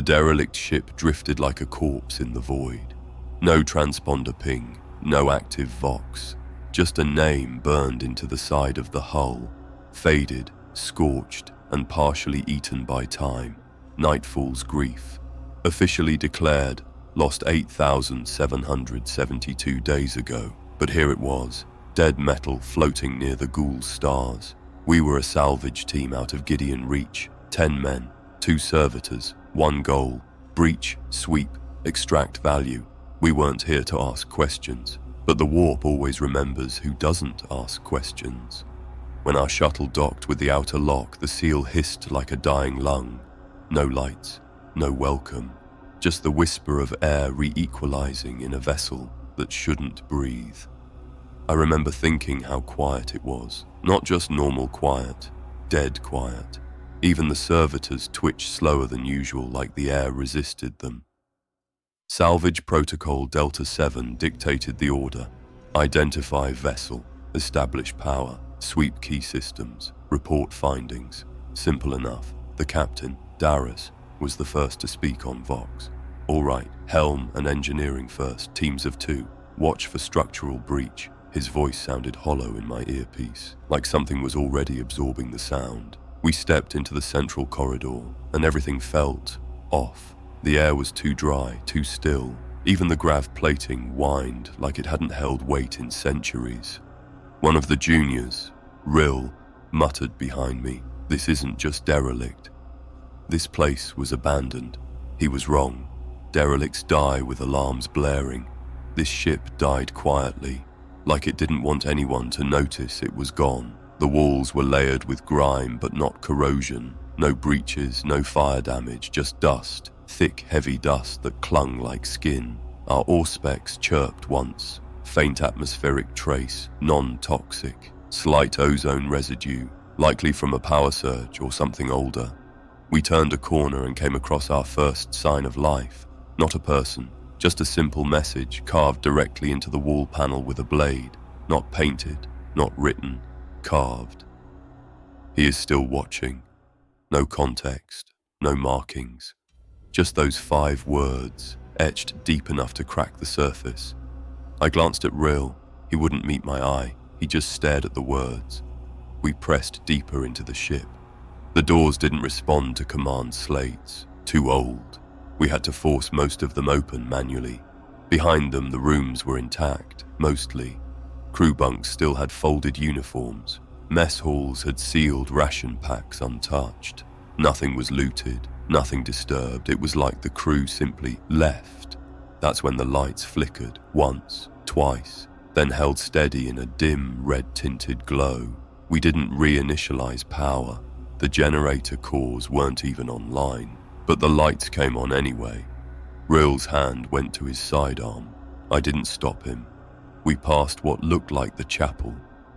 derelict ship drifted like a corpse in the void. No transponder ping, no active vox, just a name burned into the side of the hull, faded, scorched, and partially eaten by time. Nightfall's grief. Officially declared, lost 8,772 days ago, but here it was, dead metal floating near the ghoul's stars. We were a salvage team out of Gideon Reach, 10 men, 2 servitors, 1 goal, breach, sweep, extract value. We weren't here to ask questions, but the warp always remembers who doesn't ask questions. When our shuttle docked with the outer lock, the seal hissed like a dying lung. No lights, no welcome, just the whisper of air re-equalizing in a vessel that shouldn't breathe. I remember thinking how quiet it was, not just normal quiet, dead quiet. Even the servitors twitched slower than usual, like the air resisted them. Salvage Protocol Delta 7 dictated the order. Identify vessel, establish power, sweep key systems, report findings. Simple enough. The captain, Darius, was the first to speak on Vox. All right, helm and engineering first, teams of 2. Watch for structural breach. His voice sounded hollow in my earpiece, like something was already absorbing the sound. We stepped into the central corridor, and everything felt off. The air was too dry, too still. Even the grav plating whined like it hadn't held weight in centuries. One of the juniors, Rill, muttered behind me, "This isn't just derelict." This place was abandoned. He was wrong. Derelicts die with alarms blaring. This ship died quietly, like it didn't want anyone to notice it was gone. The walls were layered with grime, but not corrosion. No breaches, no fire damage, just dust. Thick, heavy dust that clung like skin. Our auspex chirped once. Faint atmospheric trace, non-toxic. Slight ozone residue, likely from a power surge or something older. We turned a corner and came across our first sign of life. Not a person, just a simple message carved directly into the wall panel with a blade. Not painted, not written, carved. He is still watching. No context, no markings. Just those 5 words, etched deep enough to crack the surface. I glanced at Rill. He wouldn't meet my eye. He just stared at the words. We pressed deeper into the ship. The doors didn't respond to command slates. Too old. We had to force most of them open manually. Behind them, the rooms were intact, mostly. Crew bunks still had folded uniforms. Mess halls had sealed ration packs untouched. Nothing was looted. Nothing disturbed. It was like the crew simply left. That's when the lights flickered, once, twice, then held steady in a dim, red-tinted glow. We didn't reinitialize power. The generator cores weren't even online, but the lights came on anyway. Rill's hand went to his sidearm. I didn't stop him. We passed what looked like the chapel.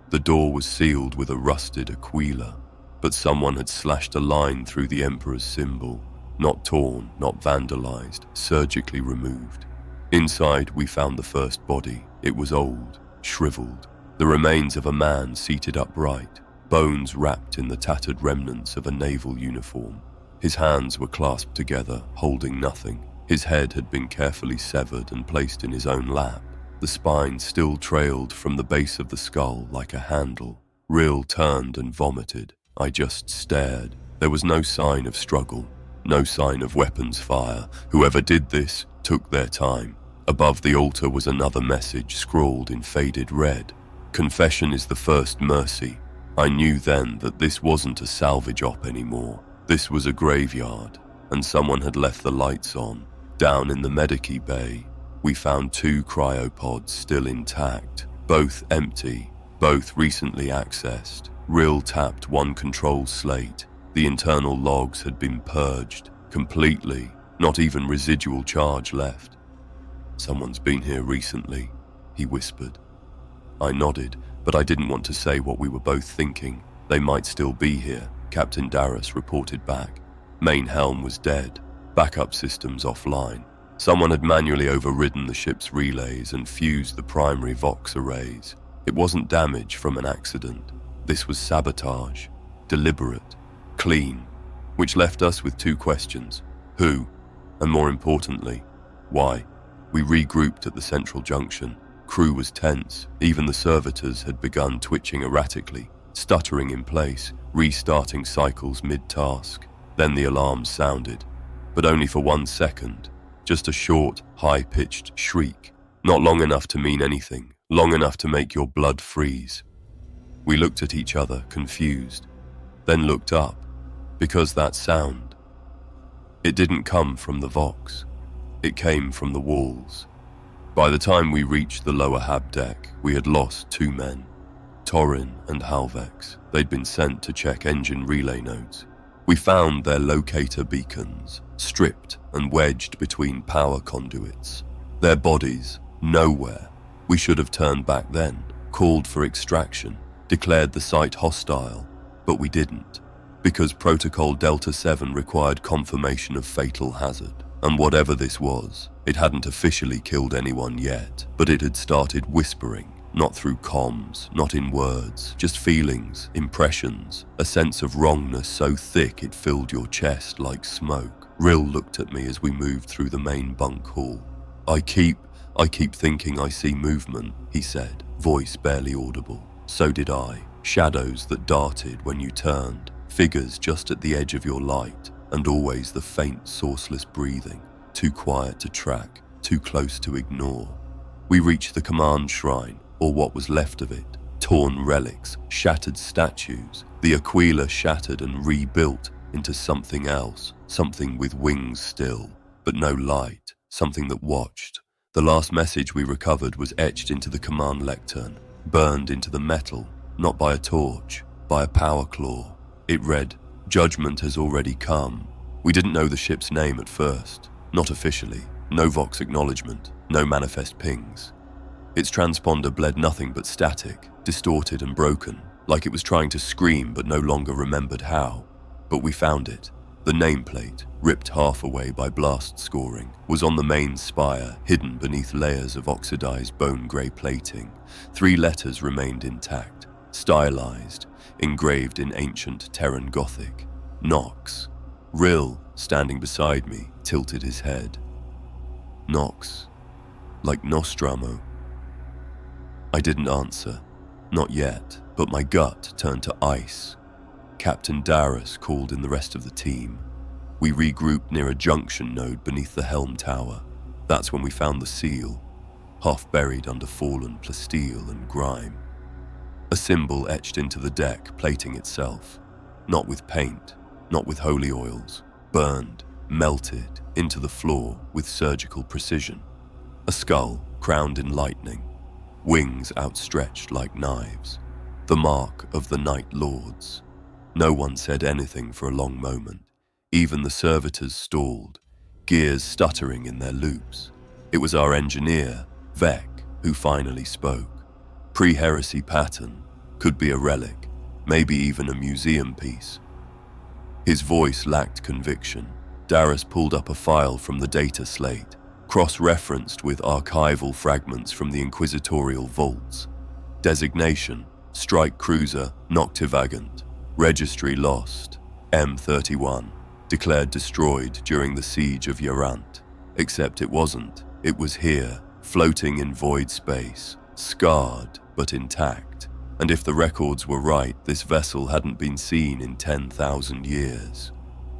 The door was sealed with a rusted aquila, but someone had slashed a line through the Emperor's symbol. Not torn, not vandalized, surgically removed. Inside, we found the first body. It was old, shriveled, the remains of a man seated upright, bones wrapped in the tattered remnants of a naval uniform. His hands were clasped together, holding nothing. His head had been carefully severed and placed in his own lap. The spine still trailed from the base of the skull like a handle. Rill turned and vomited. I just stared. There was no sign of struggle, no sign of weapons fire. Whoever did this took their time. Above the altar was another message scrawled in faded red. Confession is the first mercy. I knew then that this wasn't a salvage op anymore. This was a graveyard, and someone had left the lights on. Down in the Medici bay, we found 2 cryopods still intact, both empty, both recently accessed. Rill tapped one control slate. The internal logs had been purged completely, not even residual charge left. "Someone's been here recently," he whispered. I nodded, but I didn't want to say what we were both thinking. They might still be here, Captain Darius reported back. Main helm was dead, backup systems offline. Someone had manually overridden the ship's relays and fused the primary Vox arrays. It wasn't damage from an accident. This was sabotage, deliberate, clean, which left us with 2 questions. Who? And more importantly, why? We regrouped at the central junction. Crew was tense. Even the servitors had begun twitching erratically, stuttering in place, restarting cycles mid-task. Then the alarms sounded, but only for 1 second. Just a short, high-pitched shriek. Not long enough to mean anything, long enough to make your blood freeze. We looked at each other, confused, then looked up, because that sound, it didn't come from the Vox. It came from the walls. By the time we reached the lower hab deck, we had lost 2 men, Torin and Halvex. They'd been sent to check engine relay nodes. We found their locator beacons, stripped and wedged between power conduits. Their bodies, nowhere. We should have turned back then, called for extraction, declared the site hostile, but we didn't, because Protocol Delta 7 required confirmation of fatal hazard. And whatever this was, it hadn't officially killed anyone yet, but it had started whispering, not through comms, not in words, just feelings, impressions, a sense of wrongness so thick it filled your chest like smoke. Rill looked at me as we moved through the main bunk hall. I keep thinking I see movement, he said, voice barely audible. So did I. Shadows that darted when you turned, figures just at the edge of your light, and always the faint, sourceless breathing, too quiet to track, too close to ignore. We reached the command shrine, or what was left of it. Torn relics, shattered statues, the Aquila shattered and rebuilt into something else, something with wings still, but no light, something that watched. The last message we recovered was etched into the command lectern, burned into the metal, not by a torch, by a power claw. It read, "Judgement has already come." We didn't know the ship's name at first, not officially, no Vox acknowledgement, no manifest pings. Its transponder bled nothing but static, distorted and broken, like it was trying to scream but no longer remembered how. But we found it. The nameplate, ripped half away by blast scoring, was on the main spire, hidden beneath layers of oxidized bone-grey plating. 3 letters remained intact, stylized, engraved in ancient Terran Gothic. Nox. Rill, standing beside me, tilted his head. Nox. Like Nostramo. I didn't answer. Not yet, but my gut turned to ice. Captain Darius called in the rest of the team. We regrouped near a junction node beneath the helm tower. That's when we found the seal, half buried under fallen plasteel and grime. A symbol etched into the deck, plating itself. Not with paint, not with holy oils. Burned, melted into the floor with surgical precision. A skull crowned in lightning. Wings outstretched like knives. The mark of the Night Lords. No one said anything for a long moment. Even the servitors stalled, gears stuttering in their loops. It was our engineer, Vec, who finally spoke. Pre-heresy pattern, could be a relic, maybe even a museum piece. His voice lacked conviction. Darius pulled up a file from the data slate, cross-referenced with archival fragments from the inquisitorial vaults. Designation, strike cruiser, Noctivagant. Registry lost, M31. Declared destroyed during the siege of Yarant. Except it wasn't. It was here, floating in void space, scarred but intact. And if the records were right, this vessel hadn't been seen in 10,000 years.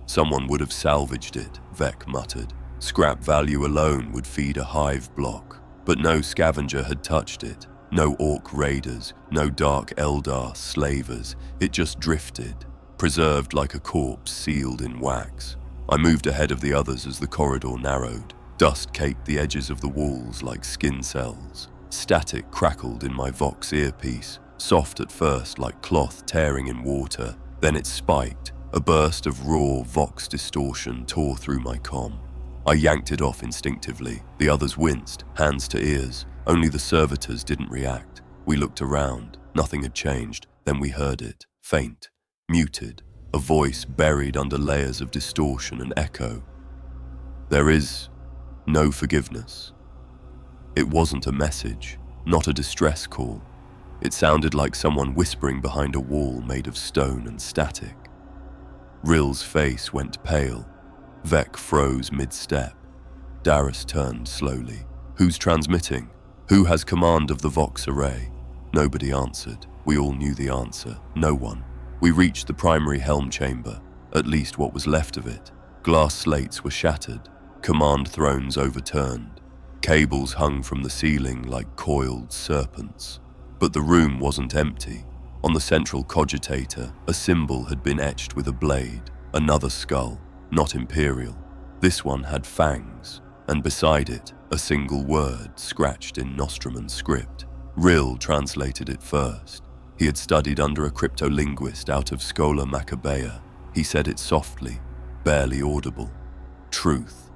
Someone would have salvaged it, Vec muttered. Scrap value alone would feed a hive block. But no scavenger had touched it. No orc raiders, no dark Eldar slavers. It just drifted, preserved like a corpse sealed in wax. I moved ahead of the others as the corridor narrowed. Dust caked the edges of the walls like skin cells. Static crackled in my Vox earpiece, soft at first like cloth tearing in water. Then it spiked. A burst of raw Vox distortion tore through my comm. I yanked it off instinctively. The others winced, hands to ears. Only the servitors didn't react. We looked around. Nothing had changed. Then we heard it, faint, muted, a voice buried under layers of distortion and echo. There is no forgiveness. It wasn't a message, not a distress call. It sounded like someone whispering behind a wall made of stone and static. Rill's face went pale. Vec froze mid-step. Darius turned slowly. Who's transmitting? Who has command of the Vox array? Nobody answered. We all knew the answer. No one. We reached the primary helm chamber, at least what was left of it. Glass slates were shattered, command thrones overturned. Cables hung from the ceiling like coiled serpents. But the room wasn't empty. On the central cogitator, a symbol had been etched with a blade, another skull, not Imperial. This one had fangs, and beside it, a single word scratched in Nostraman script. Rill translated it first. He had studied under a cryptolinguist out of Schola Maccabea. He said it softly, barely audible. Truth.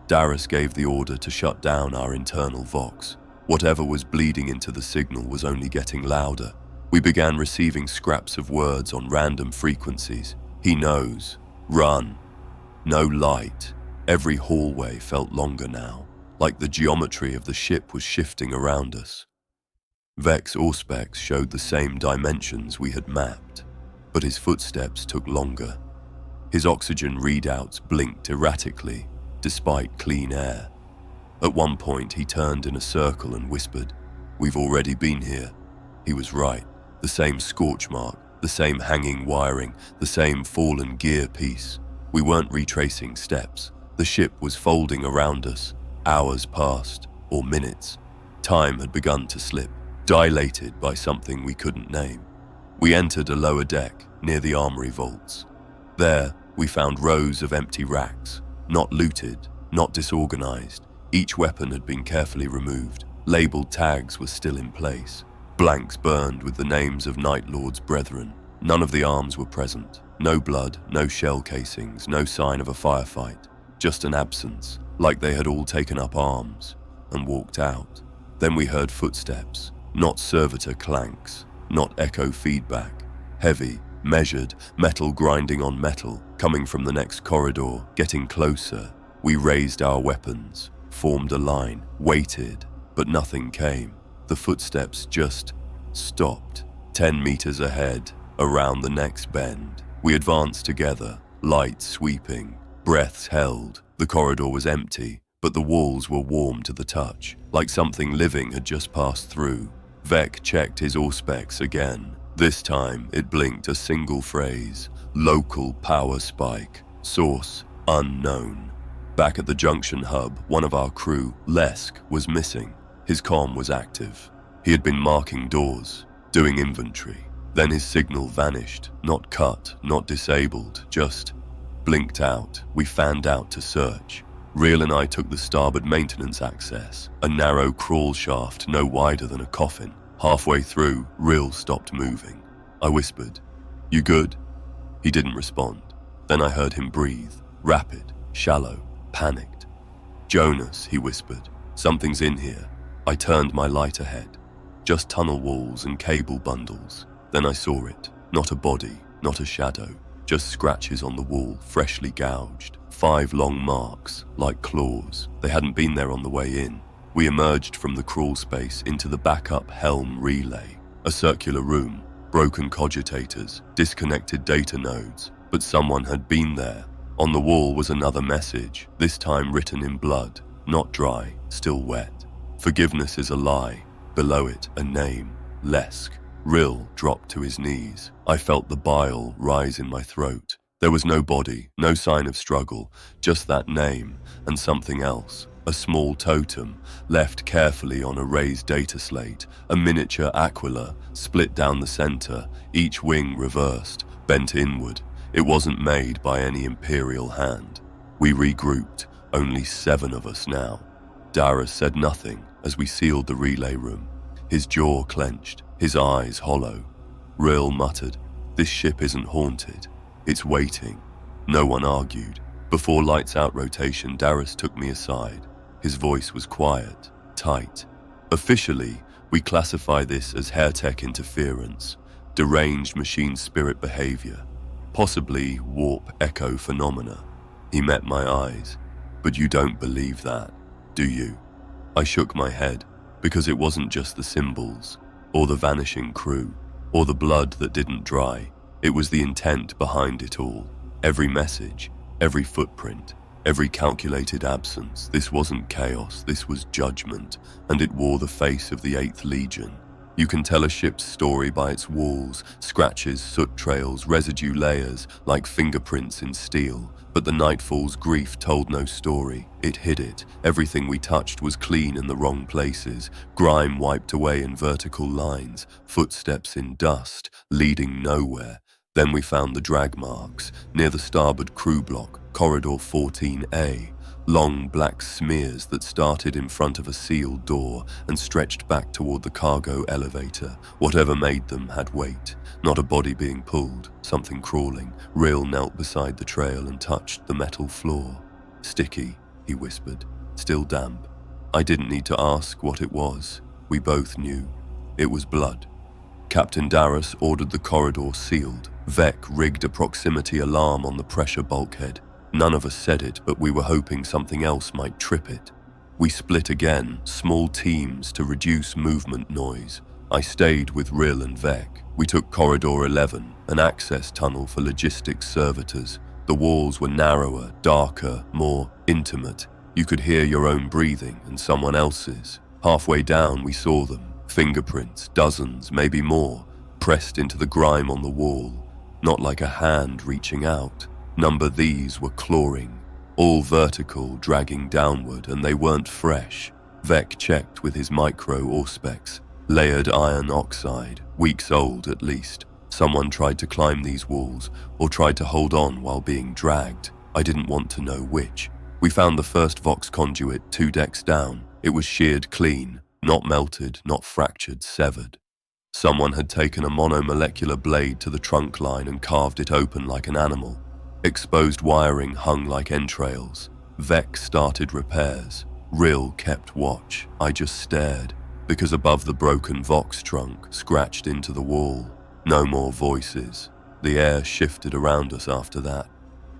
Darius gave the order to shut down our internal vox. Whatever was bleeding into the signal was only getting louder. We began receiving scraps of words on random frequencies. He knows. Run. No light. Every hallway felt longer now, like the geometry of the ship was shifting around us. Vec's auspex showed the same dimensions we had mapped, but his footsteps took longer. His oxygen readouts blinked erratically, despite clean air. At one point, he turned in a circle and whispered, "We've already been here." He was right. The same scorch mark, the same hanging wiring, the same fallen gear piece. We weren't retracing steps. The ship was folding around us. Hours passed, or minutes. Time had begun to slip, dilated by something we couldn't name. We entered a lower deck, near the armory vaults. There, we found rows of empty racks, not looted, not disorganized. Each weapon had been carefully removed. Labeled tags were still in place. Blanks burned with the names of Night Lord's brethren. None of the arms were present. No blood, no shell casings, no sign of a firefight. Just an absence, like they had all taken up arms and walked out. Then we heard footsteps, not servitor clanks, not echo feedback. Heavy, measured, metal grinding on metal, coming from the next corridor, getting closer. We raised our weapons, formed a line, waited, but nothing came. The footsteps just stopped. 10 meters ahead, around the next bend. We advanced together, lights sweeping, breaths held. The corridor was empty, but the walls were warm to the touch, like something living had just passed through. Vec checked his auspex again. This time, it blinked a single phrase, local power spike, source unknown. Back at the junction hub, one of our crew, Lesk, was missing. His comm was active. He had been marking doors, doing inventory. Then his signal vanished, not cut, not disabled, just blinked out. We fanned out to search. Rill and I took the starboard maintenance access, a narrow crawl shaft no wider than a coffin. Halfway through, Rill stopped moving. I whispered, "You good?" He didn't respond. Then I heard him breathe, rapid, shallow, panicked. "Jonas," he whispered, "something's in here." I turned my light ahead. Just tunnel walls and cable bundles. Then I saw it. Not a body, not a shadow. Just scratches on the wall, freshly gouged. 5 long marks, like claws. They hadn't been there on the way in. We emerged from the crawl space into the backup helm relay. A circular room, broken cogitators, disconnected data nodes. But someone had been there. On the wall was another message, this time written in blood. Not dry, still wet. "Forgiveness is a lie." Below it, a name, Lesk. Rill dropped to his knees. I felt the bile rise in my throat. There was no body, no sign of struggle, just that name and something else. A small totem, left carefully on a raised data slate, a miniature aquila, split down the center, each wing reversed, bent inward. It wasn't made by any Imperial hand. We regrouped, only 7 of us now. Darius said nothing as we sealed the relay room. His jaw clenched, his eyes hollow. Rill muttered, "This ship isn't haunted. It's waiting." No one argued. Before lights out rotation, Darius took me aside. His voice was quiet, tight. "Officially, we classify this as hair-tech interference, deranged machine spirit behavior, possibly warp echo phenomena." He met my eyes. "But you don't believe that, do you?" I shook my head, because it wasn't just the symbols, or the vanishing crew, or the blood that didn't dry. It was the intent behind it all. Every message, every footprint, Every calculated absence. This wasn't chaos, this was judgment, and it wore the face of the 8th Legion. You can tell a ship's story by its walls, scratches, soot trails, residue layers, like fingerprints in steel. But the Nightfall's grief told no story. It hid it. Everything we touched was clean in the wrong places, grime wiped away in vertical lines, footsteps in dust, leading nowhere. Then we found the drag marks, near the starboard crew block, corridor 14A. Long black smears that started in front of a sealed door and stretched back toward the cargo elevator. Whatever made them had weight. Not a body being pulled, something crawling. Rill knelt beside the trail and touched the metal floor. "Sticky," he whispered, "still damp." I didn't need to ask what it was. We both knew. It was blood. Captain Darras ordered the corridor sealed. Vec rigged a proximity alarm on the pressure bulkhead. None of us said it, but we were hoping something else might trip it. We split again, small teams to reduce movement noise. I stayed with Rill and Vec. We took Corridor 11, an access tunnel for logistics servitors. The walls were narrower, darker, more intimate. You could hear your own breathing and someone else's. Halfway down, we saw them. Fingerprints, dozens, maybe more, pressed into the grime on the wall. Not like a hand reaching out. These were clawing, all vertical, dragging downward, and they weren't fresh. Vec checked with his micro-auspex. Layered iron oxide, weeks old at least. Someone tried to climb these walls, or tried to hold on while being dragged. I didn't want to know which. We found the first Vox conduit 2 decks down. It was sheared clean, not melted, not fractured, severed. Someone had taken a monomolecular blade to the trunk line and carved it open like an animal. Exposed wiring hung like entrails. Vec started repairs. Rill kept watch. I just stared, because above the broken Vox trunk, scratched into the wall, no more voices. The air shifted around us after that.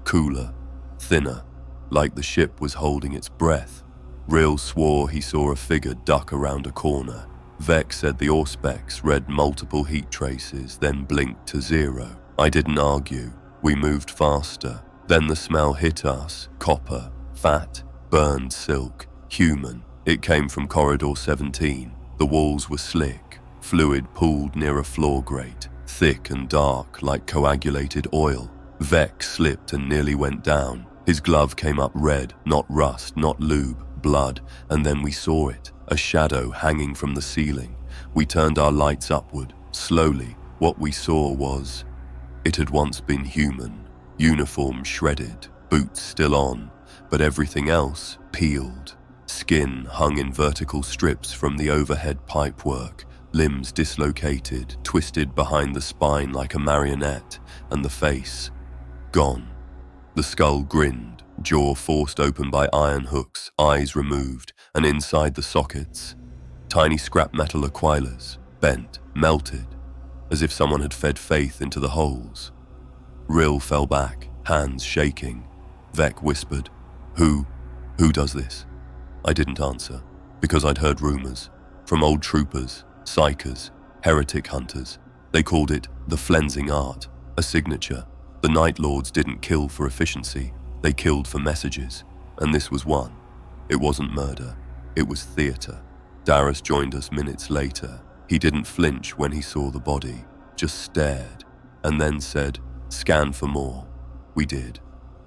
Cooler, thinner, like the ship was holding its breath. Rill swore he saw a figure duck around a corner. Vec said the auspex read multiple heat traces, then blinked to 0. I didn't argue. We moved faster. Then the smell hit us. Copper, fat, burned silk, human. It came from corridor 17. The walls were slick. Fluid pooled near a floor grate, thick and dark like coagulated oil. Vec slipped and nearly went down. His glove came up red, not rust, not lube, blood, and then we saw it, a shadow hanging from the ceiling. We turned our lights upward. Slowly, what we saw was... It had once been human, uniform shredded, boots still on, but everything else peeled. Skin hung in vertical strips from the overhead pipework, limbs dislocated, twisted behind the spine like a marionette, and the face gone. The skull grinned, jaw forced open by iron hooks, eyes removed, and inside the sockets, tiny scrap metal aquilers, bent, melted, as if someone had fed faith into the holes. Rill fell back, hands shaking. Vec whispered, Who does this? I didn't answer, because I'd heard rumors. From old troopers, psychers, heretic hunters. They called it the flensing art, a signature. The Night Lords didn't kill for efficiency, they killed for messages. And this was one. It wasn't murder, it was theater. Darras joined us minutes later. He didn't flinch when he saw the body, just stared, and then said, Scan for more. We did.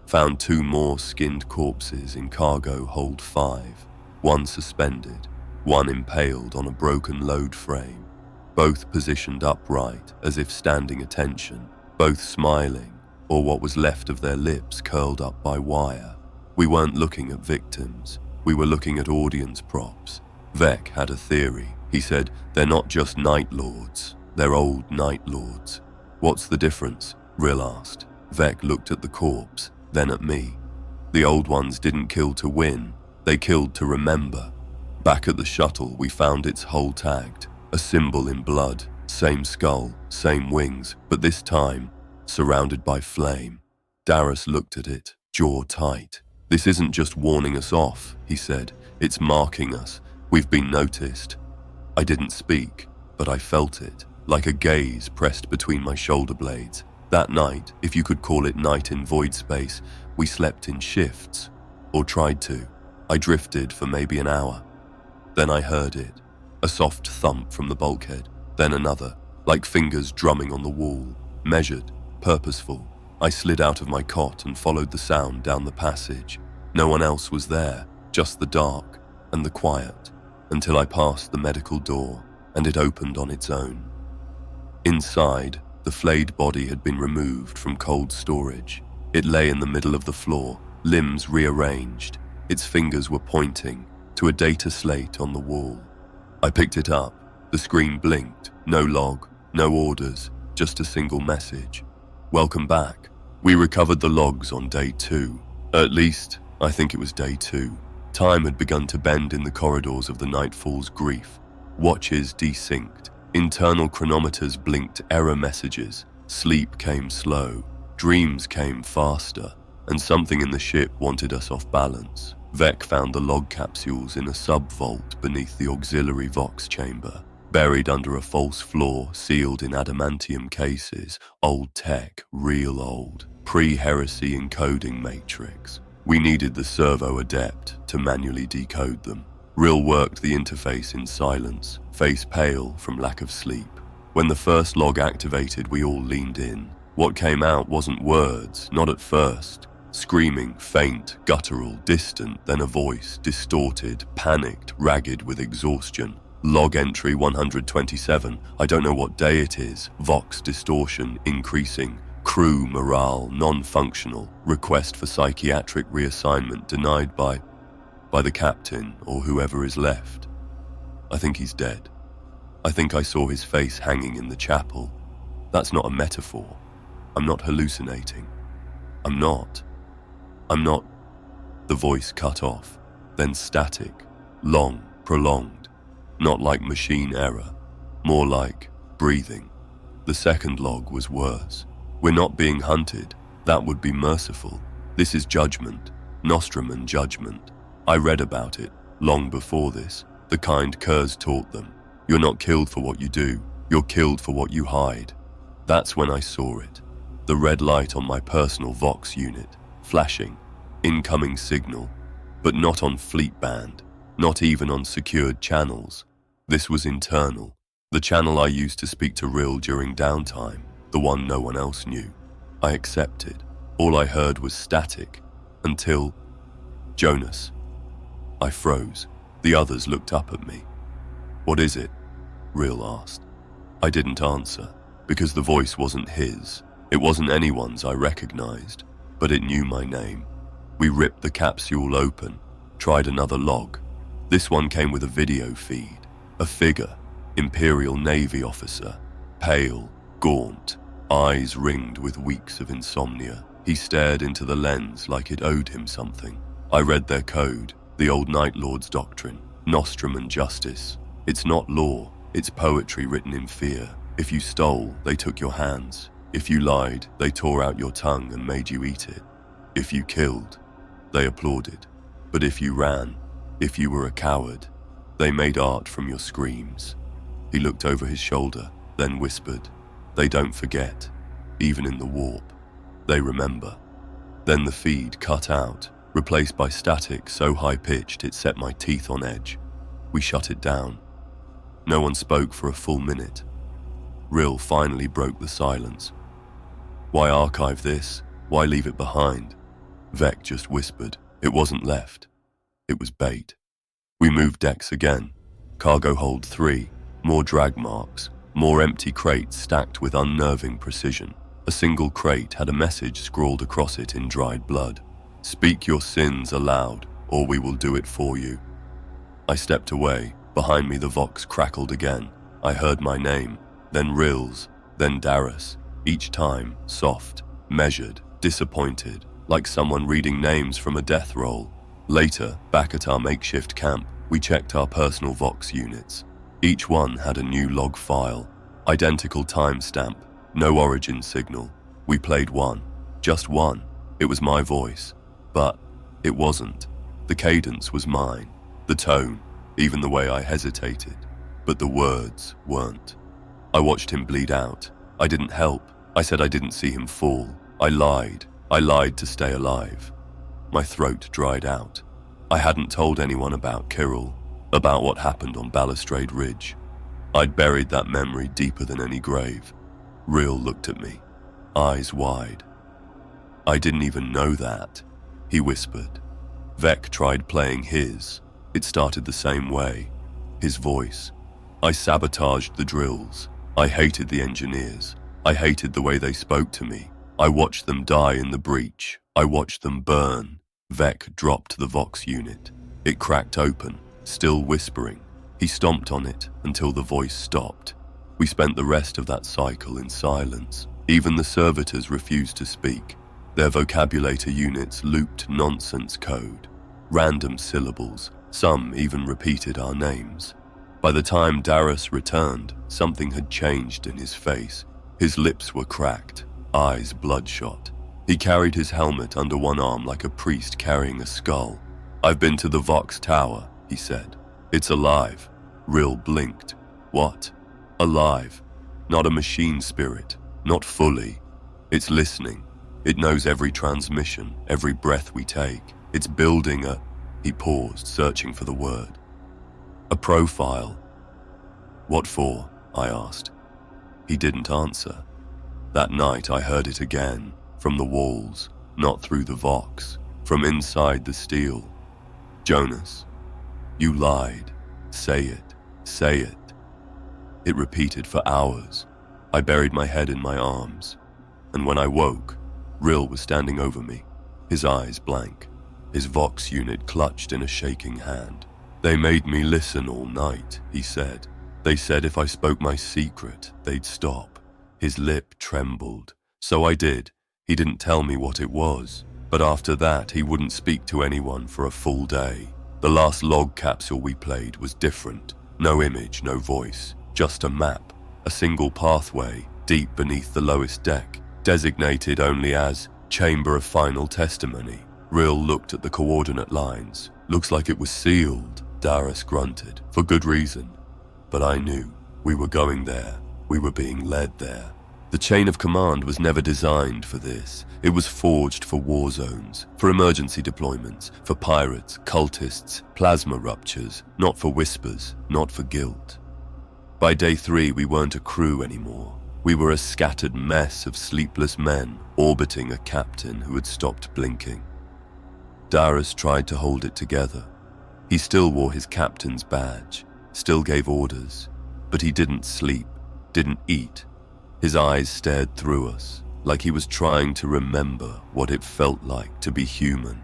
Found 2 more skinned corpses in cargo hold 5, one suspended, one impaled on a broken load frame, both positioned upright as if standing attention, both smiling, or what was left of their lips curled up by wire. We weren't looking at victims, we were looking at audience props. Vec had a theory. He said, they're not just Night Lords, they're old Night Lords. What's the difference? Rill asked. Vec looked at the corpse, then at me. The old ones didn't kill to win, they killed to remember. Back at the shuttle, we found its hull tagged, a symbol in blood, same skull, same wings, but this time, surrounded by flame. Darras looked at it, jaw tight. This isn't just warning us off, he said, it's marking us. We've been noticed. I didn't speak, but I felt it, like a gaze pressed between my shoulder blades. That night, if you could call it night in void space, we slept in shifts. or tried to. I drifted for maybe an hour. Then I heard it, a soft thump from the bulkhead, then another, like fingers drumming on the wall, measured, purposeful. I slid out of my cot and followed the sound down the passage. No one else was there, just the dark and the quiet, until I passed the medical door and it opened on its own. Inside, the flayed body had been removed from cold storage. It lay in the middle of the floor, limbs rearranged. Its fingers were pointing to a data slate on the wall. I picked it up. The screen blinked. No log, no orders, just a single message. Welcome back. We recovered the logs on day 2. At least, I think it was day 2. Time had begun to bend in the corridors of the Nightfall's grief. Watches desynced. Internal chronometers blinked error messages. Sleep came slow. Dreams came faster. And something in the ship wanted us off balance. Vec found the log capsules in a sub-vault beneath the auxiliary Vox chamber, buried under a false floor sealed in adamantium cases. Old tech, real old. Pre-heresy encoding matrix. We needed the servo adept to manually decode them. Rill worked the interface in silence, face pale from lack of sleep. When the first log activated, we all leaned in. What came out wasn't words, not at first. Screaming, faint, guttural, distant, then a voice, distorted, panicked, ragged with exhaustion. Log entry 127, I don't know what day it is. Vox distortion increasing. Crew morale non-functional. Request for psychiatric reassignment denied by the captain or whoever is left. I think he's dead. I think I saw his face hanging in the chapel. That's not a metaphor. I'm not hallucinating. I'm not. The voice cut off, then static, long, prolonged. Not like machine error, more like breathing. The second log was worse. We're not being hunted. That would be merciful. This is judgment. Nostraman judgment. I read about it, long before this. The kind Kurz taught them. You're not killed for what you do. You're killed for what you hide. That's when I saw it. The red light on my personal Vox unit, flashing. Incoming signal. But not on fleet band. Not even on secured channels. This was internal. The channel I used to speak to Rill during downtime. The one no one else knew. I accepted. All I heard was static. Until... Jonas. I froze. The others looked up at me. What is it? Rill asked. I didn't answer, because the voice wasn't his. It wasn't anyone's I recognized, but it knew my name. We ripped the capsule open, tried another log. This one came with a video feed. A figure, Imperial Navy officer, pale, gaunt, eyes ringed with weeks of insomnia. He stared into the lens like it owed him something. I read their code, the old Night Lord's doctrine, Nostrum and justice. It's not law, it's poetry written in fear. If you stole, they took your hands. If you lied, they tore out your tongue and made you eat it. If you killed, they applauded. But if you ran, if you were a coward, they made art from your screams. He looked over his shoulder, then whispered, they don't forget, even in the warp. They remember. Then the feed cut out, replaced by static so high-pitched it set my teeth on edge. We shut it down. No one spoke for a full minute. Rill finally broke the silence. Why archive this? Why leave it behind? Vec just whispered. It wasn't left. It was bait. We moved decks again. Cargo hold 3, more drag marks, more empty crates stacked with unnerving precision. A single crate had a message scrawled across it in dried blood. Speak your sins aloud, or we will do it for you. I stepped away. Behind me the Vox crackled again. I heard my name, then Rill's, then Darius. Each time, soft, measured, disappointed, like someone reading names from a death roll. Later, back at our makeshift camp, we checked our personal Vox units. Each one had a new log file, identical timestamp, no origin signal. We played one, just one. It was my voice, but it wasn't. The cadence was mine, the tone, even the way I hesitated, but the words weren't. I watched him bleed out. I didn't help. I said I didn't see him fall. I lied to stay alive. My throat dried out. I hadn't told anyone about Kirill, about what happened on Balustrade Ridge. I'd buried that memory deeper than any grave. Rill looked at me, eyes wide. I didn't even know that, he whispered. Vec tried playing his. It started the same way. His voice. I sabotaged the drills. I hated the engineers. I hated the way they spoke to me. I watched them die in the breach. I watched them burn. Vec dropped the Vox unit. It cracked open, still whispering. He stomped on it until the voice stopped. We spent the rest of that cycle in silence. Even the servitors refused to speak. Their vocabulator units looped nonsense code, random syllables. Some even repeated our names. By the time Darius returned, something had changed in his face. His lips were cracked, eyes bloodshot. He carried his helmet under one arm like a priest carrying a skull. "I've been to the Vox Tower," he said. "It's alive." Rill blinked. "What?" "Alive. Not a machine spirit. Not fully. It's listening. It knows every transmission, every breath we take. It's building a..." He paused, searching for the word. "A profile." "What for?" I asked. He didn't answer. That night I heard it again, from the walls, not through the Vox, from inside the steel. "Jonas, you lied. Say it. Say it." It repeated for hours. I buried my head in my arms, and when I woke, Rill was standing over me, his eyes blank, his Vox unit clutched in a shaking hand. "They made me listen all night," he said. "They said if I spoke my secret, they'd stop." His lip trembled. So I did. He didn't tell me what it was, but after that he wouldn't speak to anyone for a full day. The last log capsule we played was different. No image, no voice, just a map, a single pathway deep beneath the lowest deck, designated only as Chamber of Final Testimony. Rill looked at the coordinate lines. "Looks like it was sealed," Darius grunted, "for good reason." But I knew. We were going there. We were being led there. The chain of command was never designed for this. It was forged for war zones, for emergency deployments, for pirates, cultists, plasma ruptures, not for whispers, not for guilt. By day 3, we weren't a crew anymore. We were a scattered mess of sleepless men orbiting a captain who had stopped blinking. Darius tried to hold it together. He still wore his captain's badge, still gave orders, but he didn't sleep, didn't eat. His eyes stared through us, like he was trying to remember what it felt like to be human.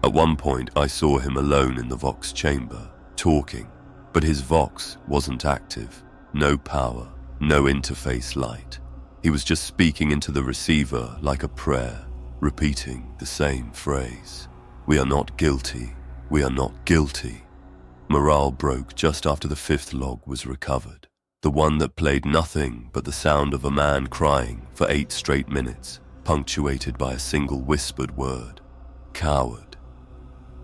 At one point, I saw him alone in the Vox chamber, talking, but his Vox wasn't active. No power, no interface light. He was just speaking into the receiver like a prayer, repeating the same phrase. "We are not guilty. We are not guilty." Morale broke just after the 5th log was recovered. The one that played nothing but the sound of a man crying for 8 straight minutes, punctuated by a single whispered word. "Coward."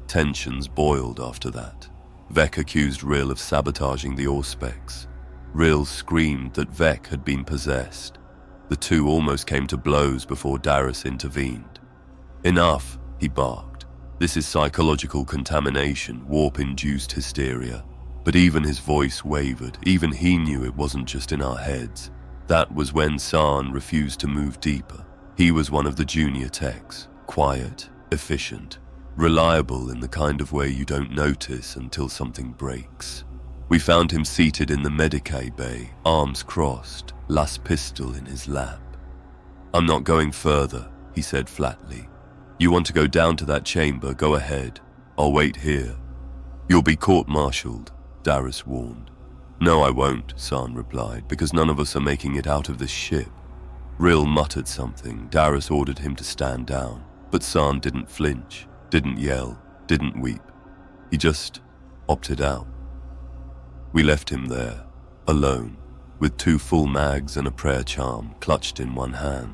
Tensions boiled after that. Vec accused Rill of sabotaging the Auspex. Rill screamed that Vec had been possessed. The two almost came to blows before Darius intervened. "Enough," he barked. "This is psychological contamination, warp-induced hysteria." But even his voice wavered. Even he knew it wasn't just in our heads. That was when San refused to move deeper. He was one of the junior techs, quiet, efficient, reliable in the kind of way you don't notice until something breaks. We found him seated in the Medicae bay, arms crossed, las pistol in his lap. "I'm not going further," he said flatly. "You want to go down to that chamber, go ahead. I'll wait here." "You'll be court-martialed," Darius warned. "No, I won't," San replied, "because none of us are making it out of this ship." Rill muttered something. Darius ordered him to stand down, but San didn't flinch, didn't yell, didn't weep. He just opted out. We left him there, alone, with 2 full mags and a prayer charm clutched in one hand.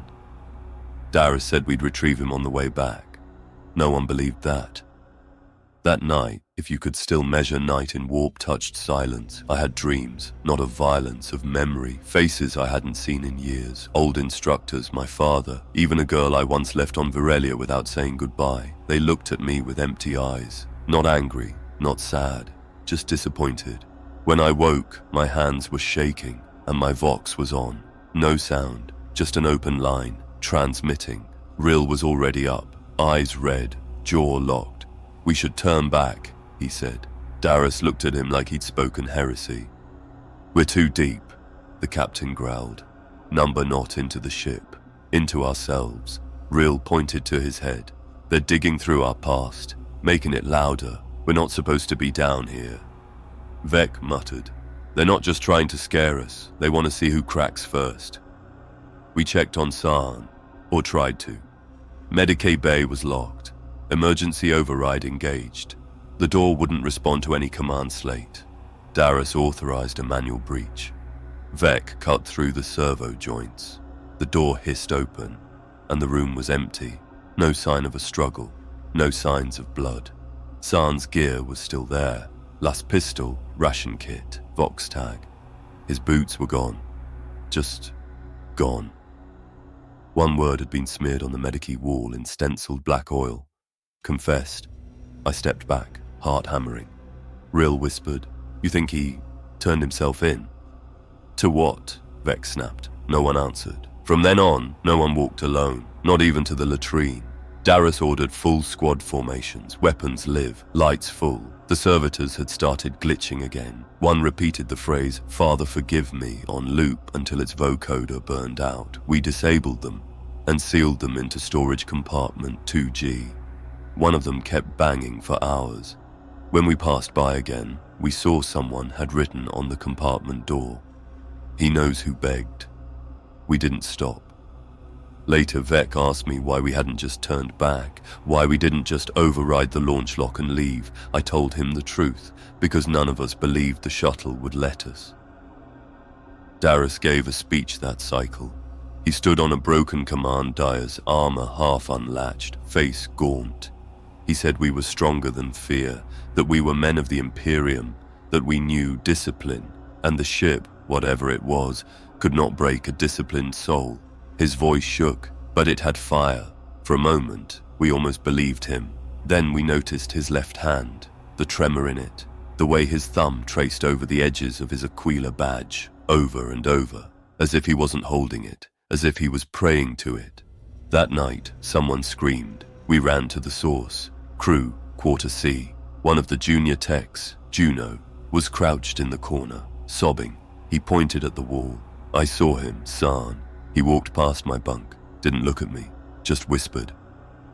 Darius said we'd retrieve him on the way back. No one believed that. That night, if you could still measure night in warp-touched silence, I had dreams, not of violence, of memory, faces I hadn't seen in years, old instructors, my father, even a girl I once left on Virelia without saying goodbye. They looked at me with empty eyes, not angry, not sad, just disappointed. When I woke, my hands were shaking and my vox was on. No sound, just an open line, transmitting. Rill was already up, eyes red, jaw locked. "We should turn back," he said. Darius looked at him like he'd spoken heresy. "We're too deep," the captain growled. "Number not into the ship, into ourselves." Rill pointed to his head. "They're digging through our past, making it louder. We're not supposed to be down here." Vec muttered. "They're not just trying to scare us, they want to see who cracks first." We checked on Sarn, or tried to. Medicae Bay was locked. Emergency override engaged. The door wouldn't respond to any command slate. Darius authorized a manual breach. Vec cut through the servo joints. The door hissed open, and the room was empty. No sign of a struggle, no signs of blood. Sarn's gear was still there. Las pistol, ration kit, vox tag. His boots were gone. Just gone. One word had been smeared on the Medicae wall in stenciled black oil. Confessed. I stepped back, heart hammering. Rill whispered, "You think he turned himself in?" "To what?" Vec snapped. No one answered. From then on, no one walked alone, not even to the latrine. Darius ordered full squad formations, weapons live, lights full. The servitors had started glitching again. One repeated the phrase, "Father forgive me," on loop until its vocoder burned out. We disabled them and sealed them into storage compartment 2G. One of them kept banging for hours. When we passed by again, we saw someone had written on the compartment door, "He knows who begged." We didn't stop. Later, Vec asked me why we hadn't just turned back, why we didn't just override the launch lock and leave. I told him the truth, because none of us believed the shuttle would let us. Darius gave a speech that cycle. He stood on a broken command dais, armor half unlatched, face gaunt. He said we were stronger than fear, that we were men of the Imperium, that we knew discipline, and the ship, whatever it was, could not break a disciplined soul. His voice shook, but it had fire. For a moment, we almost believed him. Then we noticed his left hand, the tremor in it, the way his thumb traced over the edges of his Aquila badge, over and over, as if he wasn't holding it, as if he was praying to it. That night, someone screamed. We ran to the source. Crew, Quarter C. One of the junior techs, Juno, was crouched in the corner, sobbing. He pointed at the wall. I saw him, Sarn. He walked past my bunk, didn't look at me, just whispered,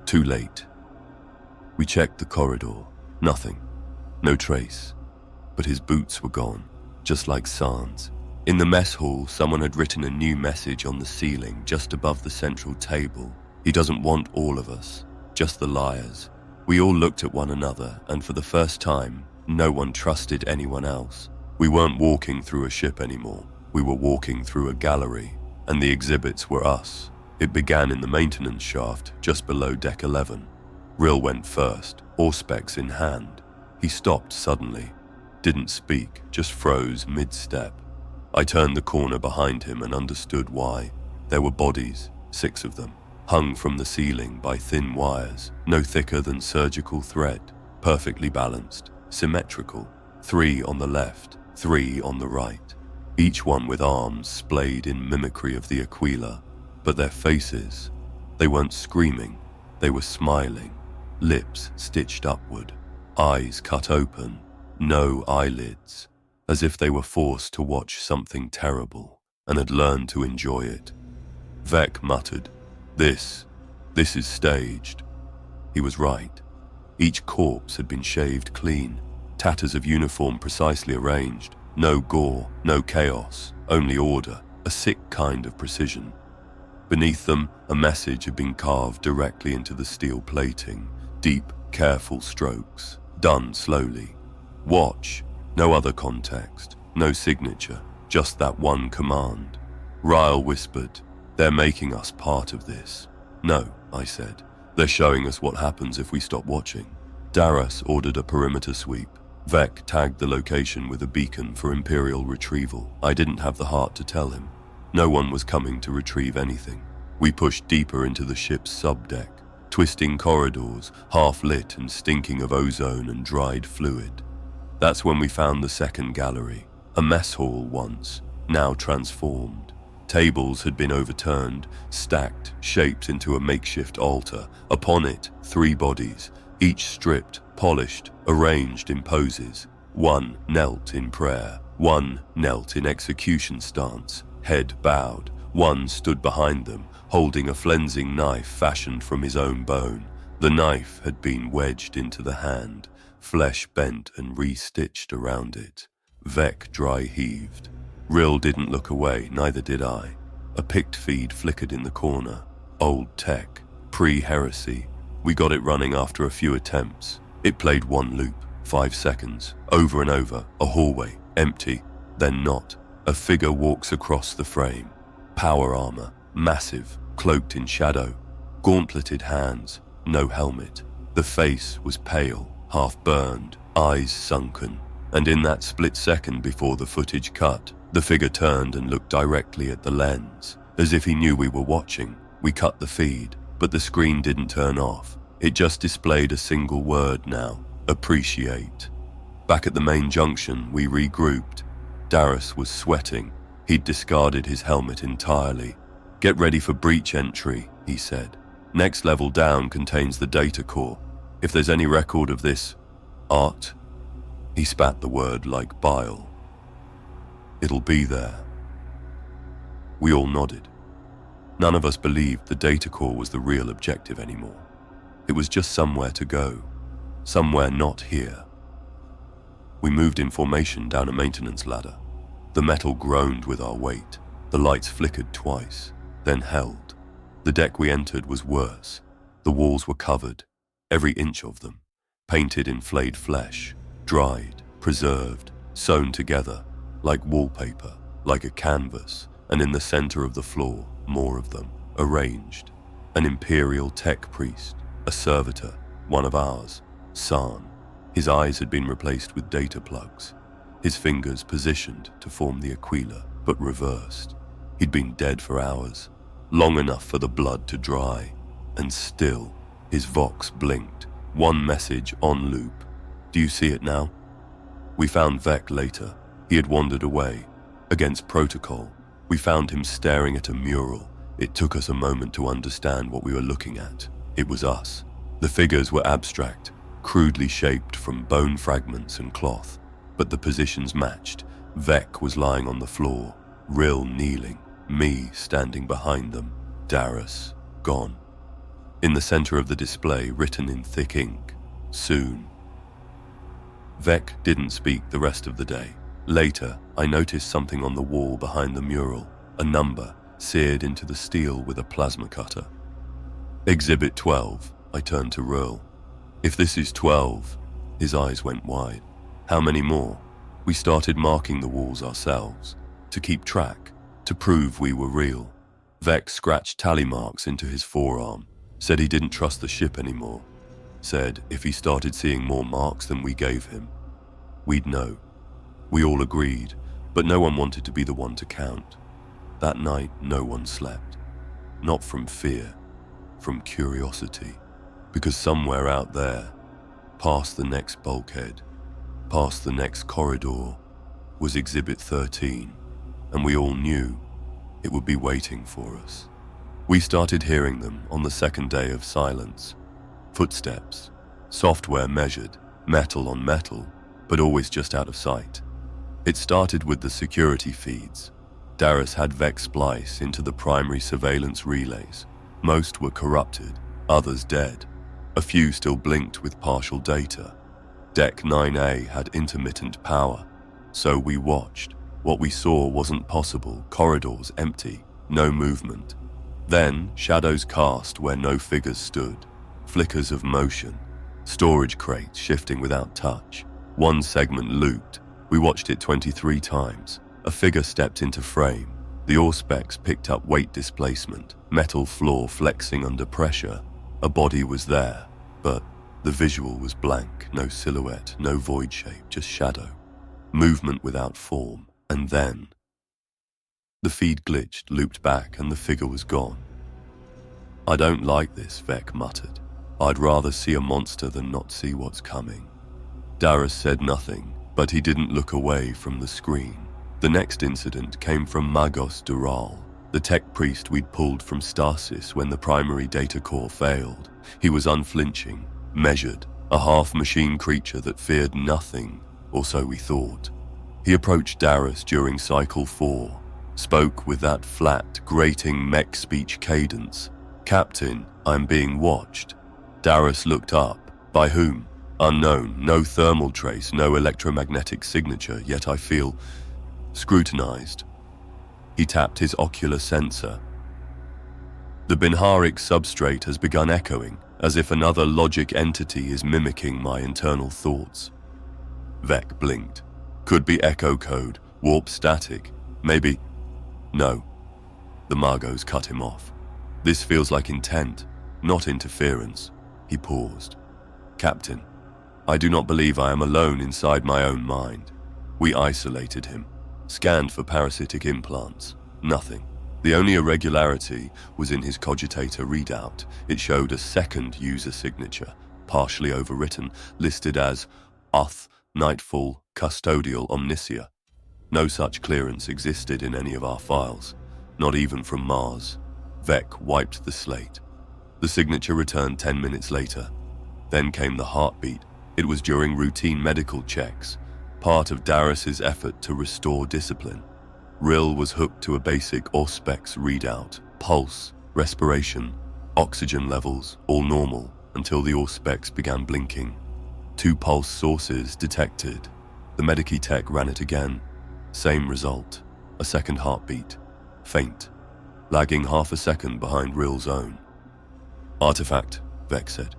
"Too late." We checked the corridor. Nothing. No trace. But his boots were gone, just like Sarn's. In the mess hall, someone had written a new message on the ceiling just above the central table. "He doesn't want all of us, just the liars." We all looked at one another, and for the first time, no one trusted anyone else. We weren't walking through a ship anymore. We were walking through a gallery. And the exhibits were us. It began in the maintenance shaft, just below Deck 11. Rill went first, auspex in hand. He stopped suddenly. Didn't speak, just froze mid-step. I turned the corner behind him and understood why. There were bodies, 6 of them, hung from the ceiling by thin wires, no thicker than surgical thread, perfectly balanced, symmetrical. 3 on the left, 3 on the right. Each one with arms splayed in mimicry of the Aquila, but their faces, they weren't screaming, they were smiling, lips stitched upward, eyes cut open, no eyelids, as if they were forced to watch something terrible and had learned to enjoy it. Vec muttered, This is staged." He was right. Each corpse had been shaved clean, tatters of uniform precisely arranged. No gore, no chaos, only order, a sick kind of precision. Beneath them, a message had been carved directly into the steel plating, deep, careful strokes, done slowly. "Watch." No other context, no signature, just that one command. Ryle whispered, "They're making us part of this." "No," I said. "They're showing us what happens if we stop watching." Darius ordered a perimeter sweep. Vec tagged the location with a beacon for Imperial retrieval. I didn't have the heart to tell him. No one was coming to retrieve anything. We pushed deeper into the ship's subdeck, twisting corridors, half-lit and stinking of ozone and dried fluid. That's when we found the second gallery, a mess hall once, now transformed. Tables had been overturned, stacked, shaped into a makeshift altar. Upon it, 3 bodies, each stripped, polished, arranged in poses. One knelt in prayer, one knelt in execution stance, head bowed. One stood behind them, holding a flensing knife fashioned from his own bone. The knife had been wedged into the hand, flesh bent and re-stitched around it. Vec dry heaved. Rill didn't look away, neither did I. A picked feed flickered in the corner. Old tech, pre-heresy. We got it running after a few attempts. It played one loop, 5 seconds, over and over, a hallway, empty, then not. A figure walks across the frame. Power armor, massive, cloaked in shadow. Gauntleted hands, no helmet. The face was pale, half burned, eyes sunken. And in that split second before the footage cut, the figure turned and looked directly at the lens, as if he knew we were watching. We cut the feed, but the screen didn't turn off. It just displayed a single word now, appreciate. Back at the main junction, we regrouped. Darius was sweating. He'd discarded his helmet entirely. Get ready for breach entry, he said. Next level down contains the data core. If there's any record of this art, he spat the word like bile. It'll be there. We all nodded. None of us believed the data core was the real objective anymore. It was just somewhere to go, somewhere not here. We moved in formation down a maintenance ladder. The metal groaned with our weight. The lights flickered twice, then held. The deck we entered was worse. The walls were covered, every inch of them, painted in flayed flesh, dried, preserved, sewn together, like wallpaper, like a canvas, and in the center of the floor, more of them, arranged. An Imperial tech priest, a servitor, one of ours, San. His eyes had been replaced with data plugs, his fingers positioned to form the aquila, but reversed. He'd been dead for hours, long enough for the blood to dry, and still, his vox blinked, one message on loop. Do you see it now? We found Vec later. He had wandered away. Against protocol, we found him staring at a mural. It took us a moment to understand what we were looking at. It was us. The figures were abstract, crudely shaped from bone fragments and cloth, but the positions matched. Vec was lying on the floor, Rill kneeling, me standing behind them, Darius gone. In the center of the display, written in thick ink, soon. Vec didn't speak the rest of the day. Later, I noticed something on the wall behind the mural, a number seared into the steel with a plasma cutter. Exhibit 12, I turned to Rill. If this is 12, his eyes went wide. How many more? We started marking the walls ourselves, to keep track, to prove we were real. Vec scratched tally marks into his forearm, said he didn't trust the ship anymore, said if he started seeing more marks than we gave him, we'd know. We all agreed, but no one wanted to be the one to count. That night, no one slept. Not from fear, from curiosity. Because somewhere out there, past the next bulkhead, past the next corridor, was Exhibit 13, and we all knew it would be waiting for us. We started hearing them on the second day of silence. Footsteps, software measured, metal on metal, but always just out of sight. It started with the security feeds. Darius had Vec splice into the primary surveillance relays. Most were corrupted, others dead. A few still blinked with partial data. Deck 9A had intermittent power, so we watched. What we saw wasn't possible, corridors empty, no movement. Then, shadows cast where no figures stood, flickers of motion, storage crates shifting without touch. One segment looped. We watched it 23 times. A figure stepped into frame. The auspex picked up weight displacement, metal floor flexing under pressure. A body was there, but The visual was blank, no silhouette, no void shape, just shadow. Movement without form, and then... The feed glitched, looped back, and the figure was gone. "I don't like this," Vec muttered. "I'd rather see a monster than not see what's coming." Darius said nothing, but he didn't look away from the screen. The next incident came from Magos Dural, the tech priest we'd pulled from stasis when the primary data core failed. He was unflinching, measured, a half-machine creature that feared nothing, or so we thought. He approached Darius during Cycle 4, spoke with that flat, grating mech speech cadence. "Captain, I'm being watched." Darius looked up. By whom? Unknown. No thermal trace, no electromagnetic signature, yet I feel scrutinized. He tapped his ocular sensor. The Binharic substrate has begun echoing, as if another logic entity is mimicking my internal thoughts. Vec blinked. Could be echo code, warp static, maybe... No. The Margos cut him off. "This feels like intent, not interference." He paused. "Captain, I do not believe I am alone inside my own mind." We isolated him, scanned for parasitic implants. Nothing. The only irregularity was in his cogitator readout. It showed a second user signature, partially overwritten, listed as Uth Nightfall Custodial Omnisia. No such clearance existed in any of our files, not even from Mars. Vec wiped the slate. The signature returned 10 minutes later. Then came the heartbeat. It was during routine medical checks, part of Darius's effort to restore discipline. Rill was hooked to a basic Auspex readout. Pulse, respiration, oxygen levels, all normal, until the Auspex began blinking. 2 pulse sources detected. The Medici tech ran it again. Same result. A second heartbeat. Faint. Lagging half a second behind Rill's own. "Artifact," Vec said.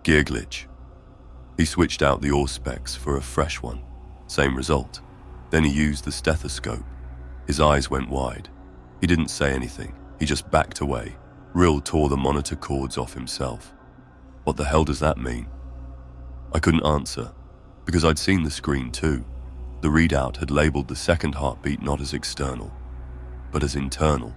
"Gear glitch." He switched out the Auspex for a fresh one. Same result. Then he used the stethoscope. His eyes went wide. He didn't say anything. He just backed away. Rill tore the monitor cords off himself. What the hell does that mean? I couldn't answer, because I'd seen the screen too. The readout had labeled the second heartbeat not as external, but as internal.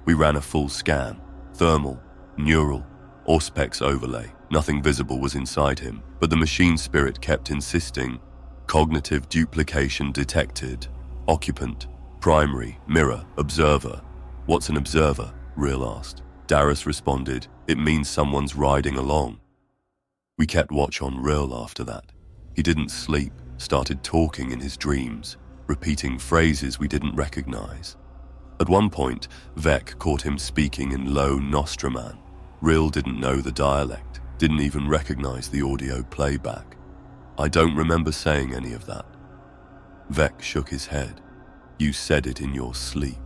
We ran a full scan. Thermal, neural, Auspex overlay. Nothing visible was inside him, but the machine spirit kept insisting. Cognitive duplication detected. Occupant, primary, mirror, observer. "What's an observer?" Rill asked. Darius responded, "It means someone's riding along." We kept watch on Rill after that. He didn't sleep, started talking in his dreams, repeating phrases we didn't recognize. At one point, Vec caught him speaking in low Nostraman. Rill didn't know the dialect, didn't even recognize the audio playback. I don't remember saying any of that. Vec shook his head. You said it in your sleep.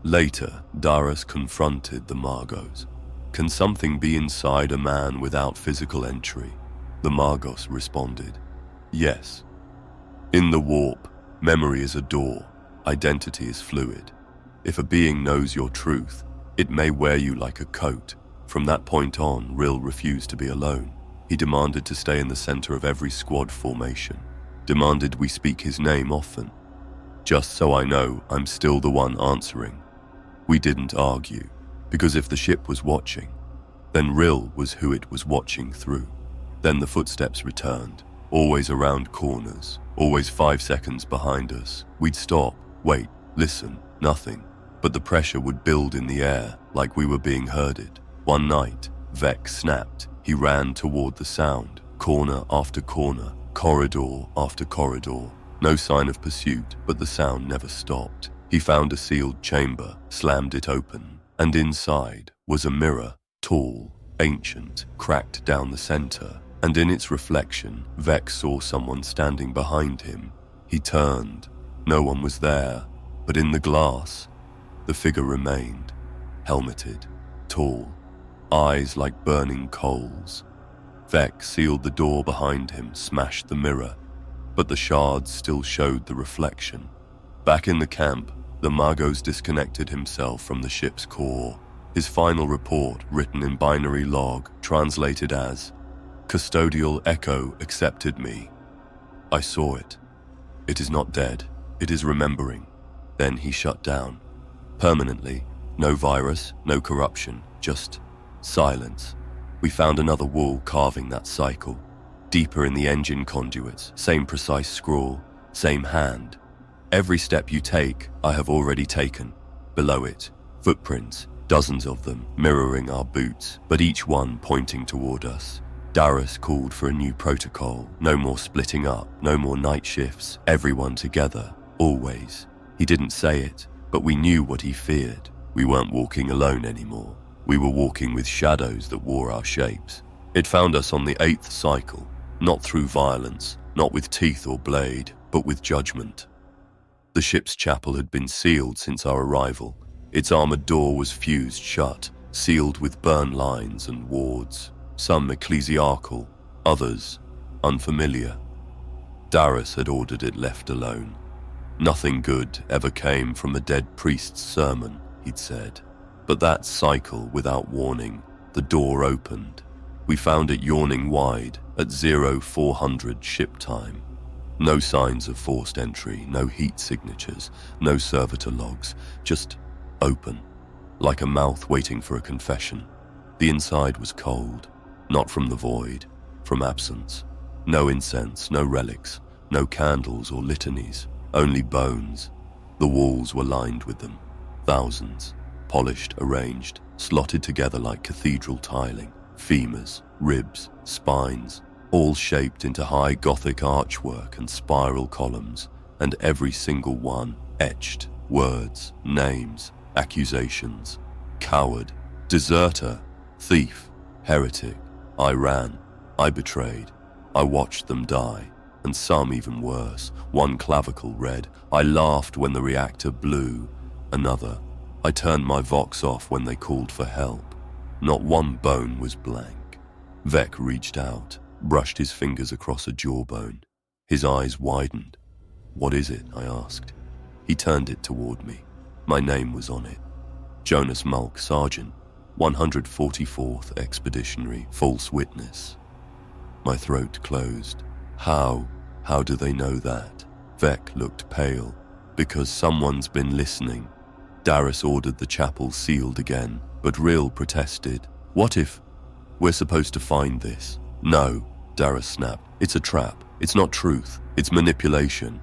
Later, Darius confronted the Margos. Can something be inside a man without physical entry? The Margos responded. Yes. In the warp, memory is a door, identity is fluid. If a being knows your truth, it may wear you like a coat. From that point on, Rill refused to be alone. He demanded to stay in the center of every squad formation. Demanded we speak his name often. Just so I know I'm still the one answering. We didn't argue, because if the ship was watching, then Rill was who it was watching through. Then the footsteps returned, always around corners, always 5 seconds behind us. We'd stop, wait, listen, nothing. But the pressure would build in the air, like we were being herded. One night, Vec snapped. He ran toward the sound, corner after corner, corridor after corridor. No sign of pursuit, but the sound never stopped. He found a sealed chamber, slammed it open, and inside was a mirror, tall, ancient, cracked down the center, and in its reflection, Vec saw someone standing behind him. He turned. No one was there, but in the glass, the figure remained, helmeted, tall, eyes like burning coals. Vec sealed the door behind him, smashed the mirror, but the shards still showed the reflection. Back in the camp, the Margos disconnected himself from the ship's core. His final report, written in binary log, translated as, Custodial echo accepted me. I saw it. It is not dead. It is remembering. Then he shut down. Permanently. No virus, no corruption, just silence. We found another wall carving that cycle. Deeper in the engine conduits, same precise scrawl, same hand. Every step you take, I have already taken. Below it, footprints, dozens of them, mirroring our boots, but each one pointing toward us. Darius called for a new protocol. No more splitting up, no more night shifts, everyone together, always. He didn't say it, but we knew what he feared. We weren't walking alone anymore. We were walking with shadows that wore our shapes. It found us on the 8th cycle, not through violence, not with teeth or blade, but with judgment. The ship's chapel had been sealed since our arrival. Its armored door was fused shut, sealed with burn lines and wards, some ecclesiarchal, others unfamiliar. Darius had ordered it left alone. Nothing good ever came from a dead priest's sermon, he'd said. But that cycle, without warning, the door opened. We found it yawning wide at 0400 ship time. No signs of forced entry, no heat signatures, no servitor logs, just open, like a mouth waiting for a confession. The inside was cold, not from the void, from absence. No incense, no relics, no candles or litanies, only bones. The walls were lined with them, thousands, polished, arranged, slotted together like cathedral tiling, femurs, ribs, spines, all shaped into high Gothic archwork and spiral columns, and every single one etched, words, names, accusations. Coward, deserter, thief, heretic. I ran, I betrayed, I watched them die, and some even worse, one clavicle red. I laughed when the reactor blew, another. I turned my vox off when they called for help. Not one bone was blank. Vec reached out, brushed his fingers across a jawbone. His eyes widened. "What is it?" I asked. He turned it toward me. My name was on it. Jonas Mulk, Sergeant, 144th Expeditionary, false witness. My throat closed. How do they know that? Vec looked pale. Because someone's been listening. Darius ordered the chapel sealed again, but Rill protested. "What if we're supposed to find this?" "No," Darius snapped. "It's a trap. It's not truth. It's manipulation."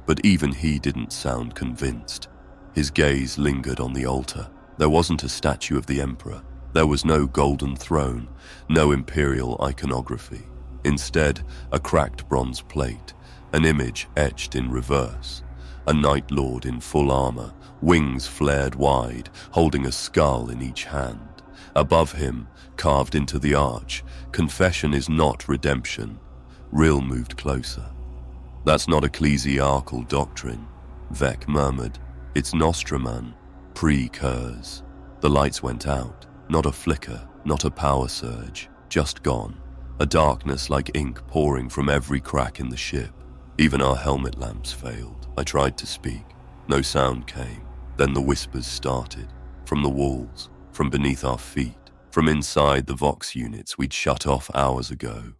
But even he didn't sound convinced. His gaze lingered on the altar. There wasn't a statue of the Emperor. There was no golden throne, no imperial iconography. Instead, a cracked bronze plate, an image etched in reverse. A Night Lord in full armor, wings flared wide, holding a skull in each hand. Above him, carved into the arch, "Confession is not redemption." Rill moved closer. "That's not ecclesiarchal doctrine," Vec murmured. "It's Nostraman, pre-curse." The lights went out. Not a flicker, not a power surge, just gone. A darkness like ink pouring from every crack in the ship. Even our helmet lamps failed. I tried to speak. No sound came. Then the whispers started. From the walls, from beneath our feet, from inside the Vox units we'd shut off hours ago.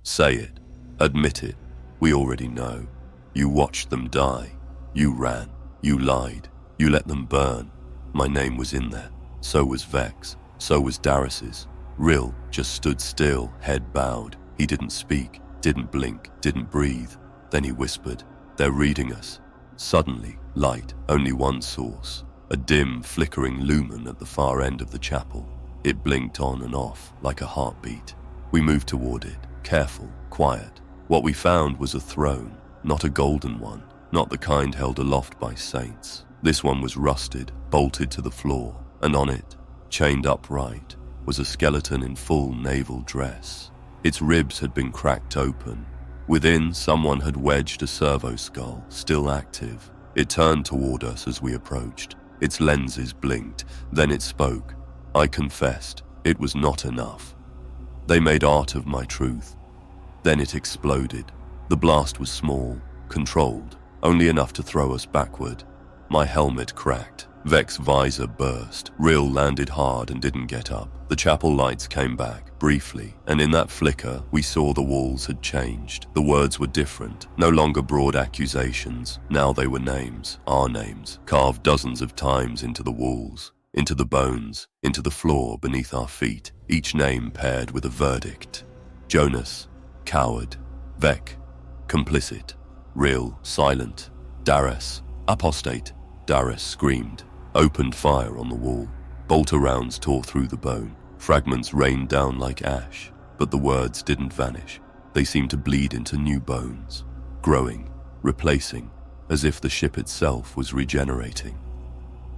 "Say it. Admit it. We already know. You watched them die. You ran. You lied. You let them burn." My name was in there. So was Vec's. So was Darius's. Rill just stood still, head bowed. He didn't speak, didn't blink, didn't breathe. Then he whispered, "They're reading us." Suddenly, light, only one source. A dim, flickering lumen at the far end of the chapel. It blinked on and off, like a heartbeat. We moved toward it, careful, quiet. What we found was a throne, not a golden one, not the kind held aloft by saints. This one was rusted, bolted to the floor, and on it, chained upright, was a skeleton in full naval dress. Its ribs had been cracked open. Within, someone had wedged a servo skull, still active. It turned toward us as we approached. Its lenses blinked, then it spoke. I confessed, it was not enough. They made art of my truth. Then it exploded. The blast was small, controlled, only enough to throw us backward. My helmet cracked. Vec's visor burst. Rill landed hard and didn't get up. The chapel lights came back, briefly, and in that flicker, we saw the walls had changed. The words were different, no longer broad accusations. Now they were names, our names, carved dozens of times into the walls, into the bones, into the floor beneath our feet, each name paired with a verdict. Jonas, coward. Vec, complicit. Rill, silent. Darius, apostate. Darius screamed, opened fire on the wall. Bolter rounds tore through the bone. Fragments rained down like ash, but the words didn't vanish. They seemed to bleed into new bones, growing, replacing, as if the ship itself was regenerating.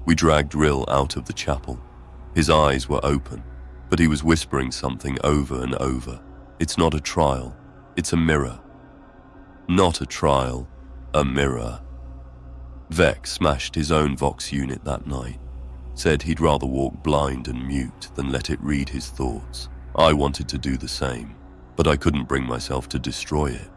We dragged Rill out of the chapel. His eyes were open, but he was whispering something over and over. It's not a trial, it's a mirror. Not a trial, a mirror. Vec smashed his own Vox unit that night. Said he'd rather walk blind and mute than let it read his thoughts. I wanted to do the same, but I couldn't bring myself to destroy it,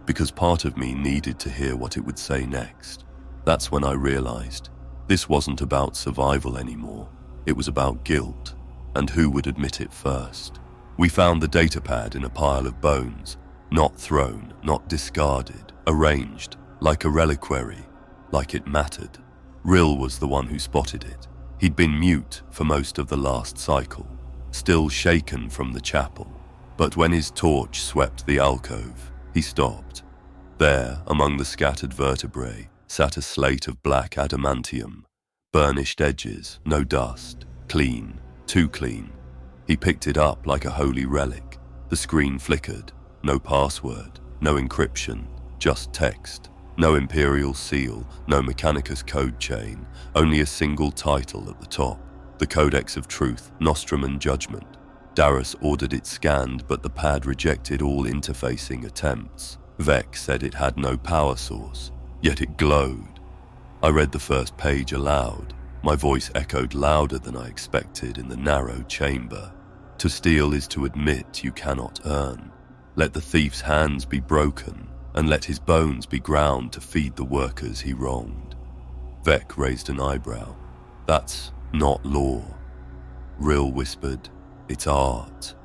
because part of me needed to hear what it would say next. That's when I realized this wasn't about survival anymore. It was about guilt, and who would admit it first. We found the datapad in a pile of bones, not thrown, not discarded, arranged, like a reliquary, like it mattered. Rill was the one who spotted it. He'd been mute for most of the last cycle, still shaken from the chapel. But when his torch swept the alcove, he stopped. There, among the scattered vertebrae, sat a slate of black adamantium. Burnished edges, no dust, clean, too clean. He picked it up like a holy relic. The screen flickered. No password, no encryption, just text. No imperial seal, no Mechanicus code chain, only a single title at the top. The Codex of Truth, Nostraman Judgement. Darius ordered it scanned, but the pad rejected all interfacing attempts. Vec said it had no power source, yet it glowed. I read the first page aloud. My voice echoed louder than I expected in the narrow chamber. To steal is to admit you cannot earn. Let the thief's hands be broken, and let his bones be ground to feed the workers he wronged. Vec raised an eyebrow. That's not law. Rill whispered, it's art.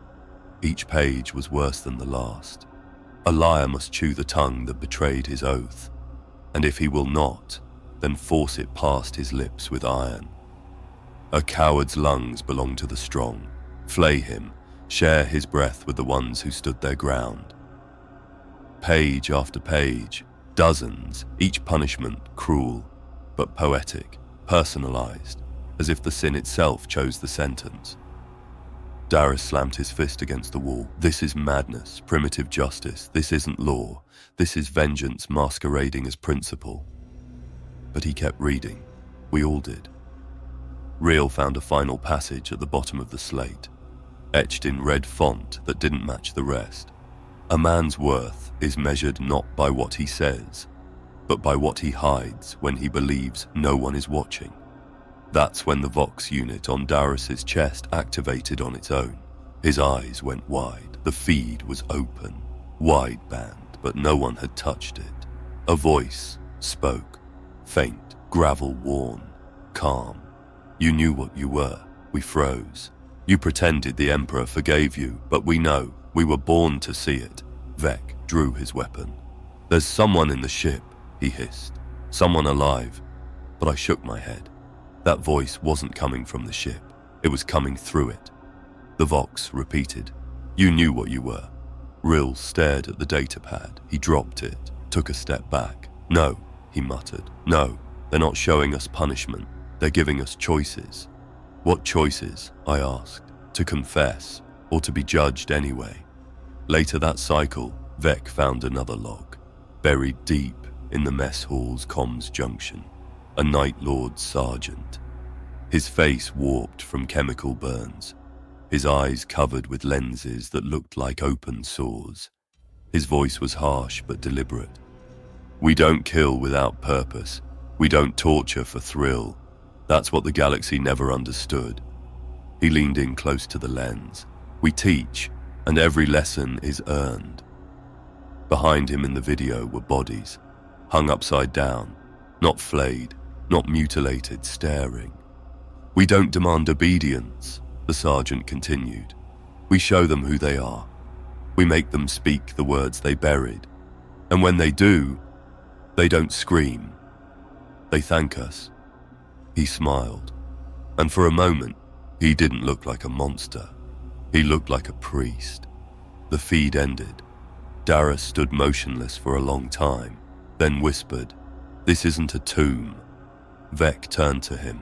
Each page was worse than the last. A liar must chew the tongue that betrayed his oath, and if he will not, then force it past his lips with iron. A coward's lungs belong to the strong. Flay him, share his breath with the ones who stood their ground. Page after page, dozens, each punishment cruel, but poetic, personalized, as if the sin itself chose the sentence. Darius slammed his fist against the wall. This is madness, primitive justice. This isn't law. This is vengeance masquerading as principle. But he kept reading. We all did. Rill found a final passage at the bottom of the slate, etched in red font that didn't match the rest. A man's worth is measured not by what he says, but by what he hides when he believes no one is watching. That's when the Vox unit on Darius's chest activated on its own. His eyes went wide. The feed was open, wideband, but no one had touched it. A voice spoke, faint, gravel-worn, calm. You knew what you were. We froze. You pretended the Emperor forgave you, but we know. We were born to see it. Vec drew his weapon. There's someone in the ship, he hissed. Someone alive. But I shook my head. That voice wasn't coming from the ship. It was coming through it. The Vox repeated. You knew what you were. Rill stared at the datapad. He dropped it, took a step back. No, he muttered. No, they're not showing us punishment. They're giving us choices. What choices? I asked. To confess, or to be judged anyway. Later that cycle, Vec found another log, buried deep in the mess hall's comms junction. A Night Lord sergeant. His face warped from chemical burns, his eyes covered with lenses that looked like open sores. His voice was harsh but deliberate. We don't kill without purpose. We don't torture for thrill. That's what the galaxy never understood. He leaned in close to the lens. We teach, and every lesson is earned. Behind him in the video were bodies, hung upside down, not flayed, not mutilated, staring. "We don't demand obedience," the sergeant continued. "We show them who they are. We make them speak the words they buried. And when they do, they don't scream. They thank us." He smiled, and for a moment, he didn't look like a monster. He looked like a priest. The feed ended. Darius stood motionless for a long time, then whispered, "This isn't a tomb." Vec turned to him.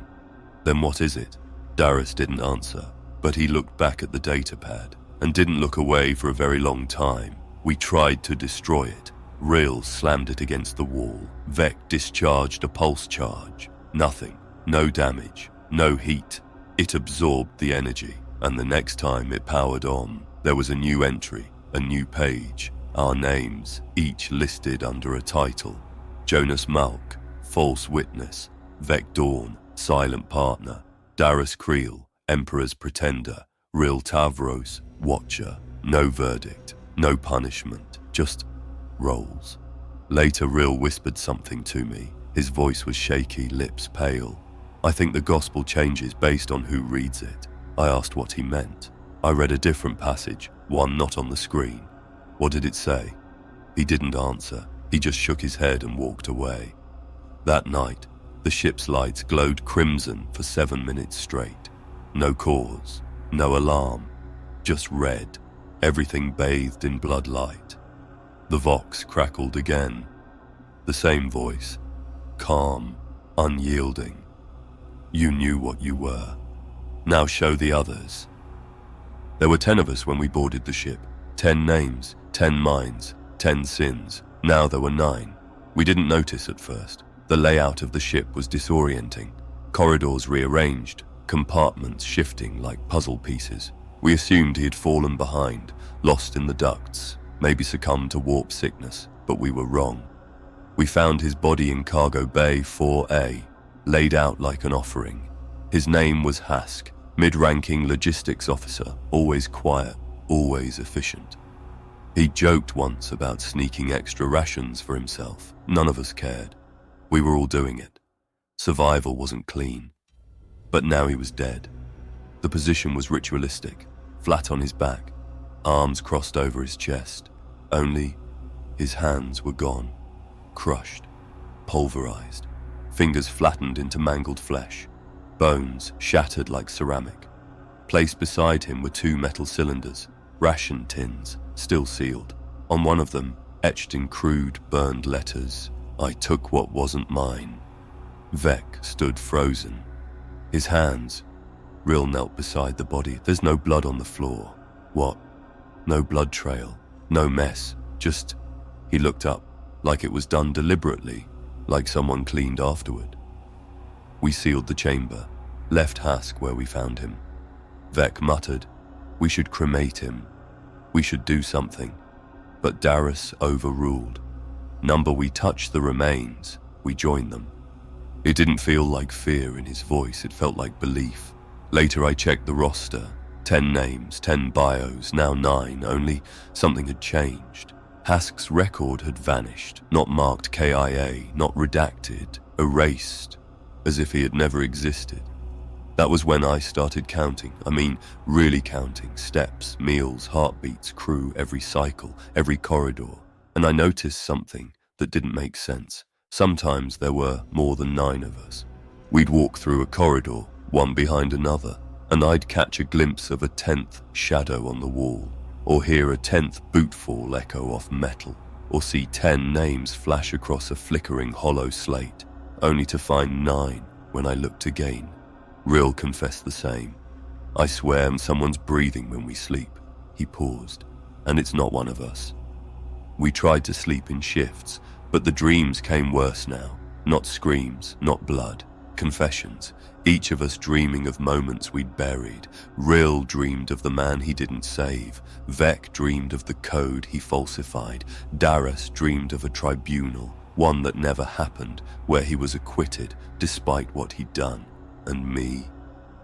"Then what is it?" Darius didn't answer, but he looked back at the datapad and didn't look away for a very long time. "We tried to destroy it. Rill slammed it against the wall. Vec discharged a pulse charge. Nothing. No damage. No heat. It absorbed the energy, and the next time it powered on, there was a new entry, a new page. Our names, each listed under a title. Jonas Malk, False Witness. Vec Dawn, Silent Partner. Darius Creel, Emperor's Pretender. Rill Tavros, Watcher. No verdict. No punishment. Just rolls. Later, Rill whispered something to me. His voice was shaky, lips pale. "I think the gospel changes based on who reads it." I asked what he meant. I read a different passage, one not on the screen. "What did it say?" He didn't answer. He just shook his head and walked away. That night, the ship's lights glowed crimson for 7 minutes straight. No cause, no alarm, just red, everything bathed in blood light. The Vox crackled again. The same voice, calm, unyielding. "You knew what you were. Now show the others." There were 10 of us when we boarded the ship. 10 names, 10 minds, 10 sins. Now there were 9. We didn't notice at first. The layout of the ship was disorienting. Corridors rearranged, compartments shifting like puzzle pieces. We assumed he had fallen behind, lost in the ducts, maybe succumbed to warp sickness, but we were wrong. We found his body in Cargo Bay 4A, laid out like an offering. His name was Hask, mid-ranking logistics officer, always quiet, always efficient. He joked once about sneaking extra rations for himself. None of us cared. We were all doing it. Survival wasn't clean. But now he was dead. The position was ritualistic, flat on his back, arms crossed over his chest. Only his hands were gone, crushed, pulverized, fingers flattened into mangled flesh, bones shattered like ceramic. Placed beside him were 2 metal cylinders, ration tins, still sealed. On one of them, etched in crude, burned letters, "I took what wasn't mine." Vec stood frozen. His hands. Rill knelt beside the body. There's no blood on the floor. What? No blood trail. No mess. Just, he looked up, like it was done deliberately, like someone cleaned afterward. We sealed the chamber, left Hask where we found him. Vec muttered, "We should cremate him. We should do something." But Darius overruled. "Number, we touch the remains. We join them." It didn't feel like fear in his voice, it felt like belief. Later I checked the roster. 10 names, 10 bios, now 9, only something had changed. Hask's record had vanished, not marked KIA, not redacted, erased, as if he had never existed. That was when I started counting. I mean, really counting. Steps, meals, heartbeats, crew, every cycle, every corridor. And I noticed something that didn't make sense. Sometimes there were more than 9 of us. We'd walk through a corridor, one behind another, and I'd catch a glimpse of a 10th shadow on the wall, or hear a 10th bootfall echo off metal, or see 10 names flash across a flickering hollow slate, only to find 9 when I looked again. Rill confessed the same. "I swear someone's breathing when we sleep." He paused. "And it's not one of us." We tried to sleep in shifts, but the dreams came worse now. Not screams, not blood. Confessions. Each of us dreaming of moments we'd buried. Rill dreamed of the man he didn't save. Vec dreamed of the code he falsified. Darius dreamed of a tribunal, one that never happened, where he was acquitted despite what he'd done. And me,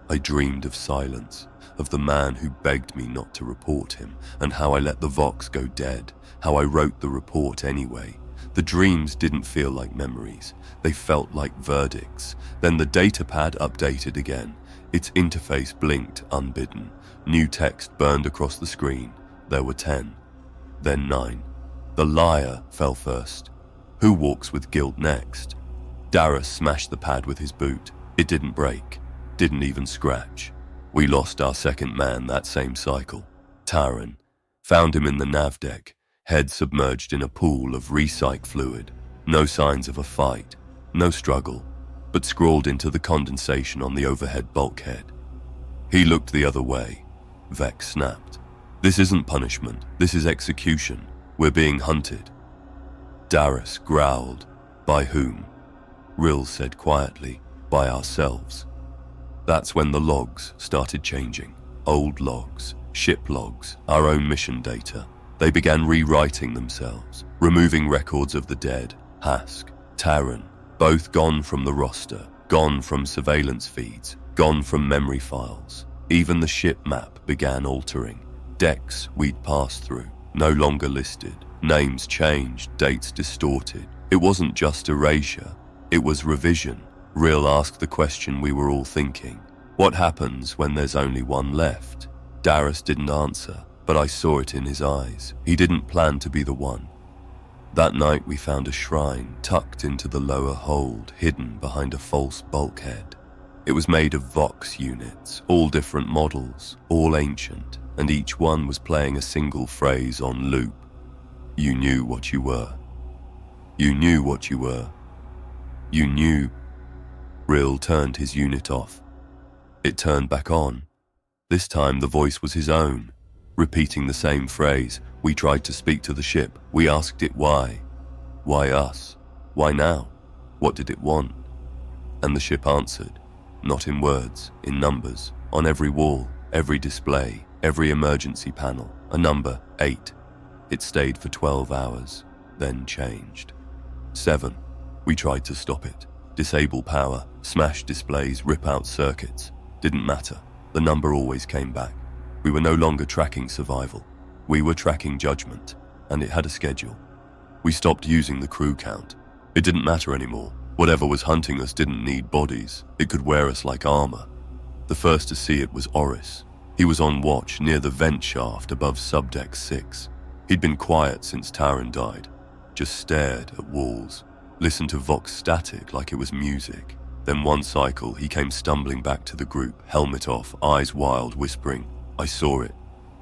I dreamed of silence, of the man who begged me not to report him, and how I let the Vox go dead, how I wrote the report anyway, The dreams didn't feel like memories. They felt like verdicts. Then the datapad updated again. Its interface blinked unbidden. New text burned across the screen. There were 10. Then 9. The liar fell first. Who walks with guilt next? Darius smashed the pad with his boot. It didn't break. Didn't even scratch. We lost our second man that same cycle. Taran. Found him in the nav deck, head submerged in a pool of recyc fluid. No signs of a fight, no struggle, but scrawled into the condensation on the overhead bulkhead. He looked the other way. Vex snapped. This isn't punishment, this is execution. We're being hunted. Darius growled. By whom? Rill said quietly, by ourselves. That's when the logs started changing. Old logs, ship logs, our own mission data. They began rewriting themselves, removing records of the dead, Hask, Taran, both gone from the roster, gone from surveillance feeds, gone from memory files. Even the ship map began altering. Decks we'd passed through, no longer listed. Names changed, dates distorted. It wasn't just erasure, it was revision. Rill asked the question we were all thinking. What happens when there's only one left? Darius didn't answer, but I saw it in his eyes. He didn't plan to be the one. That night we found a shrine tucked into the lower hold, hidden behind a false bulkhead. It was made of Vox units, all different models, all ancient, and each one was playing a single phrase on loop. You knew what you were. You knew what you were. You knew. Rill turned his unit off. It turned back on. This time the voice was his own, repeating the same phrase. We tried to speak to the ship. We asked it why. Why us? Why now? What did it want? And the ship answered, not in words, in numbers, on every wall, every display, every emergency panel, a number, 8. It stayed for 12 hours, then changed. 7. We tried to stop it. Disable power, smash displays, rip out circuits. Didn't matter. The number always came back. We were no longer tracking survival. We were tracking judgment, and it had a schedule. We stopped using the crew count. It didn't matter anymore. Whatever was hunting us didn't need bodies. It could wear us like armor. The first to see it was Oris. He was on watch near the vent shaft above subdeck 6. He'd been quiet since Taran died, just stared at walls, listened to Vox static like it was music. Then one cycle, he came stumbling back to the group, helmet off, eyes wild, whispering, I saw it.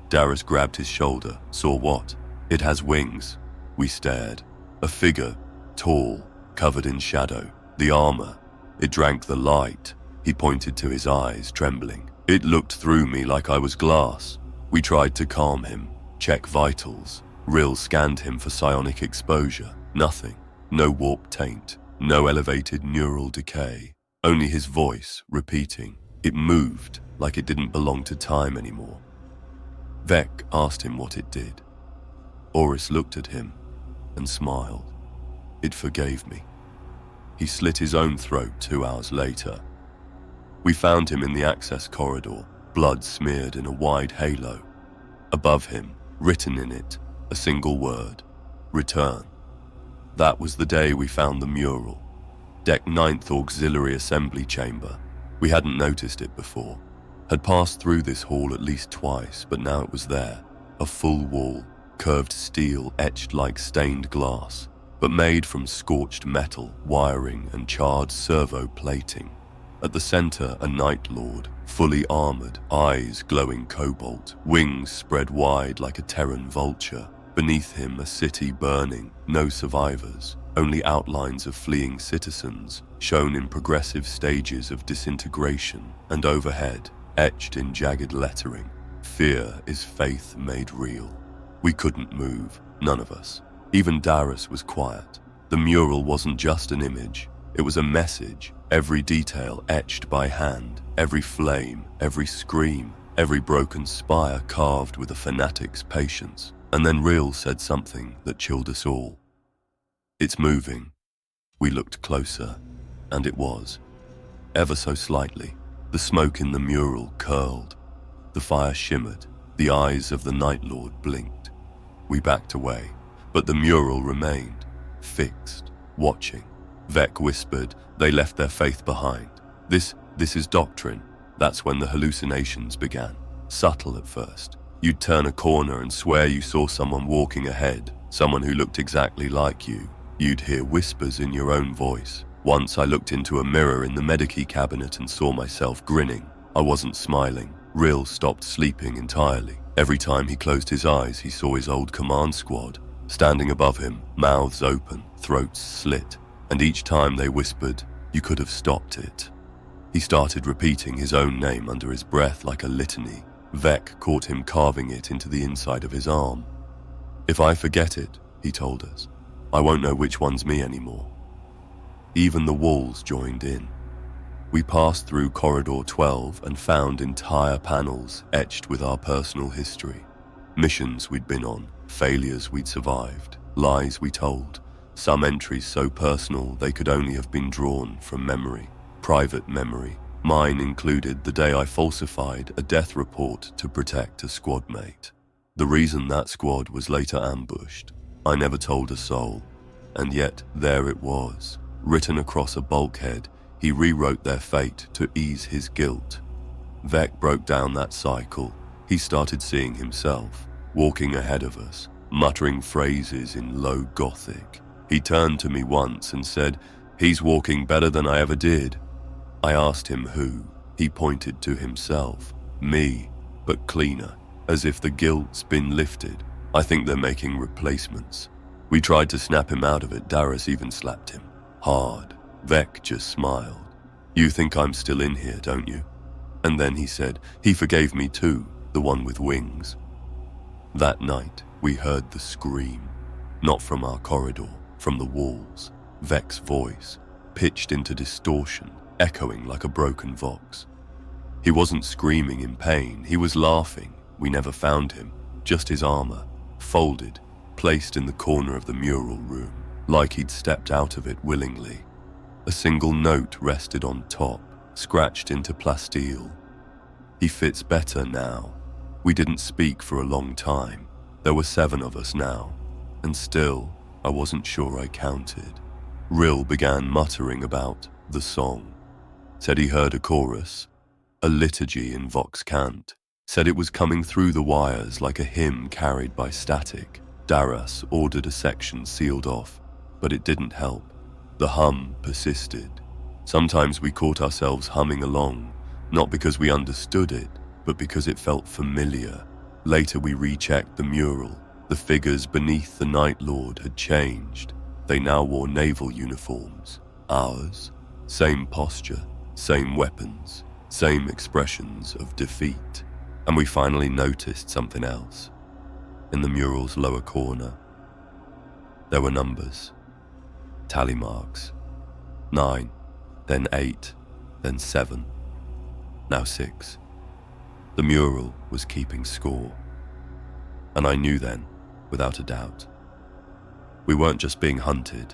Darius grabbed his shoulder. Saw what? It has wings. We stared. A figure, tall, covered in shadow. The armor. It drank the light. He pointed to his eyes, trembling. It looked through me like I was glass. We tried to calm him, check vitals. Rill scanned him for psionic exposure. Nothing. No warp taint. No elevated neural decay. Only his voice, repeating. It moved like it didn't belong to time anymore. Vec asked him what it did. Oris looked at him and smiled. It forgave me. He slit his own throat 2 hours later. We found him in the access corridor, blood smeared in a wide halo. Above him, written in it, a single word, return. That was the day we found the mural. Deck 9th Auxiliary Assembly Chamber. We hadn't noticed it before. Had passed through this hall at least twice, but now it was there. A full wall, curved steel etched like stained glass, but made from scorched metal, wiring and charred servo plating. At the center, a Night Lord, fully armored, eyes glowing cobalt, wings spread wide like a Terran vulture. Beneath him, a city burning, no survivors, only outlines of fleeing citizens, shown in progressive stages of disintegration, and overhead, etched in jagged lettering, fear is faith made real. We couldn't move, none of us. Even Darius was quiet. The mural wasn't just an image, it was a message, every detail etched by hand, every flame, every scream, every broken spire carved with a fanatic's patience. And then Rill said something that chilled us all. It's moving. We looked closer, and it was. Ever so slightly, the smoke in the mural curled. The fire shimmered, the eyes of the Night Lord blinked. We backed away, but the mural remained, fixed, watching. Vec whispered, "They left their faith behind. This is doctrine." That's when the hallucinations began. Subtle at first. You'd turn a corner and swear you saw someone walking ahead, someone who looked exactly like you. You'd hear whispers in your own voice. Once I looked into a mirror in the medici cabinet and saw myself grinning. I wasn't smiling. Rill stopped sleeping entirely. Every time he closed his eyes, he saw his old command squad, standing above him, mouths open, throats slit, and each time they whispered, "You could have stopped it." He started repeating his own name under his breath like a litany. Vec caught him carving it into the inside of his arm. "If I forget it," he told us, "I won't know which one's me anymore." Even the walls joined in. We passed through corridor 12 and found entire panels etched with our personal history. Missions we'd been on, failures we'd survived, lies we told, some entries so personal they could only have been drawn from memory, private memory. Mine included the day I falsified a death report to protect a squad mate. The reason that squad was later ambushed, I never told a soul, and yet there it was, written across a bulkhead. He rewrote their fate to ease his guilt. Vec broke down that cycle. He started seeing himself, walking ahead of us, muttering phrases in low Gothic. He turned to me once and said, "He's walking better than I ever did." I asked him who. He pointed to himself. Me, but cleaner, as if the guilt's been lifted. I think they're making replacements. We tried to snap him out of it. Darius even slapped him. Hard. Vec just smiled. "You think I'm still in here, don't you?" And then he said, "He forgave me too, the one with wings." That night, we heard the scream. Not from our corridor, from the walls. Vec's voice, pitched into distortion, echoing like a broken vox. He wasn't screaming in pain, he was laughing. We never found him, just his armor, folded, placed in the corner of the mural room, like he'd stepped out of it willingly. A single note rested on top, scratched into plasteel. "He fits better now." We didn't speak for a long time. There were 7 of us now, and still, I wasn't sure I counted. Rill began muttering about the song. Said he heard a chorus, a liturgy in vox cant. Said it was coming through the wires like a hymn carried by static. Darius ordered a section sealed off, but it didn't help. The hum persisted. Sometimes we caught ourselves humming along, not because we understood it, but because it felt familiar. Later we rechecked the mural. The figures beneath the Night Lord had changed. They now wore naval uniforms. Ours, same posture, same weapons, same expressions of defeat. And we finally noticed something else. In the mural's lower corner, there were numbers. Tally marks. 9, then 8, then 7, now 6. The mural was keeping score. And I knew then, without a doubt. We weren't just being hunted,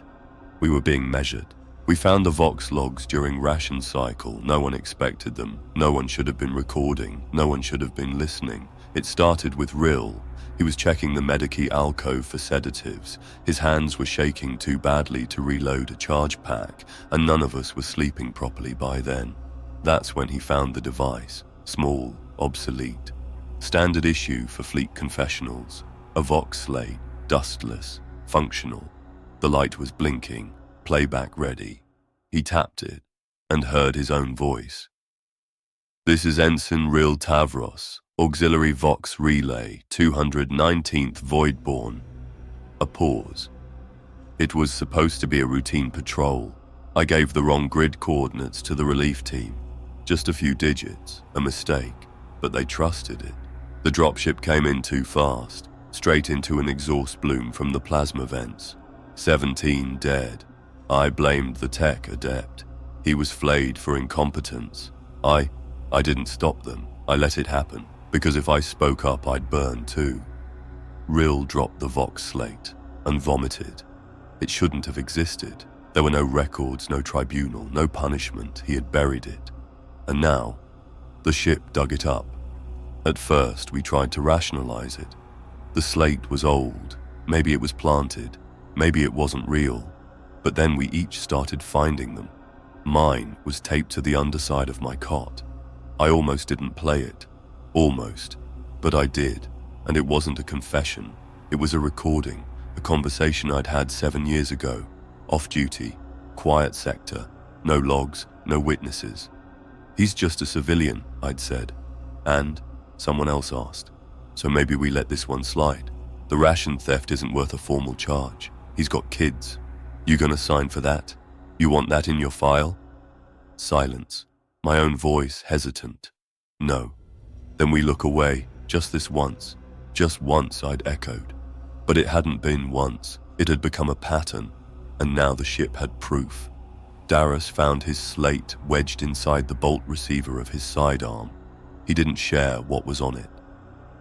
we were being measured. We found the Vox logs during ration cycle. No one expected them. No one should have been recording. No one should have been listening. It started with Rill. He was checking the medici alcove for sedatives. His hands were shaking too badly to reload a charge pack, and none of us were sleeping properly by then. That's when he found the device. Small, obsolete. Standard issue for fleet confessionals. A Vox slate, dustless, functional. The light was blinking, playback ready. He tapped it and heard his own voice. "This is Ensign Rill Tavros, Auxiliary Vox Relay, 219th Voidborn." A pause. It was supposed to be a routine patrol. I gave the wrong grid coordinates to the relief team. Just a few digits, a mistake, but they trusted it. The dropship came in too fast, straight into an exhaust bloom from the plasma vents. 17 dead. I blamed the tech adept. He was flayed for incompetence. I didn't stop them. I let it happen, because if I spoke up, I'd burn too. Rill dropped the Vox slate and vomited. It shouldn't have existed. There were no records, no tribunal, no punishment. He had buried it. And now, the ship dug it up. At first, we tried to rationalize it. The slate was old. Maybe it was planted. Maybe it wasn't real. But then we each started finding them. Mine was taped to the underside of my cot. I almost didn't play it. Almost. But I did. And it wasn't a confession. It was a recording, a conversation I'd had 7 years ago. Off duty, quiet sector, no logs, no witnesses. "He's just a civilian," I'd said. And someone else asked, "So maybe we let this one slide? The ration theft isn't worth a formal charge. He's got kids. You gonna sign for that? You want that in your file?" Silence. My own voice hesitant. "No." "Then we look away, just this once." Just once, I'd echoed. But it hadn't been once. It had become a pattern. And now the ship had proof. Darius found his slate wedged inside the bolt receiver of his sidearm. He didn't share what was on it.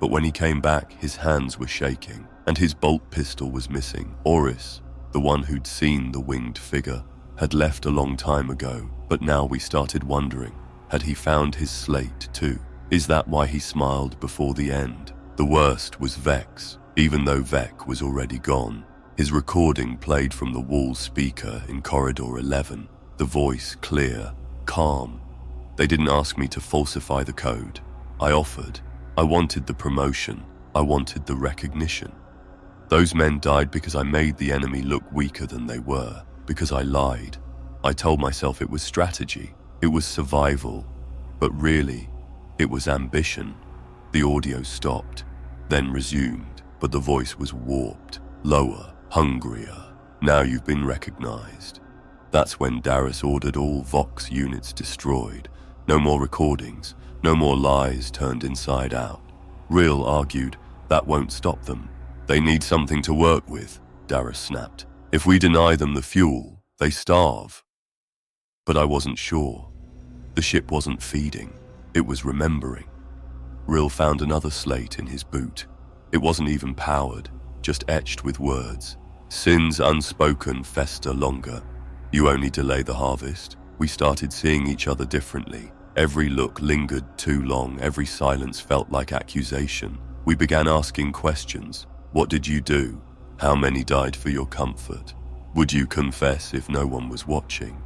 But when he came back, his hands were shaking, and his bolt pistol was missing. Oris, the one who'd seen the winged figure, had left a long time ago, but now we started wondering, had he found his slate too? Is that why he smiled before the end? The worst was Vex, even though Vec was already gone. His recording played from the wall speaker in Corridor 11, the voice clear, calm. They didn't ask me to falsify the code. I offered. I wanted the promotion. I wanted the recognition. Those men died because I made the enemy look weaker than they were, because I lied. I told myself it was strategy, it was survival, but really, it was ambition. The audio stopped, then resumed, but the voice was warped, lower, hungrier. "Now you've been recognized." That's when Darius ordered all Vox units destroyed. No more recordings, no more lies turned inside out. Real argued, that won't stop them. "They need something to work with," Darius snapped. "If we deny them the fuel, they starve." But I wasn't sure. The ship wasn't feeding, it was remembering. Rill found another slate in his boot. It wasn't even powered, just etched with words. "Sins unspoken fester longer. You only delay the harvest." We started seeing each other differently. Every look lingered too long, every silence felt like accusation. We began asking questions. What did you do? How many died for your comfort? Would you confess if no one was watching?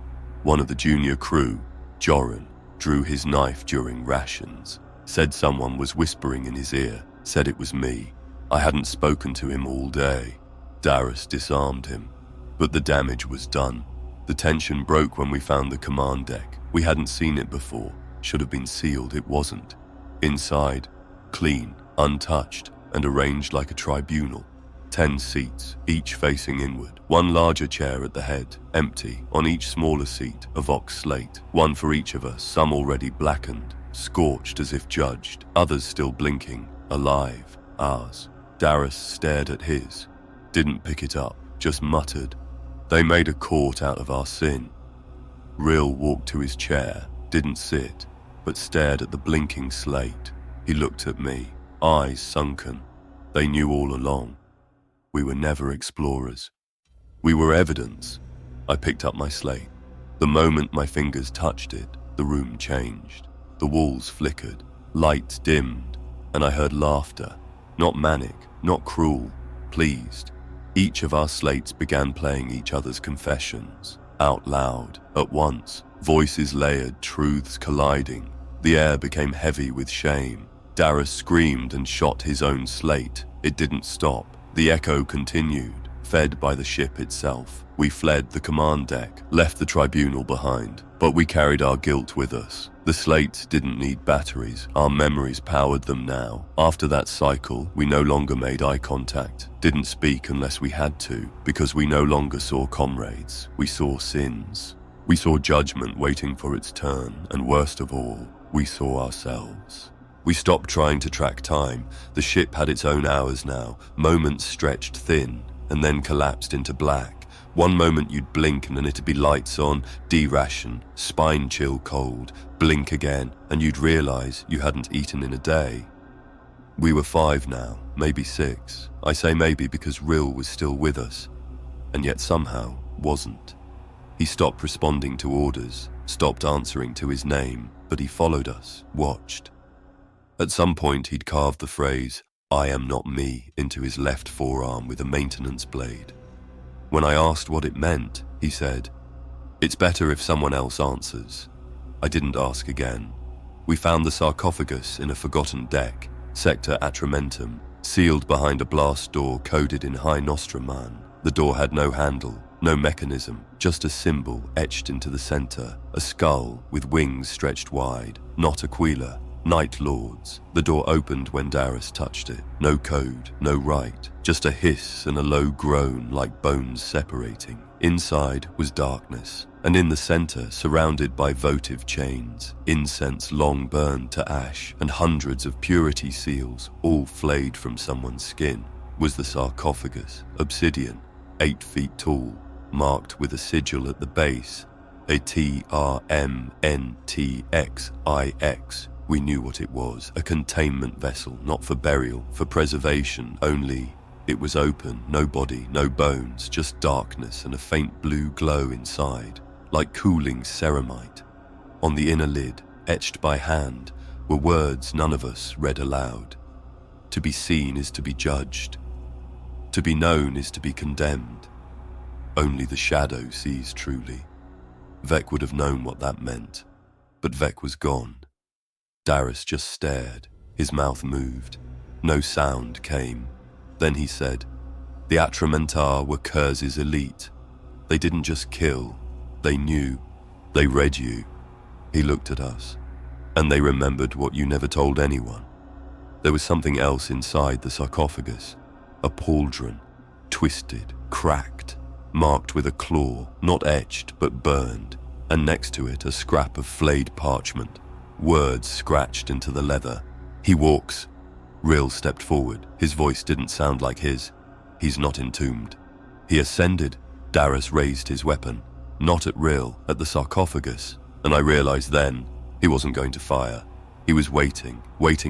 One of the junior crew, Joran, drew his knife during rations. Said someone was whispering in his ear. Said it was me. I hadn't spoken to him all day. Darius disarmed him. But the damage was done. The tension broke when we found the command deck. We hadn't seen it before. Should have been sealed, it wasn't. Inside, clean, untouched, and arranged like a tribunal. 10 seats, each facing inward. One larger chair at the head, empty. On each smaller seat, a Vox slate. One for each of us, some already blackened, scorched as if judged. Others still blinking, alive, ours. Darius stared at his. Didn't pick it up, just muttered. "They made a court out of our sin." Rill walked to his chair, didn't sit, but stared at the blinking slate. He looked at me, eyes sunken. They knew all along. We were never explorers. We were evidence. I picked up my slate. The moment my fingers touched it, the room changed. The walls flickered, lights dimmed, and I heard laughter. Not manic, not cruel, pleased. Each of our slates began playing each other's confessions, out loud, at once, voices layered, truths colliding. The air became heavy with shame. Darius screamed and shot his own slate. It didn't stop. The echo continued, fed by the ship itself. We fled the command deck, left the tribunal behind, but we carried our guilt with us. The slates didn't need batteries. Our memories powered them now. After that cycle, we no longer made eye contact, didn't speak unless we had to, because we no longer saw comrades. We saw sins. We saw judgment waiting for its turn, and worst of all, we saw ourselves. We stopped trying to track time. The ship had its own hours now. Moments stretched thin, and then collapsed into black. One moment you'd blink and then it'd be lights on, deration, spine chill cold, blink again, and you'd realize you hadn't eaten in a day. We were 5 now, maybe 6. I say maybe because Rill was still with us, and yet somehow wasn't. He stopped responding to orders, stopped answering to his name, but he followed us, watched. At some point he'd carved the phrase, "I am not me," into his left forearm with a maintenance blade. When I asked what it meant, he said, "It's better if someone else answers." I didn't ask again. We found the sarcophagus in a forgotten deck, sector Atramentum, sealed behind a blast door coded in High Nostraman. The door had no handle, no mechanism, just a symbol etched into the center, a skull with wings stretched wide, not Aquila, Night Lords. The door opened when Darius touched it. No code, no rite, just a hiss and a low groan like bones separating. Inside was darkness, and in the center, surrounded by votive chains, incense long burned to ash, and hundreds of purity seals, all flayed from someone's skin, was the sarcophagus, obsidian, 8 feet tall, marked with a sigil at the base, a TRMNTXIX. We knew what it was, a containment vessel, not for burial, for preservation only. It was open, no body, no bones, just darkness and a faint blue glow inside, like cooling ceramite. On the inner lid, etched by hand, were words none of us read aloud. To be seen is to be judged. To be known is to be condemned. Only the shadow sees truly. Vec would have known what that meant, but Vec was gone. Darius just stared. His mouth moved. No sound came. Then he said, "The Atramentar were Kurz's elite. They didn't just kill. They knew. They read you." He looked at us. "And they remembered what you never told anyone." There was something else inside the sarcophagus. A pauldron, twisted, cracked, marked with a claw, not etched but burned, and next to it a scrap of flayed parchment. Words scratched into the leather. "He walks." Rill stepped forward. His voice didn't sound like his. "He's not entombed." "He ascended." Darius raised his weapon. Not at Rill, at the sarcophagus. And I realized then, he wasn't going to fire. He was waiting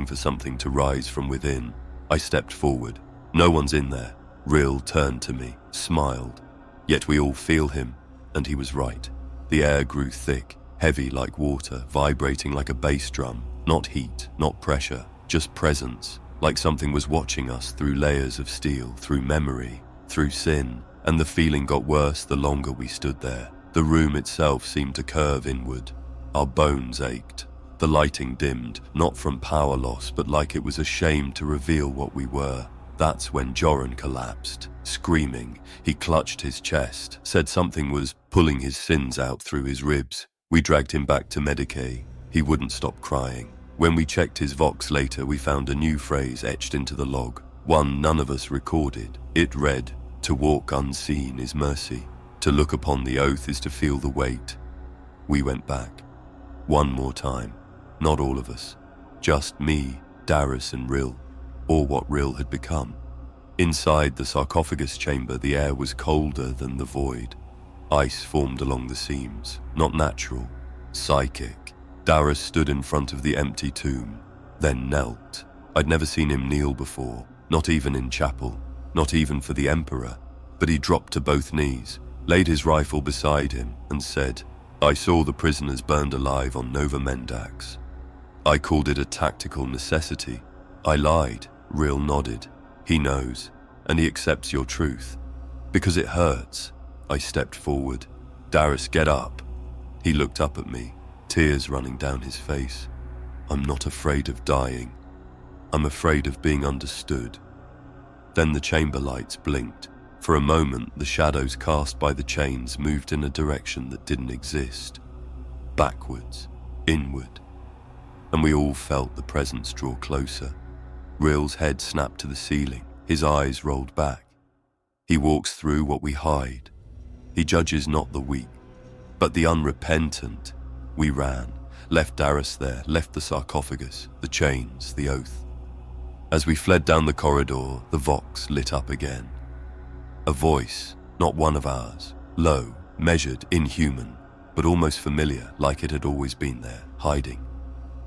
for something to rise from within. I stepped forward. No one's in there. Rill turned to me, smiled. Yet we all feel him, and he was right. The air grew thick, heavy like water, vibrating like a bass drum. Not heat, not pressure, just presence, like something was watching us through layers of steel, through memory, through sin. And the feeling got worse the longer we stood there. The room itself seemed to curve inward. Our bones ached. The lighting dimmed, not from power loss, but like it was ashamed to reveal what we were. That's when Joran collapsed, screaming. He clutched his chest, said something was pulling his sins out through his ribs. We dragged him back to Medicae. He wouldn't stop crying. When we checked his vox later, we found a new phrase etched into the log, one none of us recorded. It read, "To walk unseen is mercy. To look upon the oath is to feel the weight." We went back. One more time. Not all of us. Just me, Darius and Rill, or what Rill had become. Inside the sarcophagus chamber, the air was colder than the void. Ice formed along the seams, not natural, psychic. Darius stood in front of the empty tomb, then knelt. I'd never seen him kneel before, not even in chapel, not even for the Emperor, but he dropped to both knees, laid his rifle beside him, and said, "I saw the prisoners burned alive on Nova Mendax. I called it a tactical necessity. I lied." Rill nodded. "He knows, and he accepts your truth. Because it hurts." I stepped forward. "Darius, get up." He looked up at me, tears running down his face. "I'm not afraid of dying. I'm afraid of being understood." Then the chamber lights blinked. For a moment, the shadows cast by the chains moved in a direction that didn't exist. Backwards, inward. And we all felt the presence draw closer. Rill's head snapped to the ceiling, his eyes rolled back. He walks through what we hide. He judges not the weak, but the unrepentant. We ran, left Darius there, left the sarcophagus, the chains, the oath. As we fled down the corridor, the vox lit up again. A voice, not one of ours, low, measured, inhuman, but almost familiar, like it had always been there, hiding.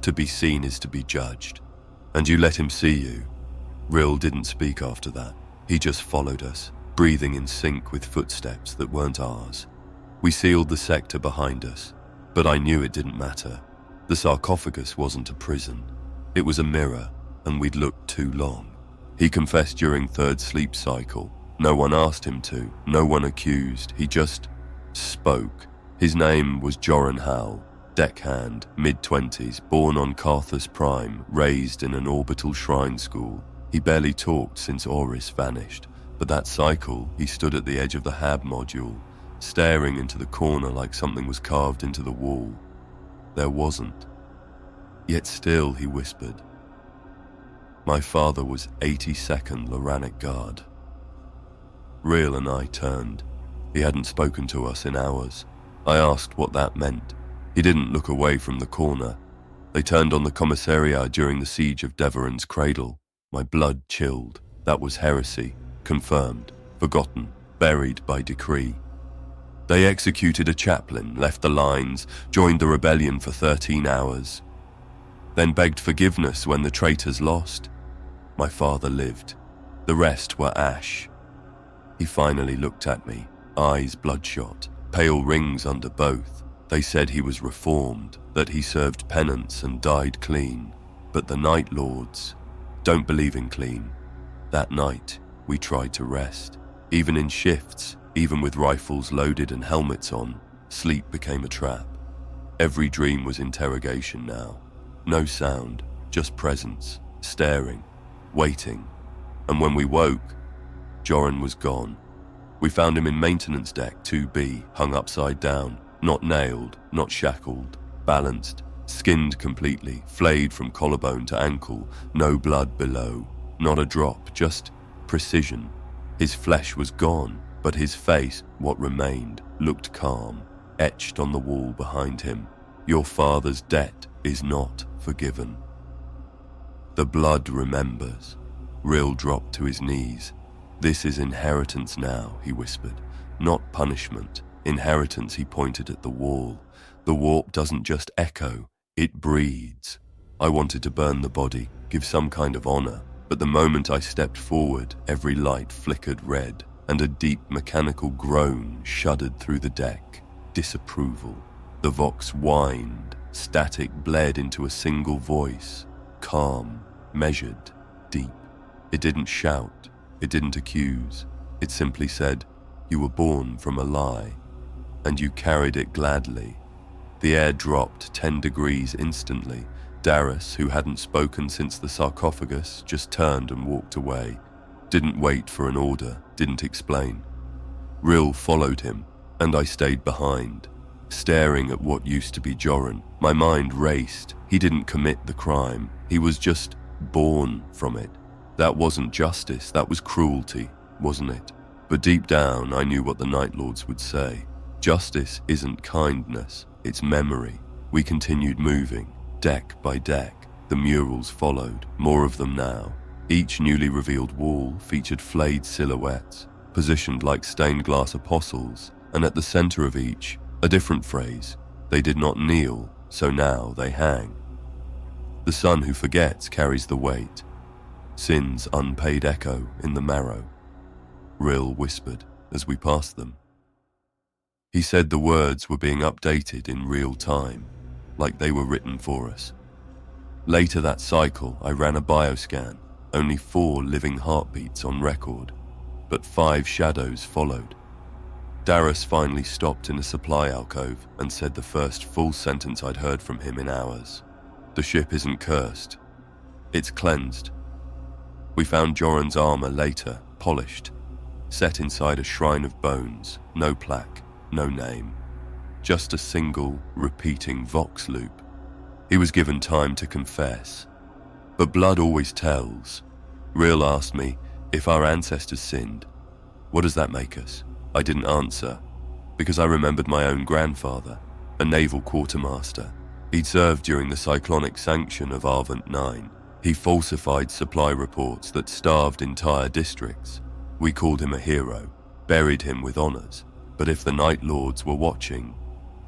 "To be seen is to be judged. And you let him see you." Rill didn't speak after that. He just followed us, breathing in sync with footsteps that weren't ours. We sealed the sector behind us, but I knew it didn't matter. The sarcophagus wasn't a prison. It was a mirror, and we'd looked too long. He confessed during third sleep cycle. No one asked him to, no one accused, he just spoke. His name was Joran Hal, deckhand, mid-20s, born on Carthus Prime, raised in an orbital shrine school. He barely talked since Oris vanished, but that cycle he stood at the edge of the Hab module, staring into the corner like something was carved into the wall. There wasn't. Yet still, he whispered. My father was 82nd Loranic Guard. Real and I turned. He hadn't spoken to us in hours. I asked what that meant. He didn't look away from the corner. They turned on the commissariat during the siege of Deveron's cradle. My blood chilled. That was heresy. Confirmed. Forgotten. Buried by decree. They executed a chaplain, left the lines, joined the rebellion for 13 hours. Then begged forgiveness when the traitors lost. My father lived. The rest were ash. He finally looked at me, eyes bloodshot, pale rings under both. They said he was reformed, that he served penance and died clean. But the Night Lords don't believe in clean. That night, we tried to rest. Even in shifts, even with rifles loaded and helmets on, sleep became a trap. Every dream was interrogation now. No sound, just presence, staring, waiting. And when we woke, Joran was gone. We found him in maintenance deck 2B, hung upside down, not nailed, not shackled, balanced, skinned completely, flayed from collarbone to ankle, no blood below, not a drop, just precision. His flesh was gone, but his face, what remained, looked calm, etched on the wall behind him. Your father's debt is not forgiven. The blood remembers. Rill dropped to his knees. This is inheritance now, he whispered. Not punishment. Inheritance, he pointed at the wall. The warp doesn't just echo, it breeds. I wanted to burn the body, give some kind of honor, but the moment I stepped forward, every light flickered red, and a deep mechanical groan shuddered through the deck. Disapproval. The vox whined. Static bled into a single voice. Calm, measured, deep. It didn't shout. It didn't accuse. It simply said, you were born from a lie, and you carried it gladly. The air dropped 10 degrees instantly. Darius, who hadn't spoken since the sarcophagus, just turned and walked away. Didn't wait for an order, didn't explain. Rill followed him, and I stayed behind, staring at what used to be Joran. My mind raced. He didn't commit the crime. He was just born from it. That wasn't justice, that was cruelty, wasn't it? But deep down, I knew what the Night Lords would say. Justice isn't kindness, it's memory. We continued moving, deck by deck. The murals followed, more of them now. Each newly revealed wall featured flayed silhouettes, positioned like stained glass apostles, and at the center of each, a different phrase. They did not kneel, so now they hang. The son who forgets carries the weight. Sin's unpaid echo in the marrow. Rill whispered as we passed them. He said the words were being updated in real time, like they were written for us. Later that cycle, I ran a bioscan. Only 4 living heartbeats on record, but 5 shadows followed. Darius finally stopped in a supply alcove and said the first full sentence I'd heard from him in hours. The ship isn't cursed. It's cleansed. We found Joran's armor later, polished, set inside a shrine of bones, no plaque, no name. Just a single, repeating vox loop. He was given time to confess. But blood always tells. Rill asked me if our ancestors sinned. What does that make us? I didn't answer, because I remembered my own grandfather, a naval quartermaster. He'd served during the cyclonic sanction of Arvent 9. He falsified supply reports that starved entire districts. We called him a hero, buried him with honors. But if the Night Lords were watching,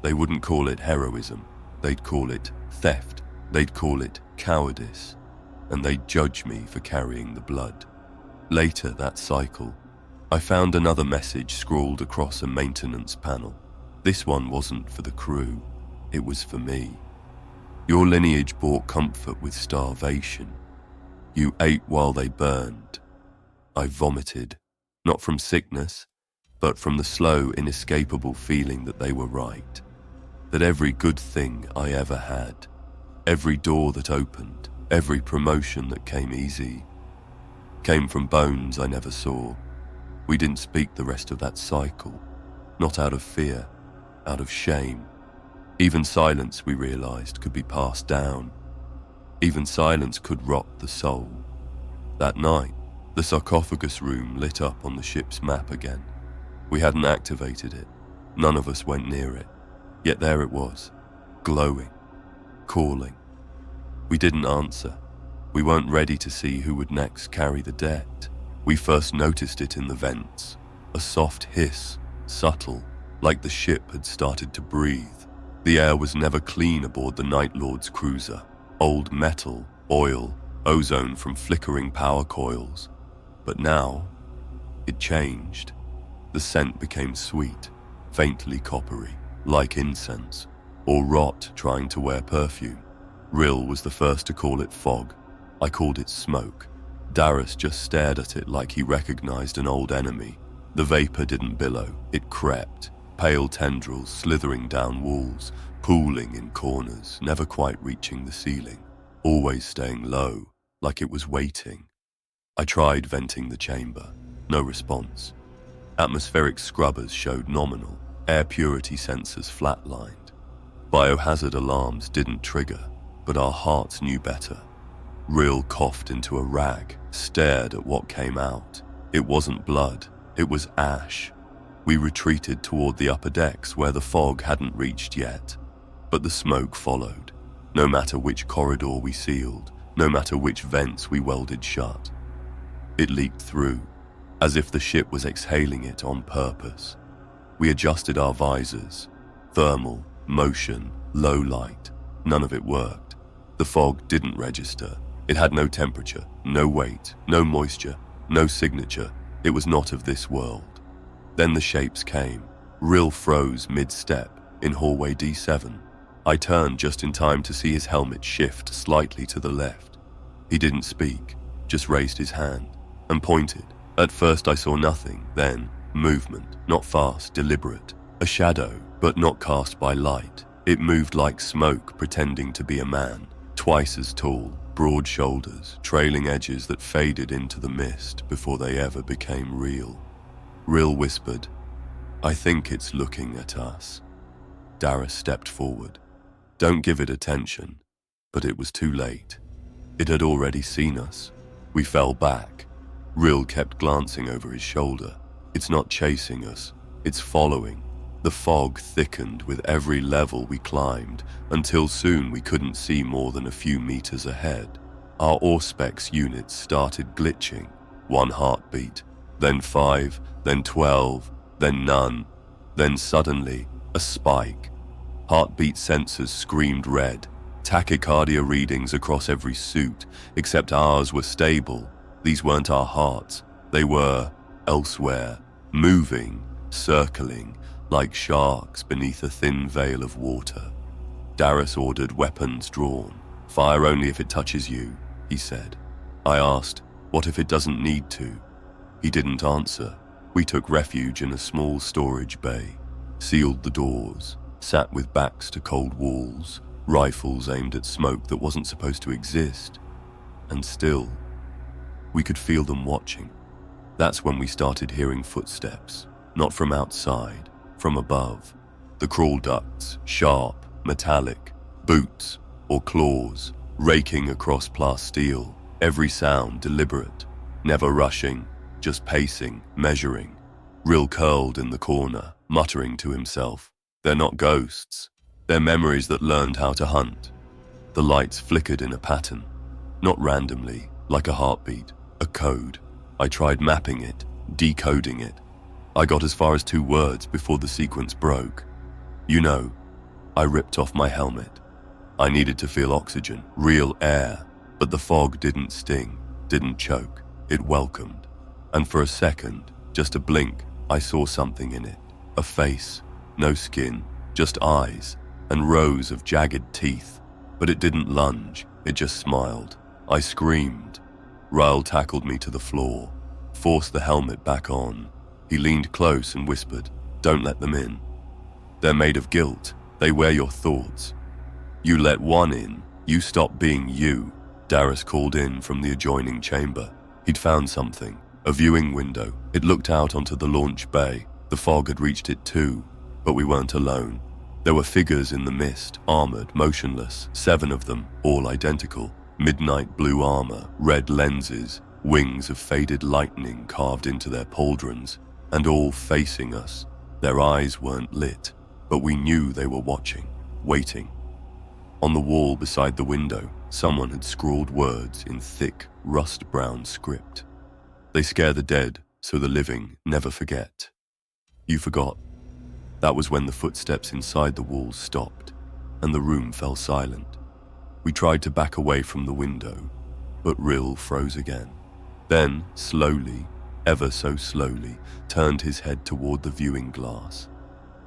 they wouldn't call it heroism. They'd call it theft. They'd call it cowardice. And they'd judge me for carrying the blood. Later that cycle, I found another message scrawled across a maintenance panel. This one wasn't for the crew, it was for me. Your lineage brought comfort with starvation. You ate while they burned. I vomited. Not from sickness, but from the slow, inescapable feeling that they were right. That every good thing I ever had, every door that opened, every promotion that came easy, came from bones I never saw. We didn't speak the rest of that cycle, not out of fear, out of shame. Even silence, we realized, could be passed down. Even silence could rot the soul. That night, the sarcophagus room lit up on the ship's map again. We hadn't activated it. None of us went near it. Yet there it was, glowing, calling. We didn't answer. We weren't ready to see who would next carry the debt. We first noticed it in the vents, a soft hiss, subtle, like the ship had started to breathe. The air was never clean aboard the Night Lord's cruiser. Old metal, oil, ozone from flickering power coils. But now, it changed. The scent became sweet, faintly coppery, like incense, or rot trying to wear perfume. Rill was the first to call it fog. I called it smoke. Darius just stared at it like he recognized an old enemy. The vapor didn't billow, it crept, pale tendrils slithering down walls, pooling in corners, never quite reaching the ceiling, always staying low, like it was waiting. I tried venting the chamber. No response. Atmospheric scrubbers showed nominal, air purity sensors flatlined. Biohazard alarms didn't trigger, but our hearts knew better. Rill coughed into a rag, stared at what came out. It wasn't blood, it was ash. We retreated toward the upper decks where the fog hadn't reached yet. But the smoke followed, no matter which corridor we sealed, no matter which vents we welded shut. It leaked through, as if the ship was exhaling it on purpose. We adjusted our visors. Thermal, motion, low light. None of it worked. The fog didn't register. It had no temperature, no weight, no moisture, no signature. It was not of this world. Then the shapes came. Rill froze mid-step in hallway D7. I turned just in time to see his helmet shift slightly to the left. He didn't speak, just raised his hand and pointed. At first I saw nothing, then movement, not fast, deliberate. A shadow, but not cast by light. It moved like smoke pretending to be a man, twice as tall, broad shoulders, trailing edges that faded into the mist before they ever became real. Rill whispered, "I think it's looking at us." Darius stepped forward. Don't give it attention, but it was too late. It had already seen us. We fell back. Rill kept glancing over his shoulder. It's not chasing us, it's following. The fog thickened with every level we climbed, until soon we couldn't see more than a few meters ahead. Our Auspex units started glitching. 1 heartbeat, then 5, then 12, then none. Then suddenly, a spike. Heartbeat sensors screamed red. Tachycardia readings across every suit, except ours were stable. These weren't our hearts. They were elsewhere, moving, circling, like sharks beneath a thin veil of water. Darius ordered weapons drawn. "Fire only if it touches you," he said. I asked, "What if it doesn't need to?" He didn't answer. We took refuge in a small storage bay, sealed the doors, sat with backs to cold walls, rifles aimed at smoke that wasn't supposed to exist. And still, we could feel them watching. That's when we started hearing footsteps, not from outside, from above. The crawl ducts, sharp, metallic, boots or claws, raking across plasteel, every sound deliberate, never rushing, just pacing, measuring. Rill curled in the corner, muttering to himself, "They're not ghosts. They're memories that learned how to hunt." The lights flickered in a pattern, not randomly, like a heartbeat, a code. I tried mapping it, decoding it. I got as far as 2 words before the sequence broke. "You know." I ripped off my helmet. I needed to feel oxygen, real air, but the fog didn't sting, didn't choke. It welcomed. And for a second, just a blink, I saw something in it. A face, no skin, just eyes, and rows of jagged teeth. But it didn't lunge, it just smiled. I screamed. Ryle tackled me to the floor. forced the helmet back on. He leaned close and whispered, "Don't let them in. They're made of guilt. They wear your thoughts. You let one in, you stop being you." Darius called in from the adjoining chamber. He'd found something, a viewing window. It looked out onto the launch bay. The fog had reached it too, but we weren't alone. There were figures in the mist, armored, motionless, 7 of them, all identical. Midnight blue armor, red lenses, wings of faded lightning carved into their pauldrons, and all facing us. Their eyes weren't lit, but we knew they were watching, waiting. On the wall beside the window, someone had scrawled words in thick, rust-brown script. "They scare the dead, so the living never forget." You forgot. That was when the footsteps inside the walls stopped, and the room fell silent. We tried to back away from the window, but Rill froze again. Then, slowly, ever so slowly, turned his head toward the viewing glass.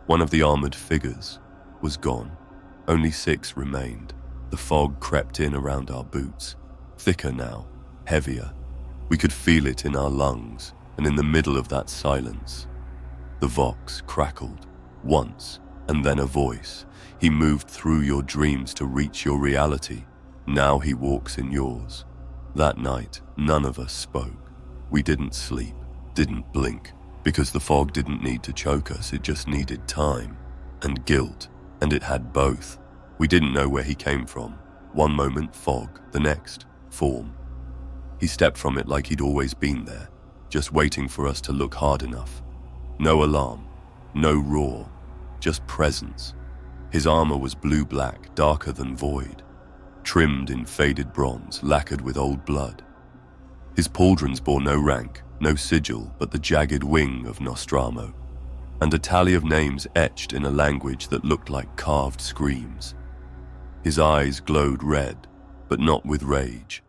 One of the armored figures was gone. Only 6 remained. The fog crept in around our boots, thicker now, heavier. We could feel it in our lungs, and in the middle of that silence, the vox crackled, once, and then a voice. "He moved through your dreams to reach your reality. Now he walks in yours." That night, none of us spoke. We didn't sleep, didn't blink, because the fog didn't need to choke us, it just needed time and guilt, and it had both. We didn't know where he came from. One moment fog, the next form. He stepped from it like he'd always been there, just waiting for us to look hard enough. No alarm, no roar, just presence. His armor was blue-black, darker than void, trimmed in faded bronze, lacquered with old blood. His pauldrons bore no rank, no sigil, but the jagged wing of Nostramo, and a tally of names etched in a language that looked like carved screams. His eyes glowed red, but not with rage,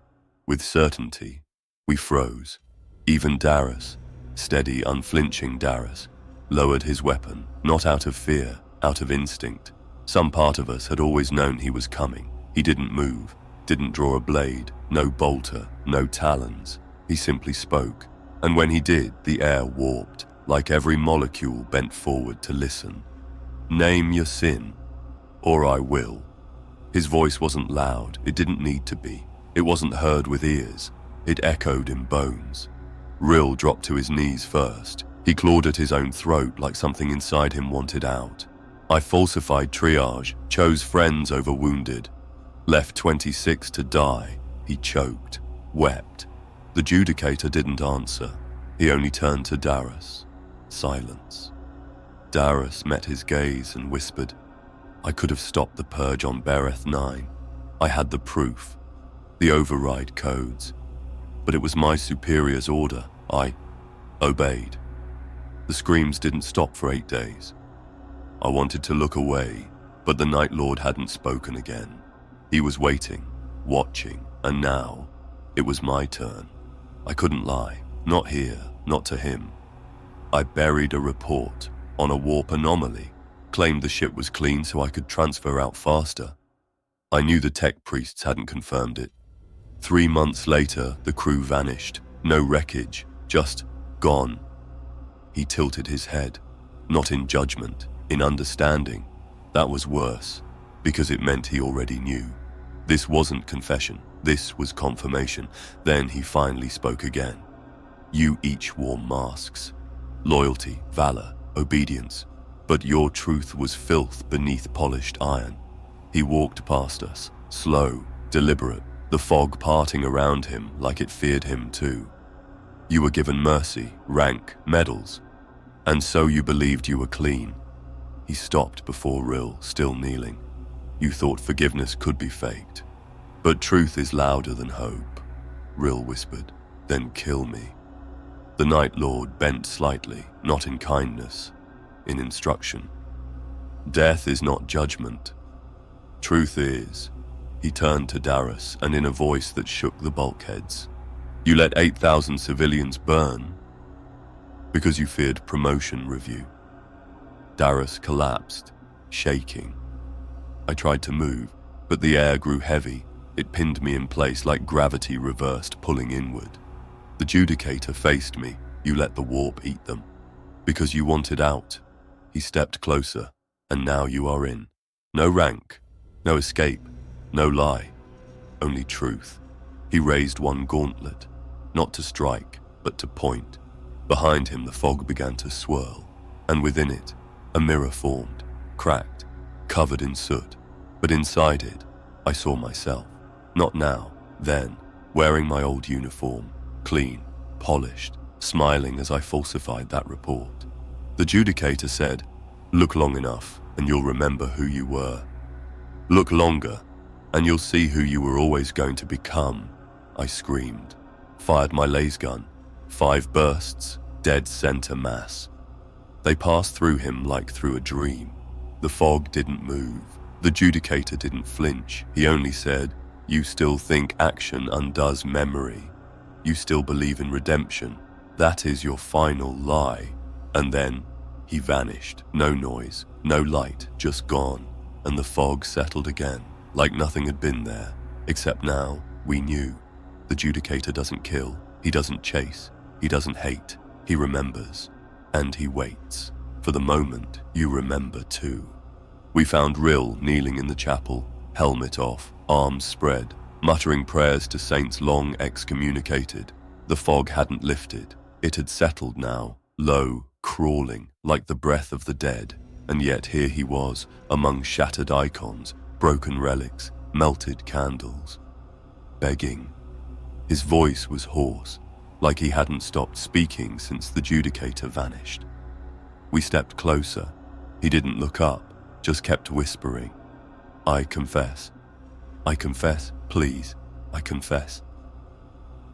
with certainty. We froze. Even Darius, steady, unflinching Darius, lowered his weapon, not out of fear, out of instinct. Some part of us had always known he was coming. He didn't move, didn't draw a blade, no bolter, no talons. He simply spoke, and when he did, the air warped, like every molecule bent forward to listen. "Name your sin, or I will." His voice wasn't loud, it didn't need to be. It wasn't heard with ears, it echoed in bones. Rill dropped to his knees first. He clawed at his own throat like something inside him wanted out. I falsified triage, chose friends over wounded. Left 26 to die. He choked, wept. The judicator didn't answer. He only turned to Darius. Silence. Darius met his gaze and whispered, "I could have stopped the purge on Bereth 9. I had the proof, the override codes. But it was my superior's order. I obeyed." The screams didn't stop for 8 days. I wanted to look away, but the Night Lord hadn't spoken again. He was waiting, watching, and now it was my turn. I couldn't lie, not here, not to him. I buried a report on a warp anomaly, claimed the ship was clean so I could transfer out faster. I knew the tech priests hadn't confirmed it. 3 months later, the crew vanished. No wreckage, just gone. He tilted his head, not in judgment, in understanding. That was worse, because it meant he already knew. This wasn't confession, this was confirmation. Then he finally spoke again. "You each wore masks. Loyalty, valor, obedience. But your truth was filth beneath polished iron." He walked past us, slow, deliberate, the fog parting around him like it feared him too. "You were given mercy, rank, medals, and so you believed you were clean." He stopped before Rill, still kneeling. "You thought forgiveness could be faked. But truth is louder than hope," Rill whispered. "Then kill me." The Night Lord bent slightly, not in kindness, in instruction. "Death is not judgment. Truth is." He turned to Darius, and in a voice that shook the bulkheads, "You let 8,000 civilians burn because you feared promotion review." Darius collapsed, shaking. I tried to move, but the air grew heavy. It pinned me in place like gravity reversed, pulling inward. The judicator faced me. You let the warp eat them. Because you wanted out. He stepped closer, and now you are in. No rank, no escape, no lie, only truth. He raised one gauntlet, not to strike, but to point. Behind him the fog began to swirl, and within it, a mirror formed, cracked, covered in soot. But inside it, I saw myself. Not now, then, wearing my old uniform, clean, polished, smiling as I falsified that report. The judicator said, "Look long enough, and you'll remember who you were. Look longer, and you'll see who you were always going to become." I screamed, fired my laser gun. 5 bursts, dead center mass. They passed through him like through a dream. The fog didn't move. The judicator didn't flinch. He only said, "You still think action undoes memory. You still believe in redemption. That is your final lie." And then he vanished. No noise, no light, just gone. And the fog settled again, like nothing had been there. Except now, we knew. The judicator doesn't kill. He doesn't chase. He doesn't hate. He remembers. And he waits. For the moment, you remember too. We found Rill kneeling in the chapel, helmet off, arms spread, muttering prayers to saints long excommunicated. The fog hadn't lifted. It had settled now, low, crawling, like the breath of the dead. And yet here he was, among shattered icons, broken relics, melted candles. Begging. His voice was hoarse, like he hadn't stopped speaking since the judicator vanished. We stepped closer. He didn't look up, just kept whispering. "I confess. I confess, please. I confess."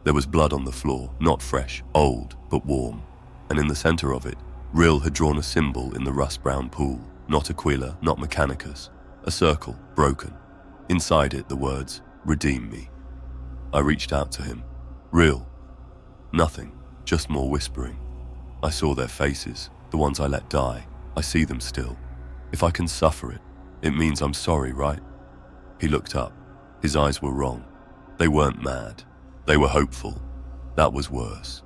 There was blood on the floor, not fresh, old, but warm. And in the center of it, Rill had drawn a symbol in the rust-brown pool, not Aquila, not Mechanicus. A circle, broken. Inside it, the words, "Redeem me." I reached out to him. "Rill." Nothing, just more whispering. I saw their faces, the ones I let die. I see them still. If I can suffer it, it means I'm sorry, right? He looked up. His eyes were wrong. They weren't mad. They were hopeful. That was worse.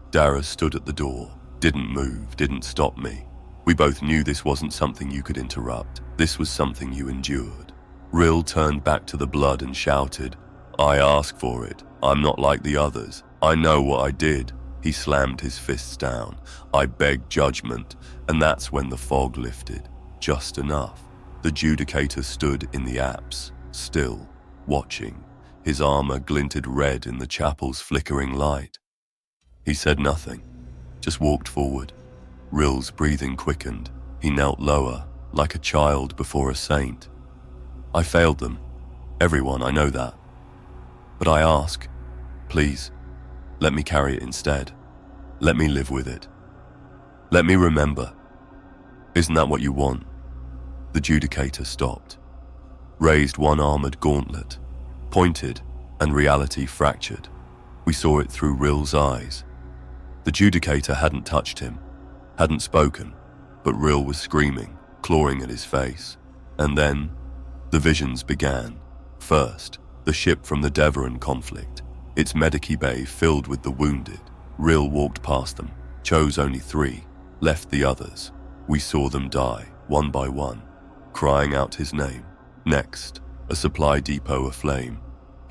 Dara stood at the door, didn't move, didn't stop me. We both knew this wasn't something you could interrupt. This was something you endured. Rill turned back to the blood and shouted, "I ask for it. I'm not like the others. I know what I did." He slammed his fists down. "I beg judgment." And that's when the fog lifted. Just enough. The judicator stood in the apse, still, watching. His armor glinted red in the chapel's flickering light. He said nothing, just walked forward. Rill's breathing quickened. He knelt lower, like a child before a saint. "I failed them. Everyone, I know that. But I ask, please, let me carry it instead. Let me live with it. Let me remember. Isn't that what you want?" The judicator stopped, raised one armored gauntlet, pointed, and reality fractured. We saw it through Rill's eyes. The judicator hadn't touched him, hadn't spoken, but Rill was screaming, clawing at his face. And then, the visions began. First, the ship from the Deveron conflict, its medici bay filled with the wounded. Rill walked past them, chose only 3, left the others. We saw them die, one by one, crying out his name. Next, a supply depot aflame.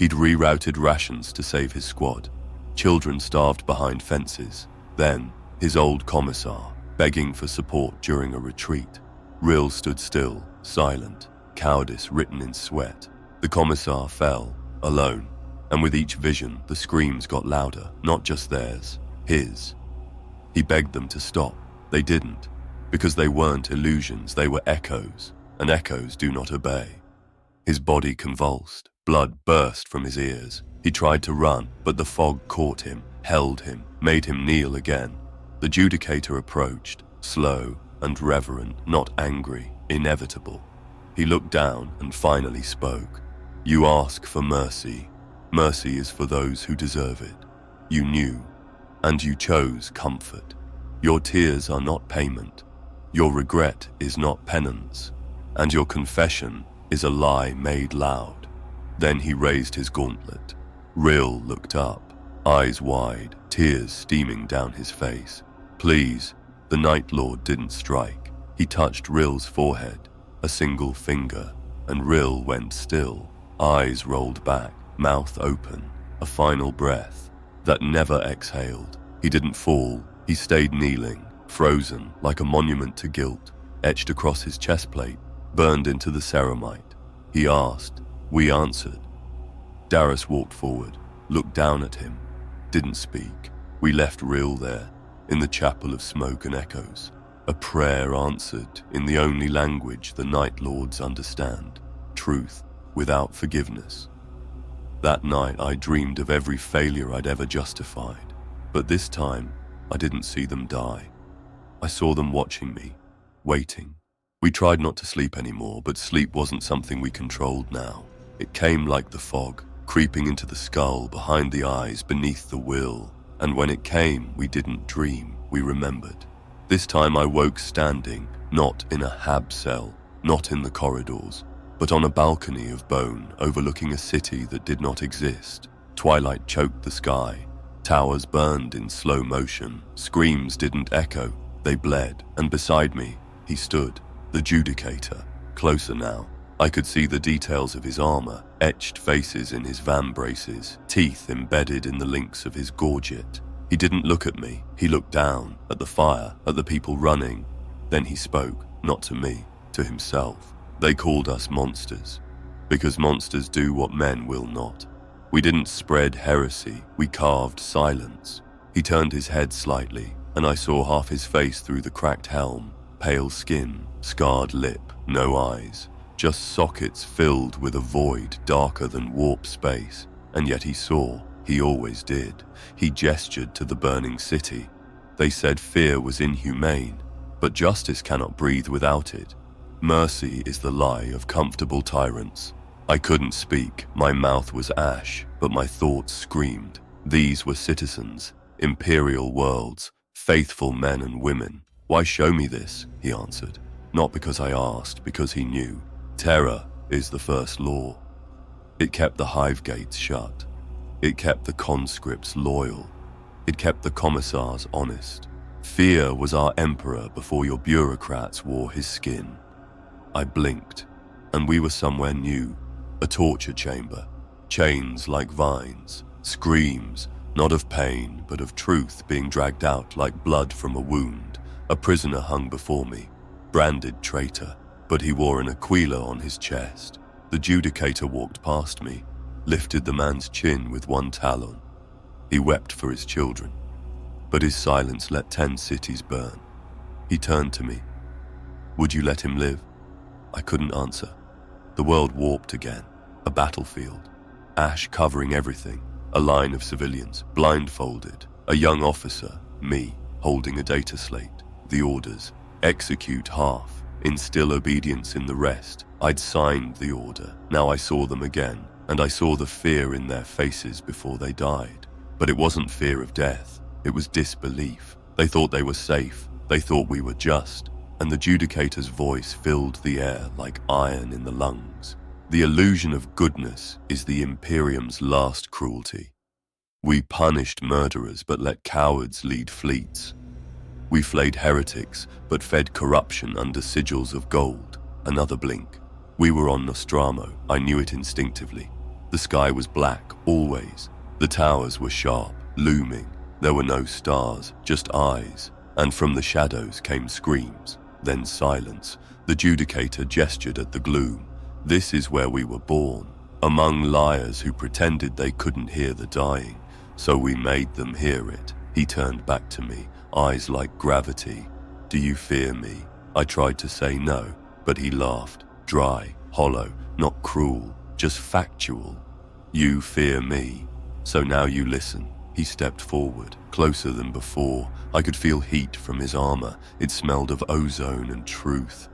He'd rerouted rations to save his squad. Children starved behind fences. Then, his old commissar, begging for support during a retreat. Rill stood still, silent, cowardice written in sweat. The commissar fell, alone, and with each vision, the screams got louder, not just theirs, his. He begged them to stop. They didn't, because they weren't illusions, they were echoes, and echoes do not obey. His body convulsed, blood burst from his ears. He tried to run, but the fog caught him, held him, made him kneel again. The judicator approached, slow and reverent, not angry, inevitable. He looked down and finally spoke. "You ask for mercy. Mercy is for those who deserve it. You knew, and you chose comfort. Your tears are not payment. Your regret is not penance. And your confession is a lie made loud." Then he raised his gauntlet. Rill looked up. eyes wide, tears steaming down his face. Please, the Night Lord didn't strike. He touched Rill's forehead, a single finger, and Rill went still, eyes rolled back, mouth open, a final breath that never exhaled. He didn't fall, he stayed kneeling, frozen like a monument to guilt, etched across his chest plate, burned into the ceramite. He asked, we answered. Darius walked forward, looked down at him, didn't speak. We left Rill there, in the chapel of smoke and echoes, a prayer answered in the only language the Night Lords understand, truth without forgiveness. That night I dreamed of every failure I'd ever justified, but this time I didn't see them die. I saw them watching me, waiting. We tried not to sleep anymore, but sleep wasn't something we controlled now. It came like the fog, creeping into the skull, behind the eyes, beneath the will. And when it came, we didn't dream, we remembered. This time I woke standing, not in a hab cell, not in the corridors, but on a balcony of bone overlooking a city that did not exist. Twilight choked the sky. Towers burned in slow motion. Screams didn't echo, they bled. And beside me, he stood, the judicator, closer now. I could see the details of his armor, etched faces in his vambraces, teeth embedded in the links of his gorget. He didn't look at me, he looked down, at the fire, at the people running. Then he spoke, not to me, to himself. They called us monsters, because monsters do what men will not. We didn't spread heresy, we carved silence. He turned his head slightly, and I saw half his face through the cracked helm, pale skin, scarred lip, no eyes. Just sockets filled with a void darker than warp space, and yet he saw, he always did. He gestured to the burning city. They said fear was inhumane, but justice cannot breathe without it. Mercy is the lie of comfortable tyrants. I couldn't speak, my mouth was ash, but my thoughts screamed. These were citizens, imperial worlds, faithful men and women. Why show me this? He answered. Not because I asked, because he knew. Terror is the first law. It kept the hive gates shut. It kept the conscripts loyal. It kept the commissars honest. Fear was our emperor before your bureaucrats wore his skin. I blinked, and we were somewhere new. A torture chamber. Chains like vines. Screams, not of pain, but of truth being dragged out like blood from a wound. A prisoner hung before me, branded traitor. But he wore an aquila on his chest. The judicator walked past me, lifted the man's chin with one talon. He wept for his children, but his silence let 10 cities burn. He turned to me. Would you let him live? I couldn't answer. The world warped again, a battlefield. Ash covering everything, a line of civilians, blindfolded. A young officer, me, holding a data slate. The orders, execute half. Instill obedience in the rest. I'd signed the order. Now I saw them again, and I saw the fear in their faces before they died. But it wasn't fear of death. It was disbelief. They thought they were safe. They thought we were just. And the judicator's voice filled the air like iron in the lungs. The illusion of goodness is the Imperium's last cruelty. We punished murderers but let cowards lead fleets. We flayed heretics, but fed corruption under sigils of gold. Another blink. We were on Nostramo. I knew it instinctively. The sky was black, always. The towers were sharp, looming. There were no stars, just eyes. And from the shadows came screams, then silence. The judicator gestured at the gloom. This is where we were born, among liars who pretended they couldn't hear the dying. So we made them hear it. He turned back to me. Eyes like gravity. Do you fear me? I tried to say no, but he laughed, dry, hollow, not cruel, just factual. You fear me, so now you listen. He stepped forward, closer than before. I could feel heat from his armor. It smelled of ozone and truth.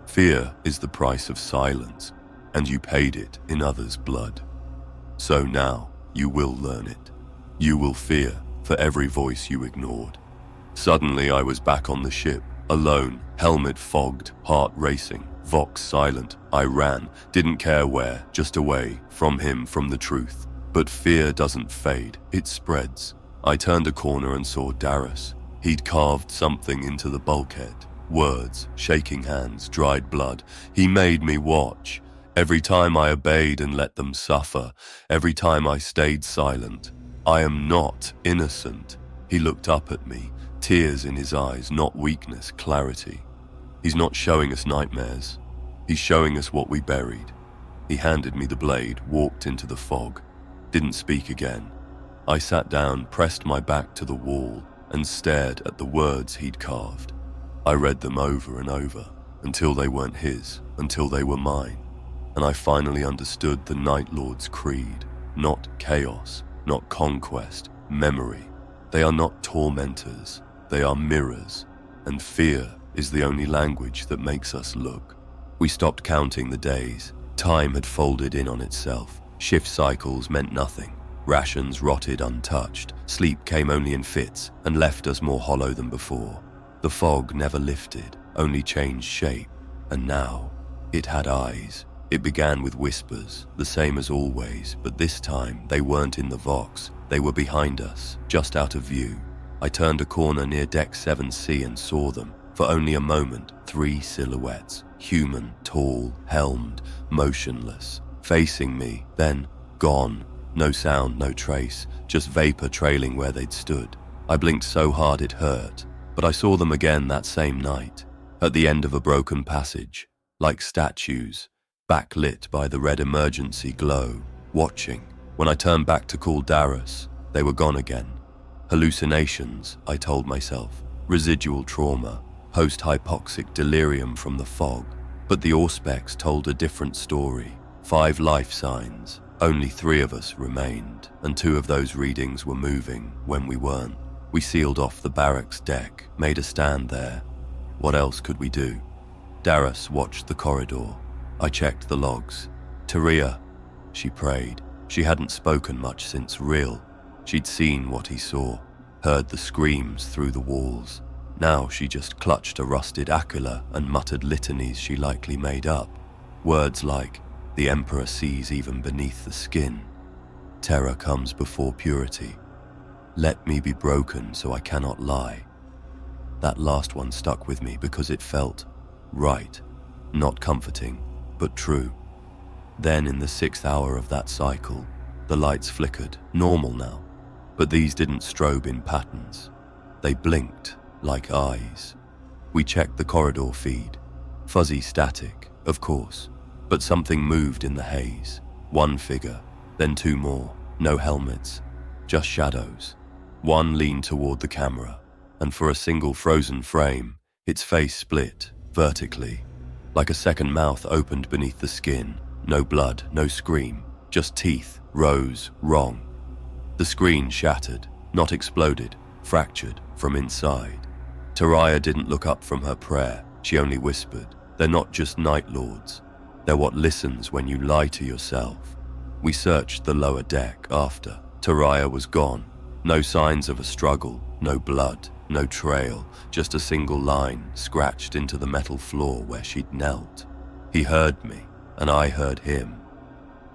Fear is the price of silence, and you paid it in others' blood. So now you will learn it. You will fear for every voice you ignored. Suddenly I was back on the ship, alone, helmet fogged, heart racing, vox silent. I ran, didn't care where, just away, from him, from the truth. But fear doesn't fade, it spreads. I turned a corner and saw Darius. He'd carved something into the bulkhead. Words, shaking hands, dried blood. He made me watch. Every time I obeyed and let them suffer, every time I stayed silent. I am not innocent. He looked up at me, tears in his eyes, not weakness, clarity. He's not showing us nightmares. He's showing us what we buried. He handed me the blade, walked into the fog, didn't speak again. I sat down, pressed my back to the wall, and stared at the words he'd carved. I read them over and over, until they weren't his, until they were mine. And I finally understood the Night Lord's creed. Not chaos, not conquest, memory. They are not tormentors, they are mirrors. And fear is the only language that makes us look. We stopped counting the days. Time had folded in on itself. Shift cycles meant nothing. Rations rotted untouched. Sleep came only in fits and left us more hollow than before. The fog never lifted, only changed shape. And now, it had eyes. It began with whispers, the same as always, but this time they weren't in the Vox. They were behind us, just out of view. I turned a corner near Deck 7C and saw them. For only a moment, 3 silhouettes. Human, tall, helmed, motionless. Facing me, then gone. No sound, no trace, just vapor trailing where they'd stood. I blinked so hard it hurt, but I saw them again that same night, at the end of a broken passage, like statues, backlit by the red emergency glow, watching. When I turned back to call Darius, they were gone again. Hallucinations, I told myself, residual trauma, post-hypoxic delirium from the fog. But the Auspex told a different story. 5 life signs. Only 3 of us remained, and 2 of those readings were moving when we weren't. We sealed off the barracks deck, made a stand there. What else could we do? Darius watched the corridor. I checked the logs. Taria, she prayed. She hadn't spoken much since Real. She'd seen what he saw, heard the screams through the walls. Now she just clutched a rusted Aquila and muttered litanies she likely made up. Words like, "The Emperor sees even beneath the skin. Terror comes before purity. Let me be broken so I cannot lie." That last one stuck with me because it felt right, not comforting, but true. Then in the 6th hour of that cycle, the lights flickered, normal now. But these didn't strobe in patterns. They blinked like eyes. We checked the corridor feed. Fuzzy static, of course, but something moved in the haze. 1 figure, then 2 more, no helmets, just shadows. 1 leaned toward the camera, and for a single frozen frame, its face split, vertically, like a second mouth opened beneath the skin. No blood, no scream, just teeth, rows, wrong. The screen shattered, not exploded, fractured from inside. Taria didn't look up from her prayer, she only whispered, "They're not just Night Lords. They're what listens when you lie to yourself." We searched the lower deck after. Taria was gone. No signs of a struggle, no blood, no trail, just a single line scratched into the metal floor where she'd knelt. He heard me, and I heard him.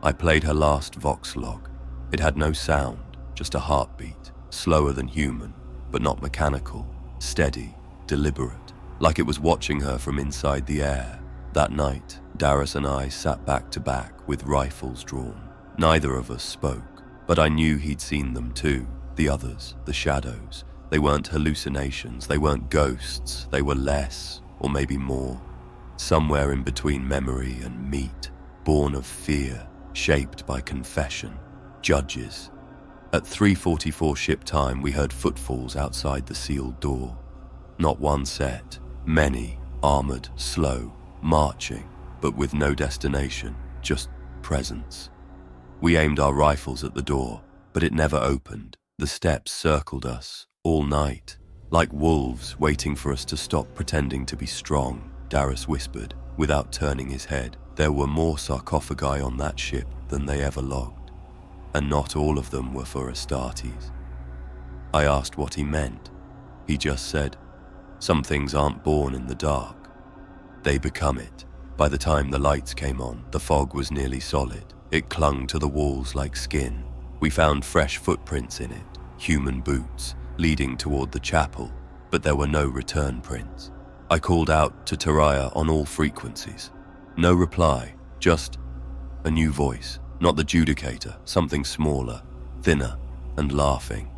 I played her last Vox log. It had no sound, just a heartbeat, slower than human, but not mechanical, steady, deliberate, like it was watching her from inside the air. That night, Darius and I sat back to back with rifles drawn. Neither of us spoke, but I knew he'd seen them too, the others, the shadows. They weren't hallucinations, they weren't ghosts, they were less, or maybe more. Somewhere in between memory and meat, born of fear, shaped by confession, judges. At 3:44 ship time, we heard footfalls outside the sealed door. Not one set, many, armored, slow, marching, but with no destination, just presence. We aimed our rifles at the door, but it never opened. The steps circled us, all night, like wolves waiting for us to stop pretending to be strong, Darius whispered, without turning his head. There were more sarcophagi on that ship than they ever logged, and not all of them were for Astartes. I asked what he meant. He just said, "Some things aren't born in the dark. They become it." By the time the lights came on, the fog was nearly solid. It clung to the walls like skin. We found fresh footprints in it, human boots, leading toward the chapel, but there were no return prints. I called out to Taraya on all frequencies. No reply, just a new voice, not the judicator, something smaller, thinner, and laughing.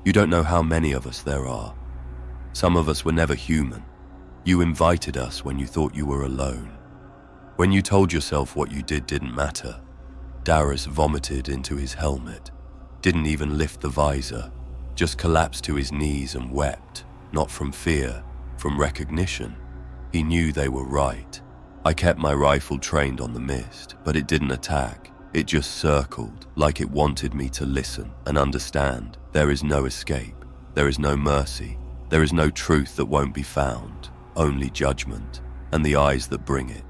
You don't know how many of us there are. Some of us were never human. You invited us when you thought you were alone. When you told yourself what you did didn't matter. Darius vomited into his helmet, didn't even lift the visor, just collapsed to his knees and wept, not from fear, from recognition. He knew they were right. I kept my rifle trained on the mist, but it didn't attack. It just circled, like it wanted me to listen and understand. There is no escape. There is no mercy. There is no truth that won't be found. Only judgment, and the eyes that bring it.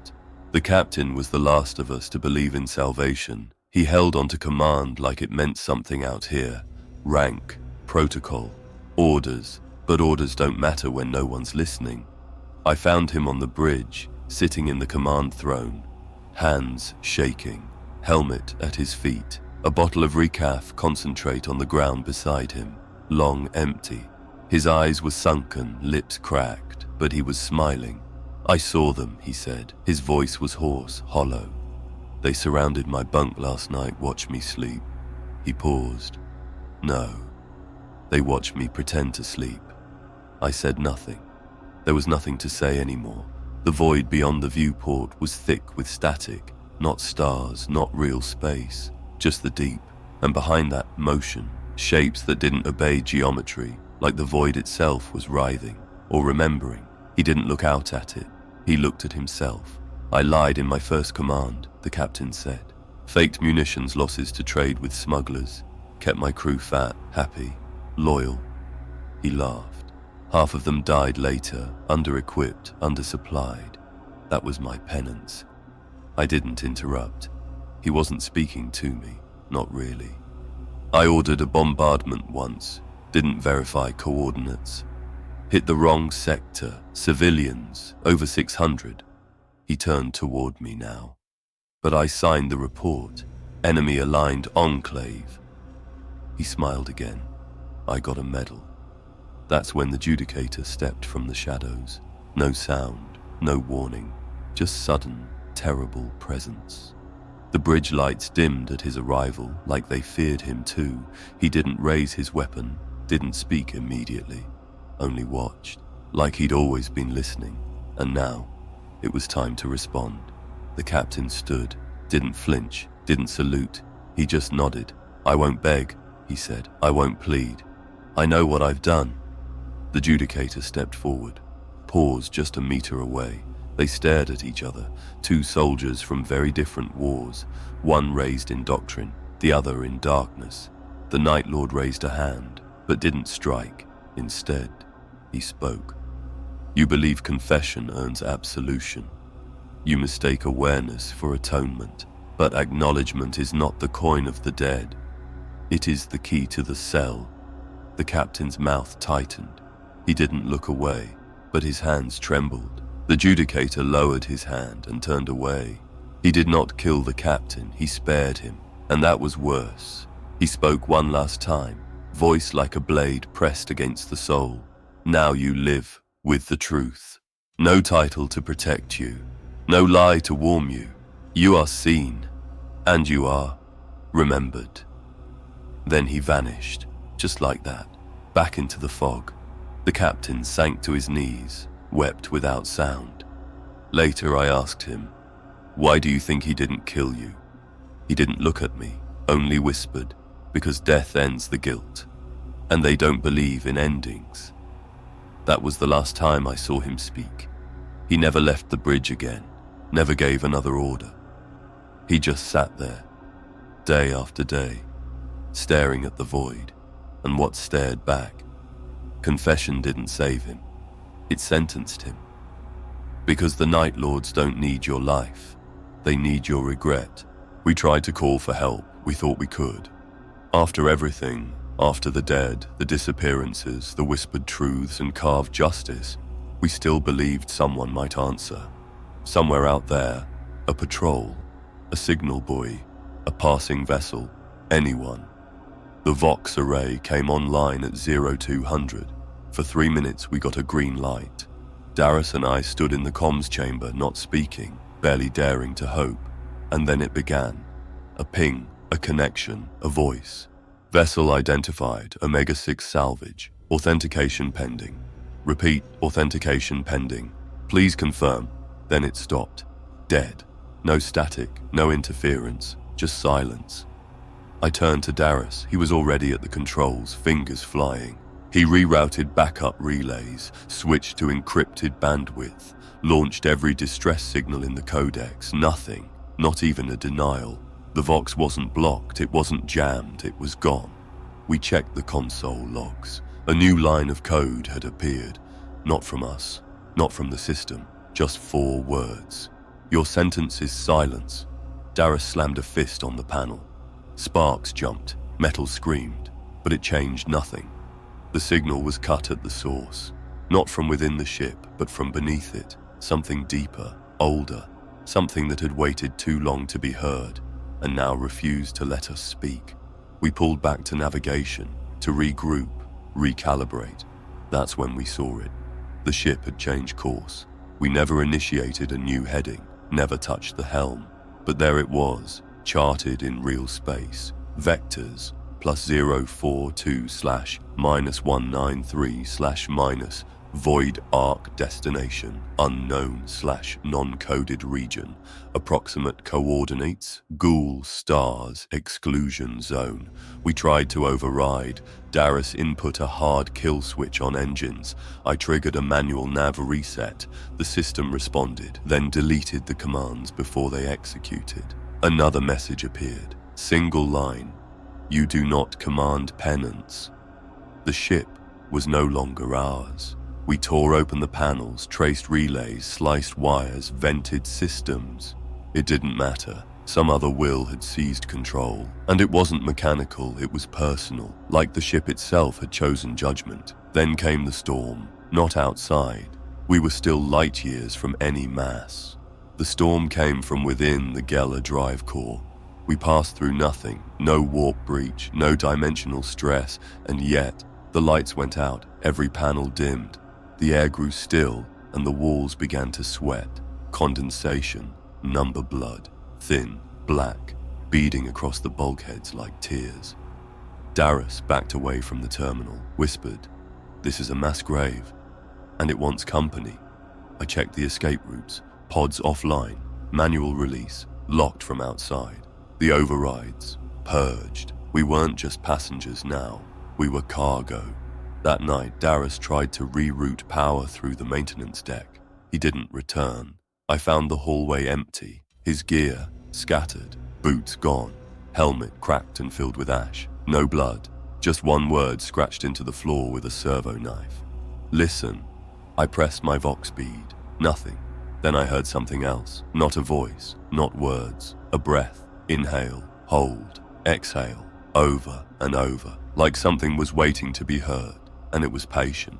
The captain was the last of us to believe in salvation. He held on to command like it meant something out here. Rank, protocol, orders, but orders don't matter when no one's listening. I found him on the bridge, sitting in the command throne, hands shaking, helmet at his feet, a bottle of recaf concentrate on the ground beside him, long empty. His eyes were sunken, lips cracked, but he was smiling. I saw them, he said. His voice was hoarse, hollow. They surrounded my bunk last night, watched me sleep. He paused. No. They watched me pretend to sleep. I said nothing. There was nothing to say anymore. The void beyond the viewport was thick with static, not stars, not real space, just the deep, and behind that, motion, shapes that didn't obey geometry, like the void itself was writhing, or remembering. He didn't look out at it. He looked at himself. I lied in my first command, the captain said. Faked munitions losses to trade with smugglers. Kept my crew fat, happy, loyal. He laughed. Half of them died later, under-equipped, undersupplied. That was my penance. I didn't interrupt. He wasn't speaking to me, not really. I ordered a bombardment once, didn't verify coordinates. Hit the wrong sector, civilians, over 600. He turned toward me now. But I signed the report, enemy-aligned enclave. He smiled again. I got a medal. That's when the judicator stepped from the shadows. No sound, no warning, just sudden, terrible presence. The bridge lights dimmed at his arrival, like they feared him too. He didn't raise his weapon, didn't speak immediately, only watched, like he'd always been listening. And now, it was time to respond. The captain stood, didn't flinch, didn't salute. He just nodded. I won't beg, he said. I won't plead. I know what I've done. The judicator stepped forward, paused just a meter away. They stared at each other, two soldiers from very different wars, one raised in doctrine, the other in darkness. The Night Lord raised a hand, but didn't strike. Instead, he spoke. You believe confession earns absolution. You mistake awareness for atonement, but acknowledgement is not the coin of the dead. It is the key to the cell. The captain's mouth tightened. He didn't look away, but his hands trembled. The judicator lowered his hand and turned away. He did not kill the captain, he spared him, and that was worse. He spoke one last time, voice like a blade pressed against the soul. Now you live with the truth. No title to protect you, no lie to warm you. You are seen, and you are remembered. Then he vanished, just like that, back into the fog. The captain sank to his knees, wept without sound. Later I asked him, why do you think he didn't kill you? He didn't look at me, only whispered, because death ends the guilt, and they don't believe in endings. That was the last time I saw him speak. He never left the bridge again, never gave another order. He just sat there, day after day, staring at the void, and what stared back. Confession didn't save him. It sentenced him. Because the Night Lords don't need your life. They need your regret. We tried to call for help. We thought we could. After everything, after the dead, the disappearances, the whispered truths and carved justice, we still believed someone might answer. Somewhere out there, a patrol, a signal buoy, a passing vessel, anyone. The Vox array came online at 0200. For 3 minutes we got a green light. Darius and I stood in the comms chamber, not speaking, barely daring to hope. And then it began. A ping, a connection, a voice. Vessel identified, Omega-6 salvage. Authentication pending. Repeat, authentication pending. Please confirm. Then it stopped. Dead. No static, no interference, just silence. I turned to Darius. He was already at the controls, fingers flying. He rerouted backup relays, switched to encrypted bandwidth, launched every distress signal in the codex. Nothing, not even a denial. The Vox wasn't blocked, it wasn't jammed, it was gone. We checked the console logs. A new line of code had appeared. Not from us, not from the system, just 4 words. Your sentence is silence. Darius slammed a fist on the panel. Sparks jumped, metal screamed, but it changed nothing. The signal was cut at the source, not from within the ship, but from beneath it, something deeper, older, something that had waited too long to be heard, and now refused to let us speak. We pulled back to navigation, to regroup, recalibrate. That's when we saw it. The ship had changed course. We never initiated a new heading, never touched the helm, but there it was, charted in real space, vectors, +042/-193/ void arc destination, unknown/non-coded region, approximate coordinates, ghoul stars, exclusion zone. We tried to override. Darius input a hard kill switch on engines. I triggered a manual nav reset. The system responded, then deleted the commands before they executed. Another message appeared, single line. You do not command penance. The ship was no longer ours. We tore open the panels, traced relays, sliced wires, vented systems. It didn't matter. Some other will had seized control. And it wasn't mechanical, it was personal, like the ship itself had chosen judgment. Then came the storm, not outside. We were still light years from any mass. The storm came from within the Geller drive core. We passed through nothing, no warp breach, no dimensional stress, and yet the lights went out, every panel dimmed. The air grew still, and the walls began to sweat. Condensation, number blood, thin, black, beading across the bulkheads like tears. Darius backed away from the terminal, whispered, "This is a mass grave, and it wants company." I checked the escape routes, pods offline, manual release, locked from outside. The overrides, purged. We weren't just passengers now, we were cargo. That night, Darius tried to reroute power through the maintenance deck. He didn't return. I found the hallway empty, his gear scattered, boots gone, helmet cracked and filled with ash. No blood, just one word scratched into the floor with a servo knife. Listen. I pressed my Vox bead. Nothing. Then I heard something else. Not a voice, not words. A breath. Inhale, hold, exhale, over and over, like something was waiting to be heard, and it was patient.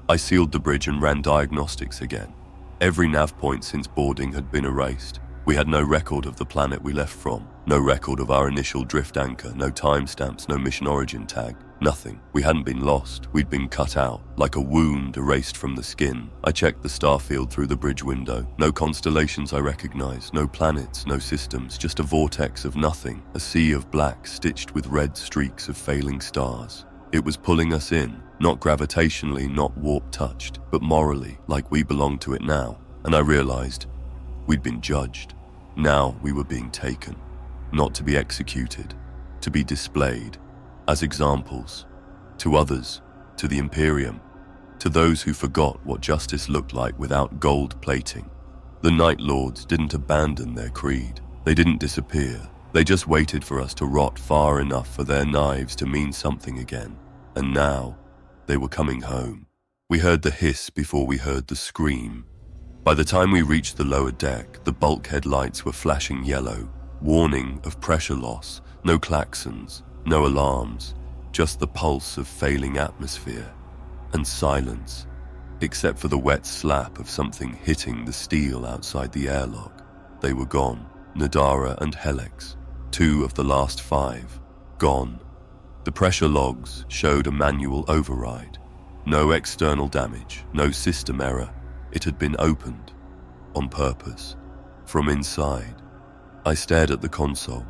I sealed the bridge and ran diagnostics again. Every nav point since boarding had been erased. We had no record of the planet we left from, no record of our initial drift anchor, no timestamps, no mission origin tag, nothing. We hadn't been lost, we'd been cut out, like a wound erased from the skin. I checked the starfield through the bridge window. No constellations I recognized, no planets, no systems, just a vortex of nothing, a sea of black stitched with red streaks of failing stars. It was pulling us in, not gravitationally, not warp-touched, but morally, like we belonged to it now. And I realized we'd been judged. Now we were being taken, not to be executed, to be displayed as examples, to others, to the Imperium, to those who forgot what justice looked like without gold plating. The Night Lords didn't abandon their creed. They didn't disappear. They just waited for us to rot far enough for their knives to mean something again. And now, they were coming home. We heard the hiss before we heard the scream. By the time we reached the lower deck, the bulkhead lights were flashing yellow, warning of pressure loss. No klaxons, no alarms, just the pulse of failing atmosphere. And silence, except for the wet slap of something hitting the steel outside the airlock. They were gone, Nadara and Helix, 2 of the last 5, gone. The pressure logs showed a manual override. No external damage, no system error. It had been opened on purpose. From inside, I stared at the console.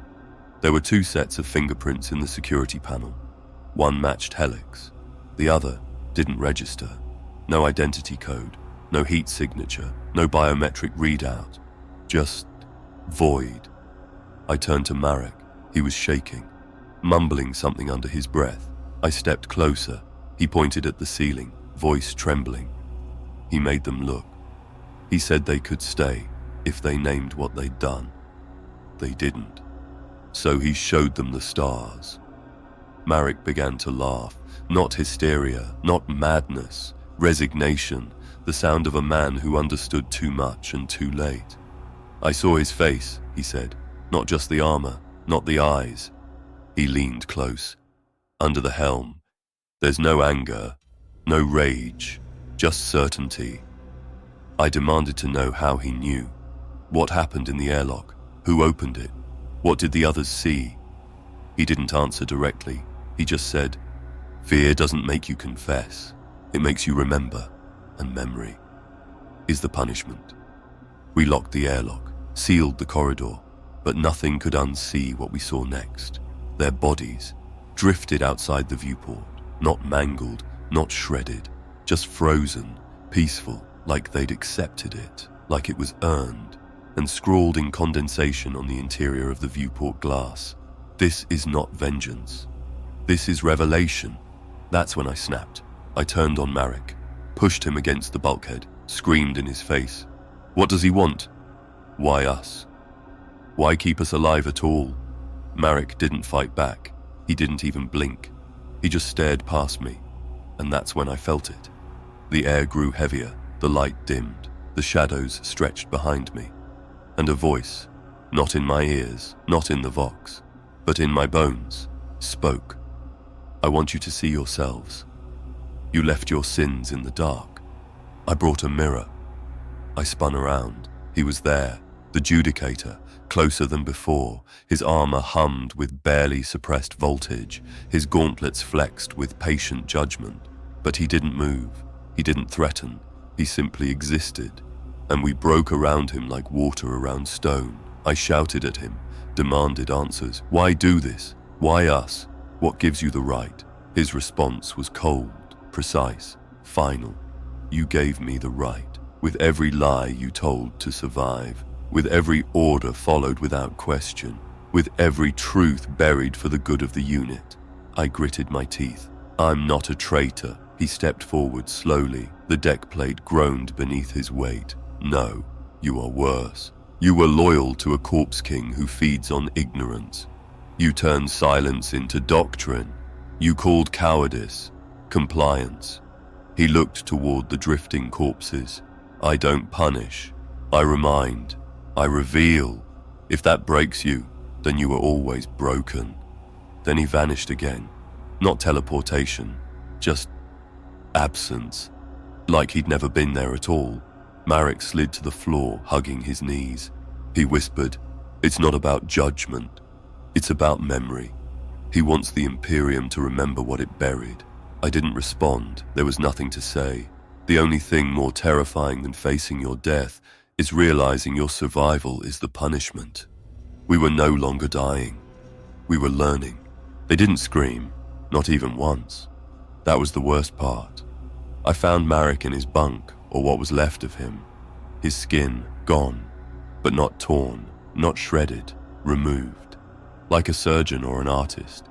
There were 2 sets of fingerprints in the security panel. One matched Helix. The other didn't register. No identity code, no heat signature, no biometric readout. Just void. I turned to Marek. He was shaking, mumbling something under his breath. I stepped closer. He pointed at the ceiling, voice trembling. He made them look. He said they could stay if they named what they'd done. They didn't. So he showed them the stars. Marek began to laugh. Not hysteria, not madness, resignation, the sound of a man who understood too much and too late. I saw his face, he said, not just the armor, not the eyes. He leaned close. Under the helm, there's no anger, no rage, just certainty. I demanded to know how he knew. What happened in the airlock? Who opened it? What did the others see? He didn't answer directly. He just said, "Fear doesn't make you confess. It makes you remember, and memory is the punishment." We locked the airlock, sealed the corridor, but nothing could unsee what we saw next. Their bodies drifted outside the viewport, not mangled, not shredded, just frozen, peaceful, like they'd accepted it, like it was earned, and scrawled in condensation on the interior of the viewport glass. "This is not vengeance. This is revelation." That's when I snapped. I turned on Marek, pushed him against the bulkhead, screamed in his face. "What does he want? Why us? Why keep us alive at all?" Marek didn't fight back. He didn't even blink. He just stared past me, and that's when I felt it. The air grew heavier, the light dimmed, the shadows stretched behind me, and a voice, not in my ears, not in the vox, but in my bones, spoke. "I want you to see yourselves. You left your sins in the dark." I brought a mirror. I spun around. He was there, the judicator, closer than before. His armor hummed with barely suppressed voltage, his gauntlets flexed with patient judgment. But he didn't move. He didn't threaten. He simply existed. And we broke around him like water around stone. I shouted at him, demanded answers. "Why do this? Why us? What gives you the right?" His response was cold, precise, final. "You gave me the right, with every lie you told to survive, with every order followed without question, with every truth buried for the good of the unit." I gritted my teeth. "I'm not a traitor." He stepped forward slowly. The deck plate groaned beneath his weight. "No, you are worse. You were loyal to a corpse king who feeds on ignorance. You turned silence into doctrine. You called cowardice compliance." He looked toward the drifting corpses. "I don't punish. I remind. I reveal. If that breaks you, then you were always broken." Then he vanished again. Not teleportation, just absence. Like he'd never been there at all. Marek slid to the floor, hugging his knees. He whispered, "It's not about judgment. It's about memory. He wants the Imperium to remember what it buried." I didn't respond. There was nothing to say. The only thing more terrifying than facing your death is realizing your survival is the punishment. We were no longer dying. We were learning. They didn't scream, not even once. That was the worst part. I found Marek in his bunk, or what was left of him. His skin gone, but not torn, not shredded, removed. Like a surgeon or an artist.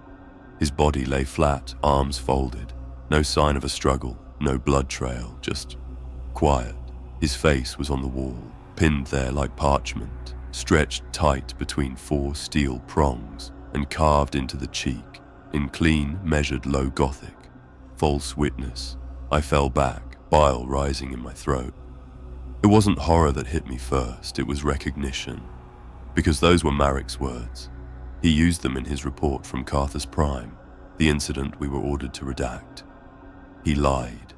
His body lay flat, arms folded. No sign of a struggle, no blood trail, just quiet. His face was on the wall, pinned there like parchment, stretched tight between 4 steel prongs and carved into the cheek in clean, measured low Gothic. False witness. I fell back, bile rising in my throat. It wasn't horror that hit me first, it was recognition. Because those were Marek's words. He used them in his report from Carthus Prime, the incident we were ordered to redact. He lied.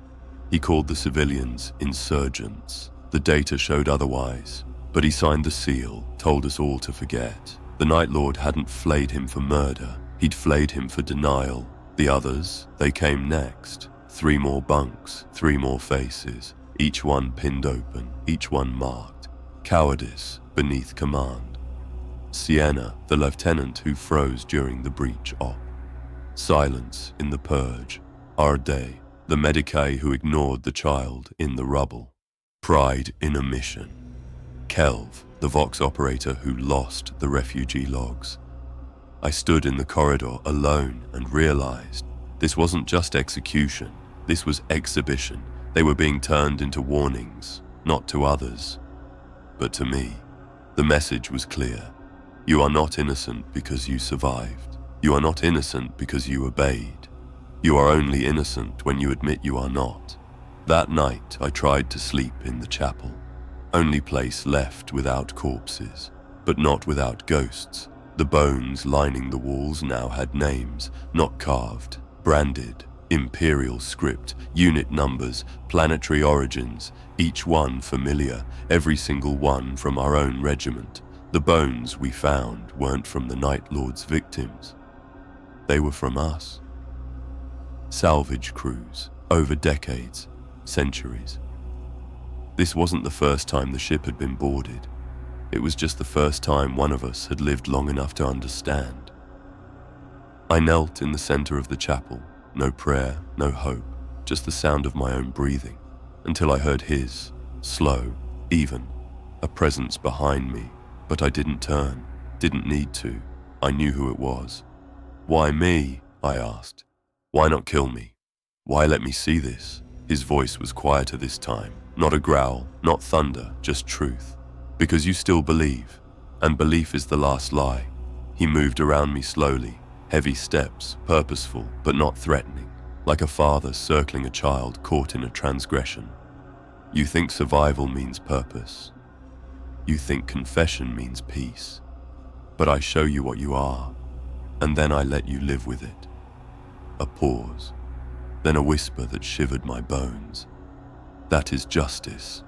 He called the civilians insurgents. The data showed otherwise, but he signed the seal, told us all to forget. The Night Lord hadn't flayed him for murder. He'd flayed him for denial, The others, they came next. 3 more bunks, 3 more faces, each one pinned open, each one marked. Cowardice beneath command. Sienna, the lieutenant who froze during the breach op. Silence in the purge. Arday, the medicae who ignored the child in the rubble. Pride in a mission. Kelv, the Vox operator who lost the refugee logs. I stood in the corridor alone and realized this wasn't just execution, this was exhibition. They were being turned into warnings, not to others, but to me. The message was clear. You are not innocent because you survived. You are not innocent because you obeyed. You are only innocent when you admit you are not. That night, I tried to sleep in the chapel. Only place left without corpses, but not without ghosts. The bones lining the walls now had names, not carved, branded, imperial script, unit numbers, planetary origins, each one familiar, every single one from our own regiment. The bones we found weren't from the Night Lord's victims. They were from us. Salvage crews, over decades, centuries. This wasn't the first time the ship had been boarded. It was just the first time one of us had lived long enough to understand. I knelt in the center of the chapel, no prayer, no hope, just the sound of my own breathing, until I heard his, slow, even, a presence behind me, but I didn't turn, didn't need to. I knew who it was. Why me? I asked. Why not kill me? Why let me see this? His voice was quieter this time, not a growl, not thunder, just truth. Because you still believe, and belief is the last lie. He moved around me slowly, heavy steps, purposeful but not threatening, like a father circling a child caught in a transgression. You think survival means purpose. You think confession means peace. But I show you what you are, and then I let you live with it. A pause, then a whisper that shivered my bones. That is justice.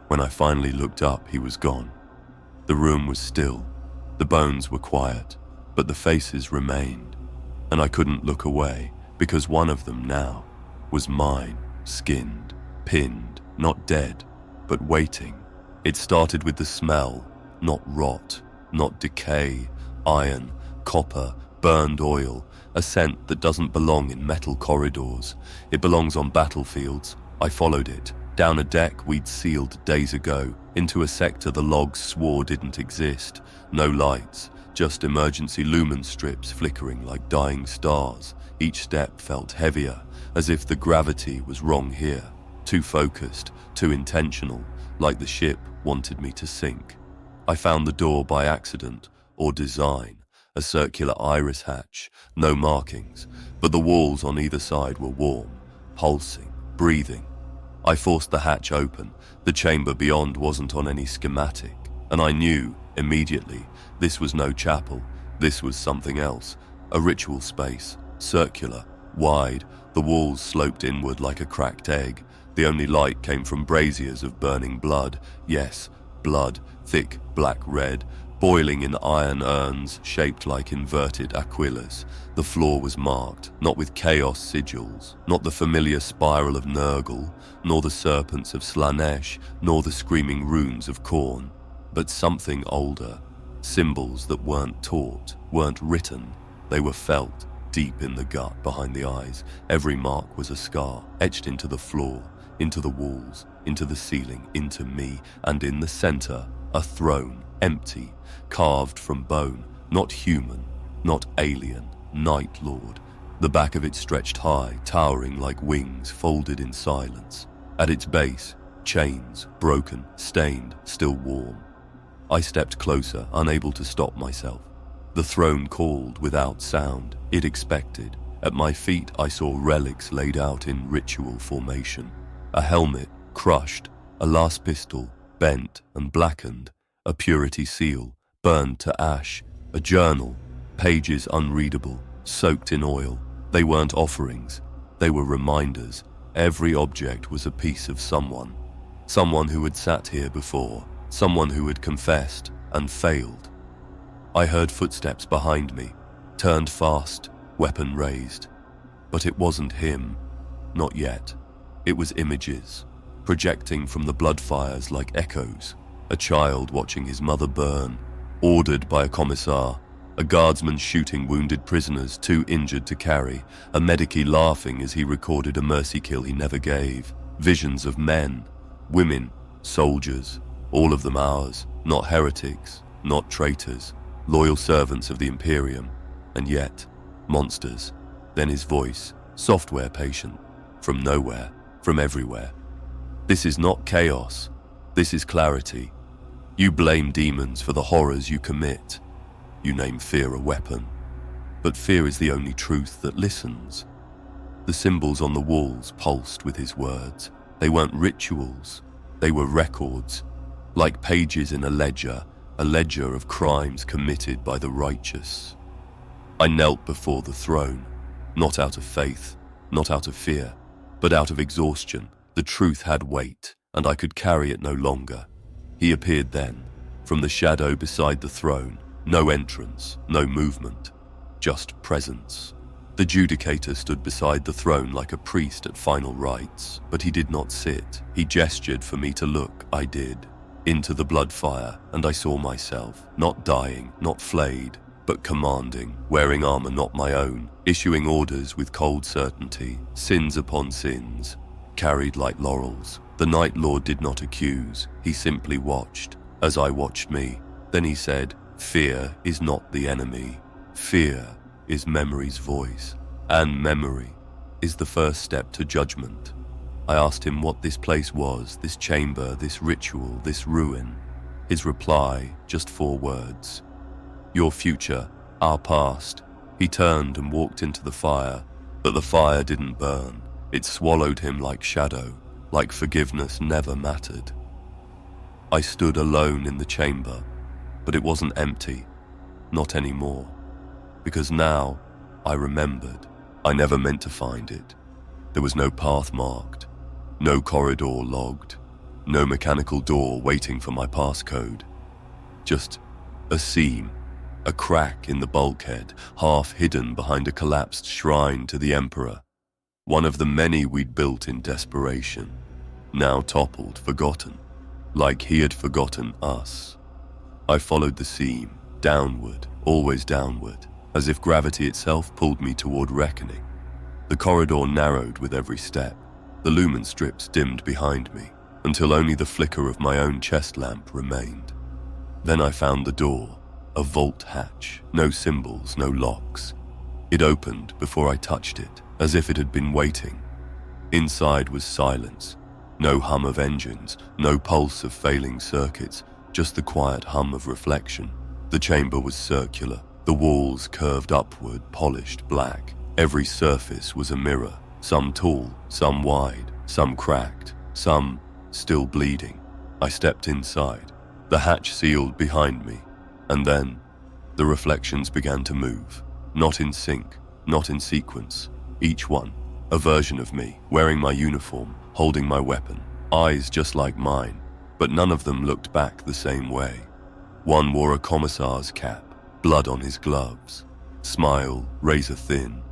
When I finally looked up, he was gone. The room was still, the bones were quiet, but the faces remained, and I couldn't look away because one of them now was mine, skinned, pinned, not dead, but waiting. It started with the smell, not rot, not decay, iron, copper, burned oil, a scent that doesn't belong in metal corridors. It belongs on battlefields. I followed it, down a deck we'd sealed days ago, into a sector the logs swore didn't exist. No lights, just emergency lumen strips flickering like dying stars. Each step felt heavier, as if the gravity was wrong here. Too focused, too intentional, like the ship wanted me to sink. I found the door by accident, or design. A circular iris hatch, no markings, but the walls on either side were warm, pulsing, breathing. I forced the hatch open. The chamber beyond wasn't on any schematic, and I knew, immediately, this was no chapel. This was something else, a ritual space, circular, wide. The walls sloped inward like a cracked egg. The only light came from braziers of burning blood. Yes, blood, thick, black red, boiling in iron urns shaped like inverted aquillas. The floor was marked, not with chaos sigils, not the familiar spiral of Nurgle, nor the serpents of Slanesh, nor the screaming runes of Khorne, but something older. Symbols that weren't taught, weren't written. They were felt, deep in the gut, behind the eyes. Every mark was a scar, etched into the floor, into the walls, into the ceiling, into me, and in the center, a throne, empty, carved from bone, not human, not alien, Night Lord. The back of it stretched high, towering like wings folded in silence. At its base, chains, broken, stained, still warm. I stepped closer, unable to stop myself. The throne called without sound. It expected. At my feet, I saw relics laid out in ritual formation. A helmet, crushed, a last pistol, bent and blackened, a purity seal, burned to ash, a journal, pages unreadable, soaked in oil. They weren't offerings, they were reminders. Every object was a piece of someone. Someone who had sat here before, someone who had confessed and failed. I heard footsteps behind me, turned fast, weapon raised. But it wasn't him. Not yet. It was images, projecting from the blood fires like echoes. A child watching his mother burn, ordered by a commissar, a guardsman shooting wounded prisoners too injured to carry, a medici laughing as he recorded a mercy kill he never gave. Visions of men, women, soldiers, all of them ours, not heretics, not traitors, loyal servants of the Imperium, and yet, monsters. Then his voice, software patient, from nowhere, from everywhere. This is not chaos, this is clarity. You blame demons for the horrors you commit. You name fear a weapon. But fear is the only truth that listens. The symbols on the walls pulsed with his words. They weren't rituals, they were records, like pages in a ledger of crimes committed by the righteous. I knelt before the throne, not out of faith, not out of fear, but out of exhaustion. The truth had weight, and I could carry it no longer. He appeared then, from the shadow beside the throne. No entrance, no movement, just presence. The judicator stood beside the throne like a priest at final rites, but he did not sit. He gestured for me to look. I did. Into the blood fire, and I saw myself, not dying, not flayed, but commanding, wearing armor not my own, issuing orders with cold certainty, sins upon sins, carried like laurels. The Night Lord did not accuse, he simply watched, as I watched me. Then he said, "Fear is not the enemy. Fear is memory's voice, and memory is the first step to judgment." I asked him what this place was, this chamber, this ritual, this ruin. His reply, just 4 words. "Your future, our past." He turned and walked into the fire, but the fire didn't burn. It swallowed him like shadow, like forgiveness never mattered. I stood alone in the chamber, but it wasn't empty, not anymore. Because now, I remembered. I never meant to find it. There was no path marked, no corridor logged, no mechanical door waiting for my passcode. Just a seam, a crack in the bulkhead, half hidden behind a collapsed shrine to the Emperor. One of the many we'd built in desperation, now toppled, forgotten, like he had forgotten us. I followed the seam, downward, always downward, as if gravity itself pulled me toward reckoning. The corridor narrowed with every step. The lumen strips dimmed behind me, until only the flicker of my own chest lamp remained. Then I found the door, a vault hatch, no symbols, no locks. It opened before I touched it, as if it had been waiting. Inside was silence, no hum of engines, no pulse of failing circuits, just the quiet hum of reflection. The chamber was circular, the walls curved upward, polished black. Every surface was a mirror, some tall, some wide, some cracked, some still bleeding. I stepped inside. The hatch sealed behind me, and then the reflections began to move, not in sync, not in sequence. Each one, a version of me, wearing my uniform, holding my weapon, eyes just like mine, but none of them looked back the same way. One wore a commissar's cap, blood on his gloves, smile razor thin.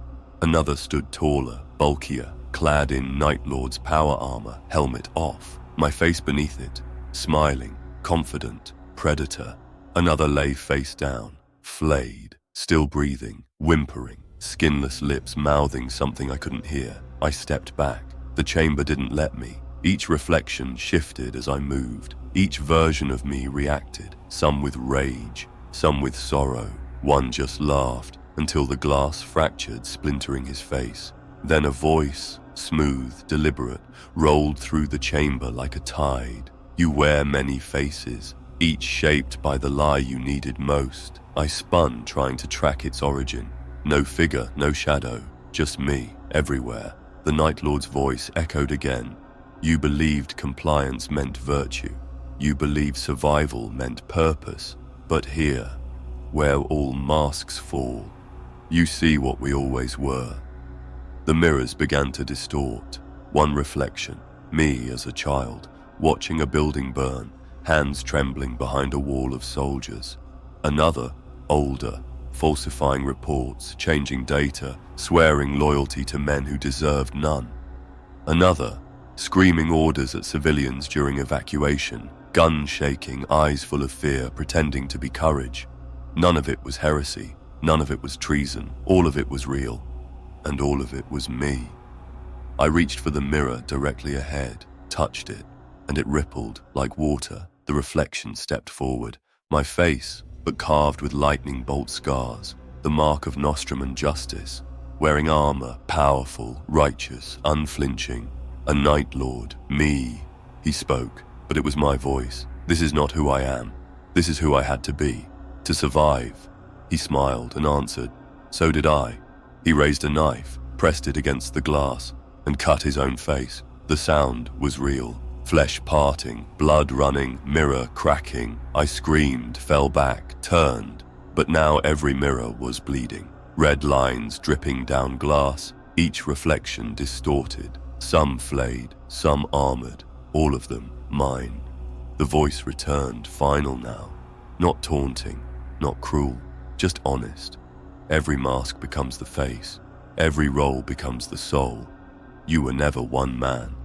Another stood taller, bulkier, clad in Night Lord's power armor, helmet off, my face beneath it, smiling, confident, predator. Another lay face down, flayed, still breathing, whimpering, skinless lips mouthing something I couldn't hear. I stepped back. The chamber didn't let me. Each reflection shifted as I moved. Each version of me reacted, some with rage, some with sorrow. One just laughed until the glass fractured, splintering his face. Then a voice, smooth, deliberate, rolled through the chamber like a tide. "You wear many faces, each shaped by the lie you needed most." I spun, trying to track its origin. No figure, no shadow, just me, everywhere. The Night Lord's voice echoed again. "You believed compliance meant virtue. You believed survival meant purpose. But here, where all masks fall, you see what we always were." The mirrors began to distort. One reflection, me as a child, watching a building burn, hands trembling behind a wall of soldiers. Another, older, falsifying reports, changing data, swearing loyalty to men who deserved none. Another, screaming orders at civilians during evacuation, gun shaking, eyes full of fear, pretending to be courage. None of it was heresy, none of it was treason, all of it was real, and all of it was me. I reached for the mirror directly ahead, touched it, and it rippled like water. The reflection stepped forward, my face, but carved with lightning bolt scars, the mark of Nostraman justice, wearing armor, powerful, righteous, unflinching, a Night Lord, me. He spoke, but it was my voice. This is not who I am. This is who I had to be, to survive. He smiled and answered, so did I. He raised a knife, pressed it against the glass, and cut his own face. The sound was real. Flesh parting, blood running, mirror cracking. I screamed, fell back, turned, but now every mirror was bleeding. Red lines dripping down glass, each reflection distorted. Some flayed, some armored, all of them mine. The voice returned, final now. Not taunting, not cruel, just honest. Every mask becomes the face. Every role becomes the soul. You were never one man.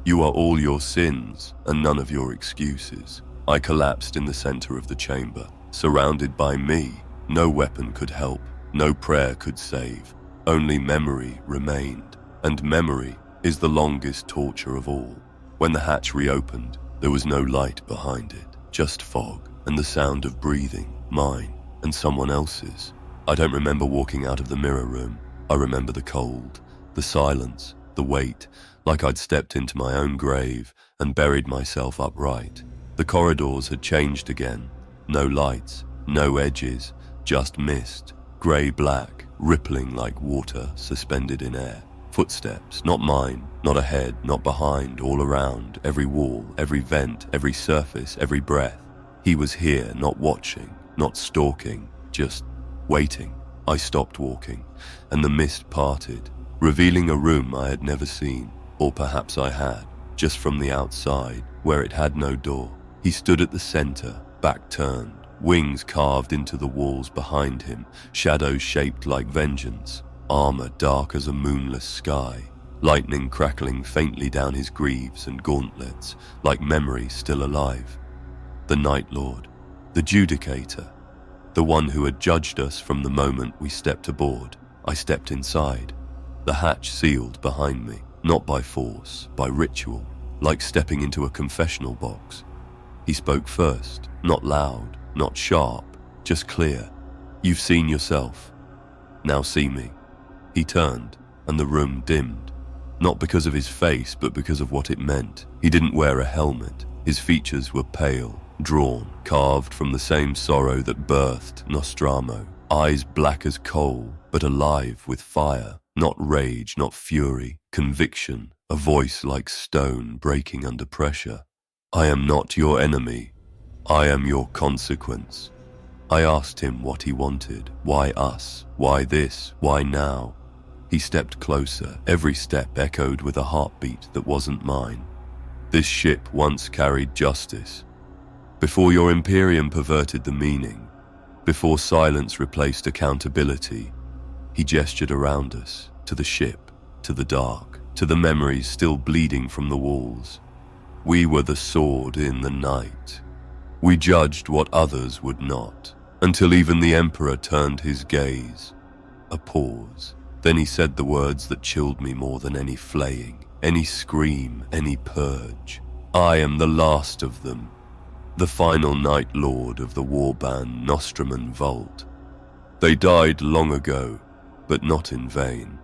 You are all your sins and none of your excuses. I collapsed in the center of the chamber, surrounded by me. No weapon could help, no prayer could save. Only memory remained, and memory is the longest torture of all. When the hatch reopened, there was no light behind it, just fog and the sound of breathing, mine and someone else's. I don't remember walking out of the mirror room. I remember the cold, the silence, the weight, like I'd stepped into my own grave and buried myself upright. The corridors had changed again. No lights, no edges, just mist, grey-black, rippling like water suspended in air. Footsteps, not mine, not ahead, not behind, all around, every wall, every vent, every surface, every breath. He was here, not watching, not stalking, just waiting. I stopped walking, and the mist parted, revealing a room I had never seen. Or perhaps I had, just from the outside, where it had no door. He stood at the center, back turned, wings carved into the walls behind him, shadows shaped like vengeance, armor dark as a moonless sky, lightning crackling faintly down his greaves and gauntlets, like memory still alive. The Night Lord, the judicator, the one who had judged us from the moment we stepped aboard. I stepped inside, the hatch sealed behind me. Not by force, by ritual, like stepping into a confessional box. He spoke first, not loud, not sharp, just clear. You've seen yourself. Now see me. He turned, and the room dimmed. Not because of his face, but because of what it meant. He didn't wear a helmet. His features were pale, drawn, carved from the same sorrow that birthed Nostramo. Eyes black as coal, but alive with fire. Not rage, not fury, conviction, a voice like stone breaking under pressure. I am not your enemy. I am your consequence. I asked him what he wanted. Why us? Why this? Why now? He stepped closer. Every step echoed with a heartbeat that wasn't mine. This ship once carried justice. Before your Imperium perverted the meaning, before silence replaced accountability, he gestured around us, to the ship, to the dark, to the memories still bleeding from the walls. We were the sword in the night. We judged what others would not, until even the Emperor turned his gaze. A pause. Then he said the words that chilled me more than any flaying, any scream, any purge. I am the last of them, the final Night Lord of the warband Nostraman Vault. They died long ago, but not in vain.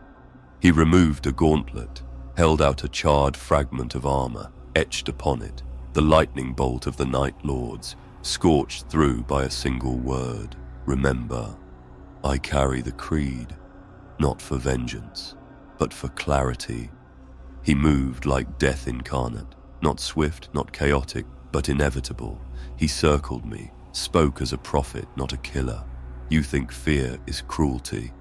He removed a gauntlet, held out a charred fragment of armor, etched upon it, the lightning bolt of the Night Lords, scorched through by a single word. Remember, I carry the creed, not for vengeance, but for clarity. He moved like death incarnate, not swift, not chaotic, but inevitable. He circled me, spoke as a prophet, not a killer. You think fear is cruelty.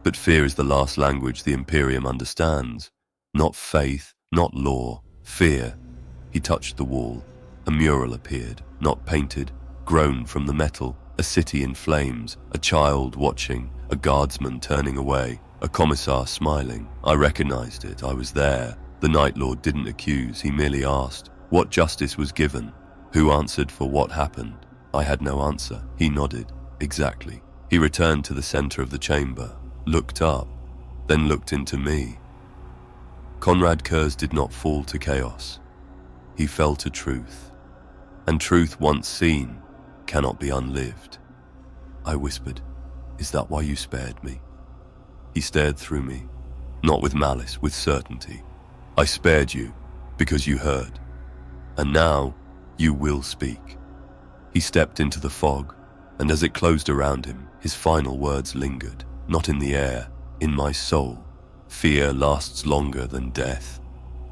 But fear is the last language the Imperium understands. Not faith, not law, fear. He touched the wall. A mural appeared, not painted, grown from the metal, A city in flames, a child watching, a guardsman turning away, a commissar smiling. I recognized it. I was there. The Night Lord didn't accuse. He merely asked what justice was given. Who answered for what happened? I had no answer. He nodded. Exactly. He returned to the center of the chamber, looked up, then looked into me. Conrad Kurz did not fall to chaos. He fell to truth. And truth once seen cannot be unlived. I whispered, "Is that why you spared me?" He stared through me, not with malice, with certainty. "I spared you because you heard. And now you will speak." He stepped into the fog, and as it closed around him, his final words lingered, not in the air, in my soul. Fear lasts longer than death.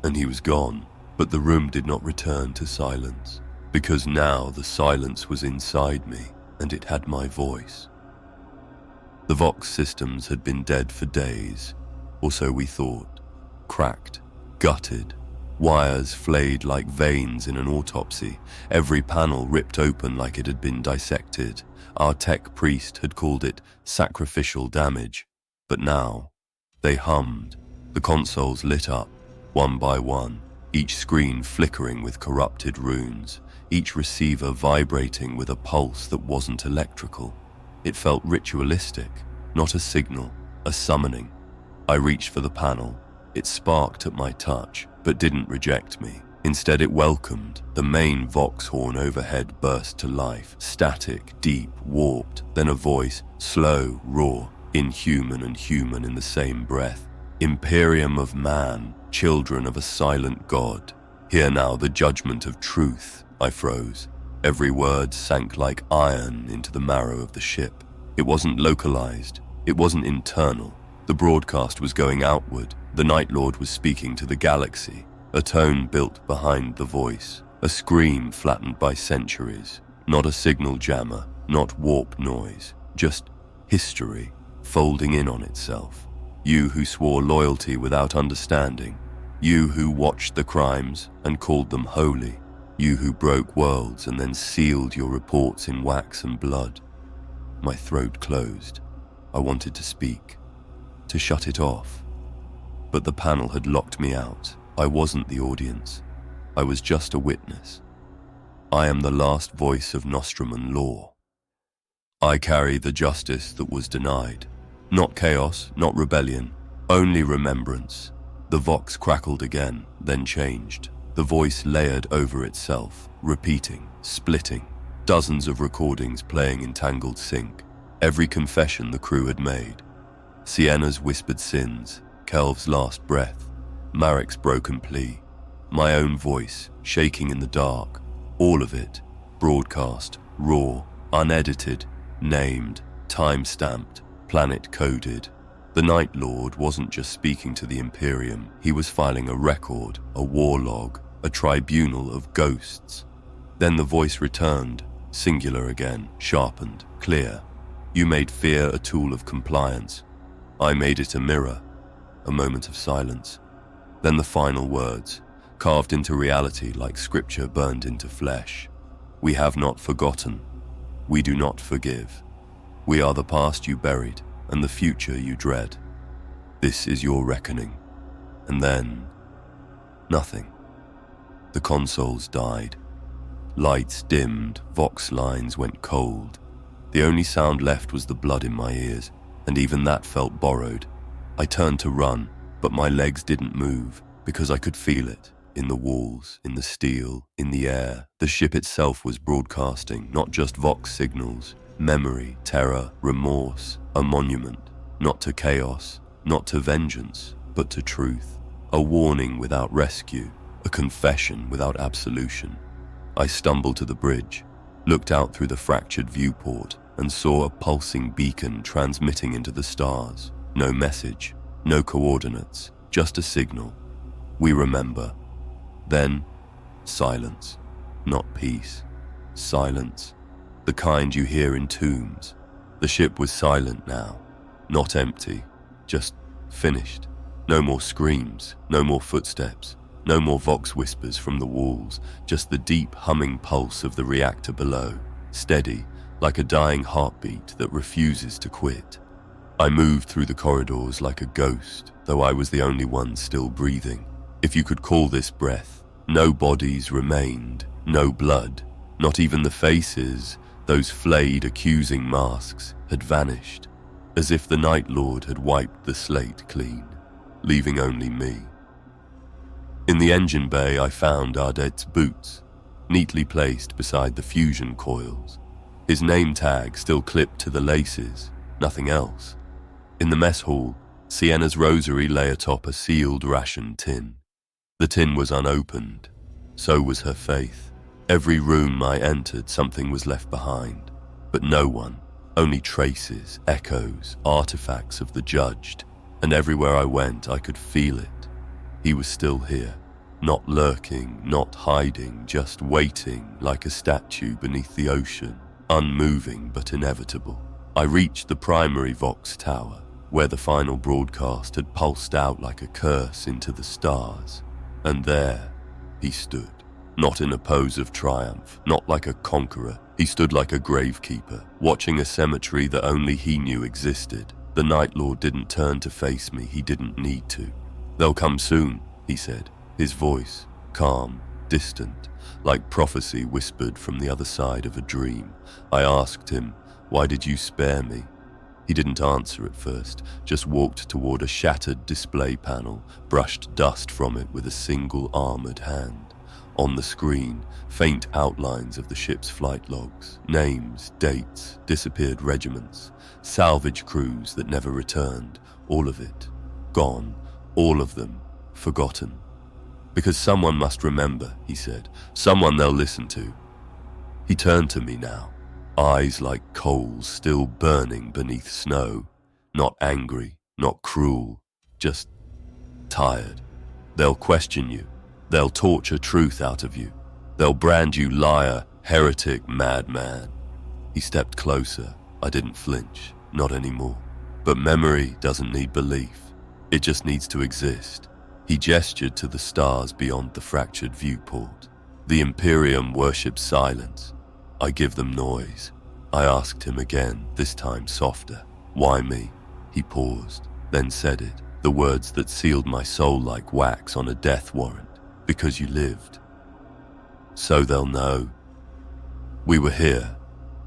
And he was gone, but the room did not return to silence, because now the silence was inside me, and it had my voice. The Vox systems had been dead for days, or so we thought. Cracked, gutted, wires flayed like veins in an autopsy, every panel ripped open like it had been dissected. Our tech priest had called it sacrificial damage, but now they hummed. The consoles lit up, one by one, each screen flickering with corrupted runes, each receiver vibrating with a pulse that wasn't electrical. It felt ritualistic, not a signal, a summoning. I reached for the panel. It sparked at my touch, but didn't reject me. Instead, it welcomed. The main Vox horn overhead burst to life, static, deep, warped, then a voice, slow, raw, inhuman and human in the same breath. Imperium of man, children of a silent god. Hear now the judgment of truth. I froze. Every word sank like iron into the marrow of the ship. It wasn't localized. It wasn't internal. The broadcast was going outward. The Night Lord was speaking to the galaxy. A tone built behind the voice. A scream flattened by centuries. Not a signal jammer, not warp noise. Just history, folding in on itself. You who swore loyalty without understanding. You who watched the crimes and called them holy. You who broke worlds and then sealed your reports in wax and blood. My throat closed. I wanted to speak, to shut it off. But the panel had locked me out. I wasn't the audience. I was just a witness. I am the last voice of Nostraman law. I carry the justice that was denied. Not chaos, not rebellion, only remembrance. The Vox crackled again, then changed. The voice layered over itself, repeating, splitting. Dozens of recordings playing in tangled sync. Every confession the crew had made. Sienna's whispered sins, Kelv's last breath, Marek's broken plea. My own voice, shaking in the dark. All of it, broadcast, raw, unedited, named, time-stamped, planet-coded. The Night Lord wasn't just speaking to the Imperium. He was filing a record, a war log, a tribunal of ghosts. Then the voice returned, singular again, sharpened, clear. You made fear a tool of compliance. I made it a mirror. A moment of silence. Then the final words, carved into reality like scripture burned into flesh. We have not forgotten. We do not forgive. We are the past you buried and the future you dread. This is your reckoning. And then, nothing. The consoles died. Lights dimmed, Vox lines went cold. The only sound left was the blood in my ears, and even that felt borrowed. I turned to run, but my legs didn't move, because I could feel it, in the walls, in the steel, in the air. The ship itself was broadcasting, not just Vox signals, memory, terror, remorse, a monument, not to chaos, not to vengeance, but to truth. A warning without rescue, a confession without absolution. I stumbled to the bridge, looked out through the fractured viewport, and saw a pulsing beacon transmitting into the stars. No message, no coordinates, just a signal. We remember. Then, silence. Not peace. Silence. The kind you hear in tombs. The ship was silent now. Not empty. Just finished. No more screams. No more footsteps. No more Vox whispers from the walls. Just the deep humming pulse of the reactor below. Steady, like a dying heartbeat that refuses to quit. I moved through the corridors like a ghost, though I was the only one still breathing. If you could call this breath, no bodies remained, no blood, not even the faces, those flayed, accusing masks, had vanished, as if the Night Lord had wiped the slate clean, leaving only me. In the engine bay I found Ardet's boots, neatly placed beside the fusion coils, his name tag still clipped to the laces, nothing else. In the mess hall, Sienna's rosary lay atop a sealed ration tin. The tin was unopened, so was her faith. Every room I entered, something was left behind, but no one, only traces, echoes, artifacts of the judged, and everywhere I went I could feel it. He was still here, not lurking, not hiding, just waiting like a statue beneath the ocean, unmoving but inevitable. I reached the primary Vox tower, where the final broadcast had pulsed out like a curse into the stars, and there he stood. Not in a pose of triumph, not like a conqueror. He stood like a gravekeeper, watching a cemetery that only he knew existed. The Night Lord didn't turn to face me, he didn't need to. "They'll come soon," he said, his voice calm, distant, like prophecy whispered from the other side of a dream. I asked him, "Why did you spare me?" He didn't answer at first, just walked toward a shattered display panel, brushed dust from it with a single armored hand. On the screen, faint outlines of the ship's flight logs, names, dates, disappeared regiments, salvage crews that never returned, all of it, gone, all of them, forgotten. "Because someone must remember," he said, "someone they'll listen to." He turned to me now, eyes like coals still burning beneath snow, not angry, not cruel, just tired. "They'll question you. They'll torture truth out of you. They'll brand you liar, heretic, madman." He stepped closer. I didn't flinch, not anymore. But memory doesn't need belief. It just needs to exist. He gestured to the stars beyond the fractured viewport. "The Imperium worships silence. I give them noise." I asked him again, this time softer. "Why me?" He paused, then said it, the words that sealed my soul like wax on a death warrant. "Because you lived. So they'll know." We were here.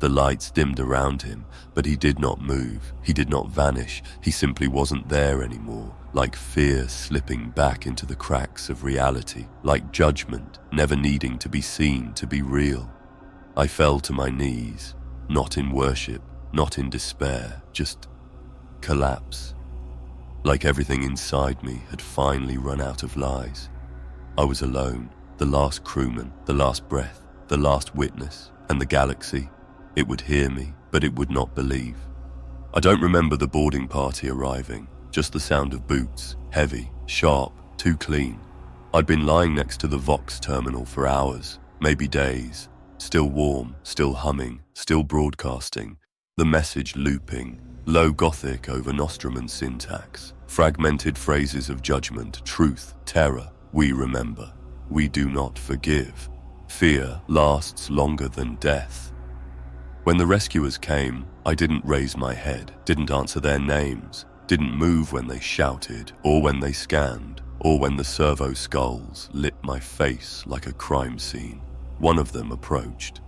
The lights dimmed around him, but he did not move. He did not vanish. He simply wasn't there anymore, like fear slipping back into the cracks of reality, like judgment never needing to be seen to be real. I fell to my knees, not in worship, not in despair, just collapse. Like everything inside me had finally run out of lies. I was alone, the last crewman, the last breath, the last witness, and the galaxy. It would hear me, but it would not believe. I don't remember the boarding party arriving, just the sound of boots, heavy, sharp, too clean. I'd been lying next to the Vox terminal for hours, maybe days, still warm, still humming, still broadcasting, the message looping, low Gothic over Nostraman syntax, fragmented phrases of judgment, truth, terror. "We remember. We do not forgive. Fear lasts longer than death." When the rescuers came, I didn't raise my head, didn't answer their names, didn't move when they shouted, or when they scanned, or when the servo skulls lit my face like a crime scene. One of them approached.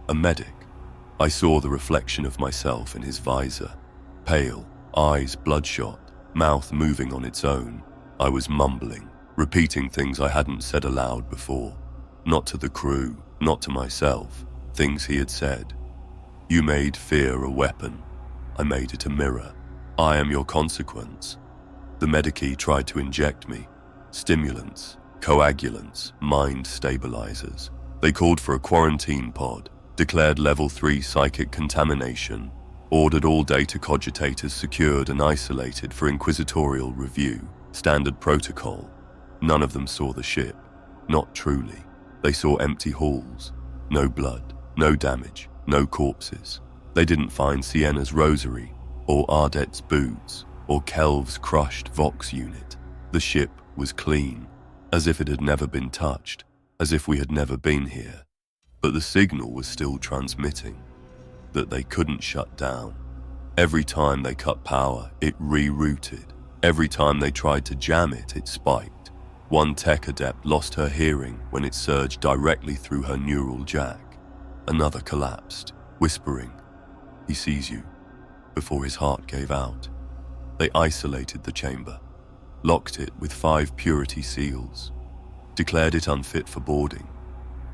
A medic. I saw the reflection of myself in his visor. Pale, eyes bloodshot, mouth moving on its own. I was mumbling, repeating things I hadn't said aloud before. Not to the crew, not to myself. Things he had said. "You made fear a weapon. I made it a mirror. I am your consequence." The medici tried to inject me. Stimulants, coagulants, mind stabilizers. They called for a quarantine pod, declared level 3 psychic contamination, ordered all data cogitators secured and isolated for inquisitorial review, standard protocol. None of them saw the ship. Not truly. They saw empty halls. No blood, no damage, no corpses. They didn't find Sienna's rosary, or Ardet's boots, or Kelv's crushed Vox unit. The ship was clean, as if it had never been touched, as if we had never been here. But the signal was still transmitting. that they couldn't shut down. Every time they cut power, it rerouted. Every time they tried to jam it, it spiked. One tech adept lost her hearing when it surged directly through her neural jack. Another collapsed, whispering, "He sees you," before his heart gave out. They isolated the chamber, locked it with 5 purity seals, declared it unfit for boarding,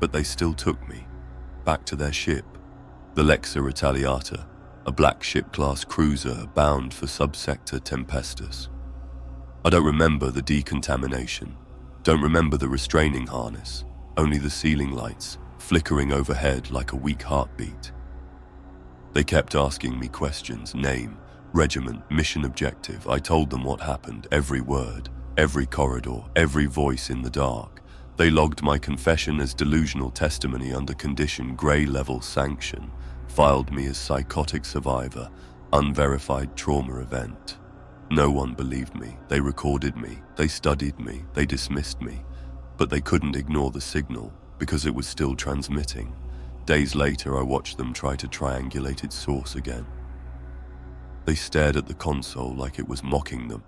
but they still took me back to their ship, the Lexa Retaliata, a black ship-class cruiser bound for subsector Tempestus. I don't remember the decontamination, don't remember the restraining harness, only the ceiling lights flickering overhead like a weak heartbeat. They kept asking me questions, name, regiment, mission objective. I told them what happened, every word, every corridor, every voice in the dark. They logged my confession as delusional testimony under condition grey level sanction, filed me as psychotic survivor, unverified trauma event. No one believed me. They recorded me, they studied me, they dismissed me, but they couldn't ignore the signal because it was still transmitting. Days later, I watched them try to triangulate its source again. They stared at the console like it was mocking them.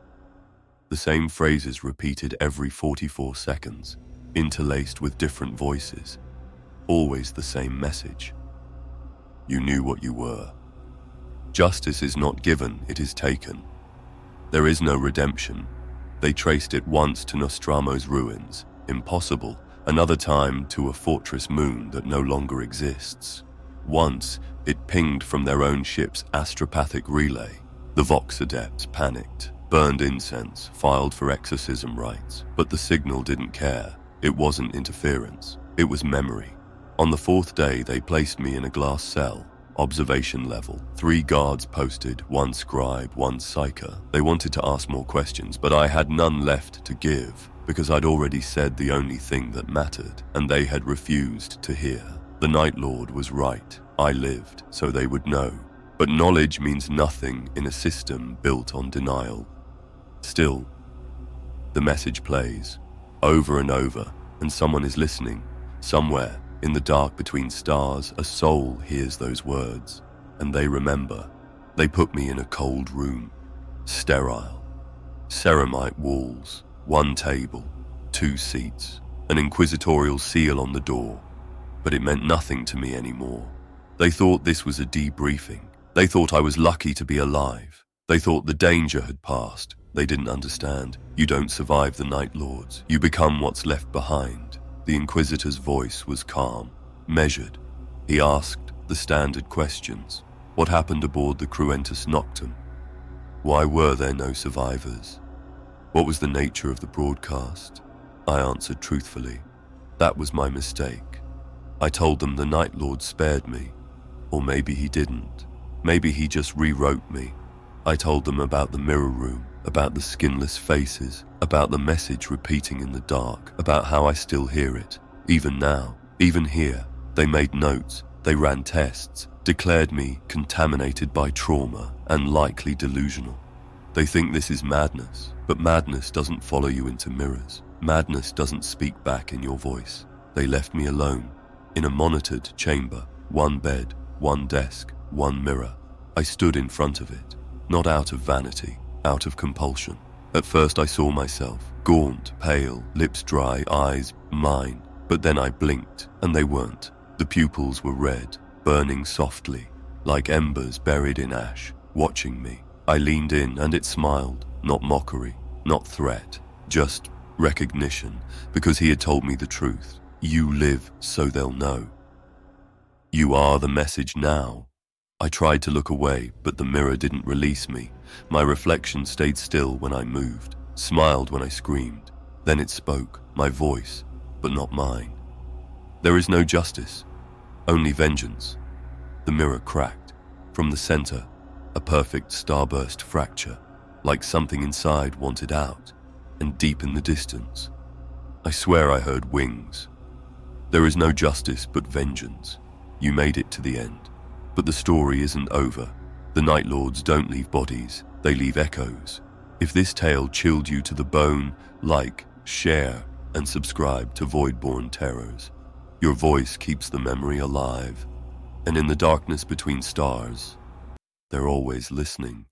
The same phrases repeated every 44 seconds, interlaced with different voices. Always the same message. You knew what you were. Justice is not given, it is taken. There is no redemption. They traced it once to Nostramo's ruins. Impossible. Another time to a fortress moon that no longer exists. Once, it pinged from their own ship's astropathic relay. The Vox adepts panicked, burned incense, filed for exorcism rites, but the signal didn't care. It wasn't interference. It was memory. On the 4th day, they placed me in a glass cell, observation level. 3 guards posted, 1 scribe, 1 psyker. They wanted to ask more questions, but I had none left to give, because I'd already said the only thing that mattered, and they had refused to hear. The Night Lord was right. I lived, so they would know. But knowledge means nothing in a system built on denial. Still, the message plays, over and over, and someone is listening. Somewhere, in the dark between stars, a soul hears those words, and they remember. They put me in a cold room, sterile. Ceramite walls, 1 table, 2 seats, an inquisitorial seal on the door. But it meant nothing to me anymore. They thought this was a debriefing. They thought I was lucky to be alive. They thought the danger had passed. They didn't understand. You don't survive the Night Lords. You become what's left behind. The Inquisitor's voice was calm, measured. He asked the standard questions. What happened aboard the Cruentus Noctem? Why were there no survivors? What was the nature of the broadcast? I answered truthfully. That was my mistake. I told them the Night Lord spared me. Or maybe he didn't. Maybe he just rewrote me. I told them about the mirror room, about the skinless faces, about the message repeating in the dark, about how I still hear it. Even now, even here, they made notes, they ran tests, declared me contaminated by trauma and likely delusional. They think this is madness, but madness doesn't follow you into mirrors. Madness doesn't speak back in your voice. They left me alone, in a monitored chamber, 1 bed, 1 desk, 1 mirror. I stood in front of it, not out of vanity, out of compulsion. At first I saw myself, gaunt, pale, lips dry, eyes mine, but then I blinked, and they weren't. The pupils were red, burning softly, like embers buried in ash, watching me. I leaned in, and it smiled, not mockery, not threat, just recognition, because he had told me the truth. You live, so they'll know. You are the message now. I tried to look away, but the mirror didn't release me. My reflection stayed still when I moved, smiled when I screamed. Then it spoke, my voice, but not mine. There is no justice, only vengeance. The mirror cracked. From the center, a perfect starburst fracture, like something inside wanted out, and deep in the distance, I swear I heard wings. There is no justice but vengeance. You made it to the end. But the story isn't over. The Night Lords don't leave bodies, they leave echoes. If this tale chilled you to the bone, like, share, and subscribe to Voidborn Terrors. Your voice keeps the memory alive. And in the darkness between stars, they're always listening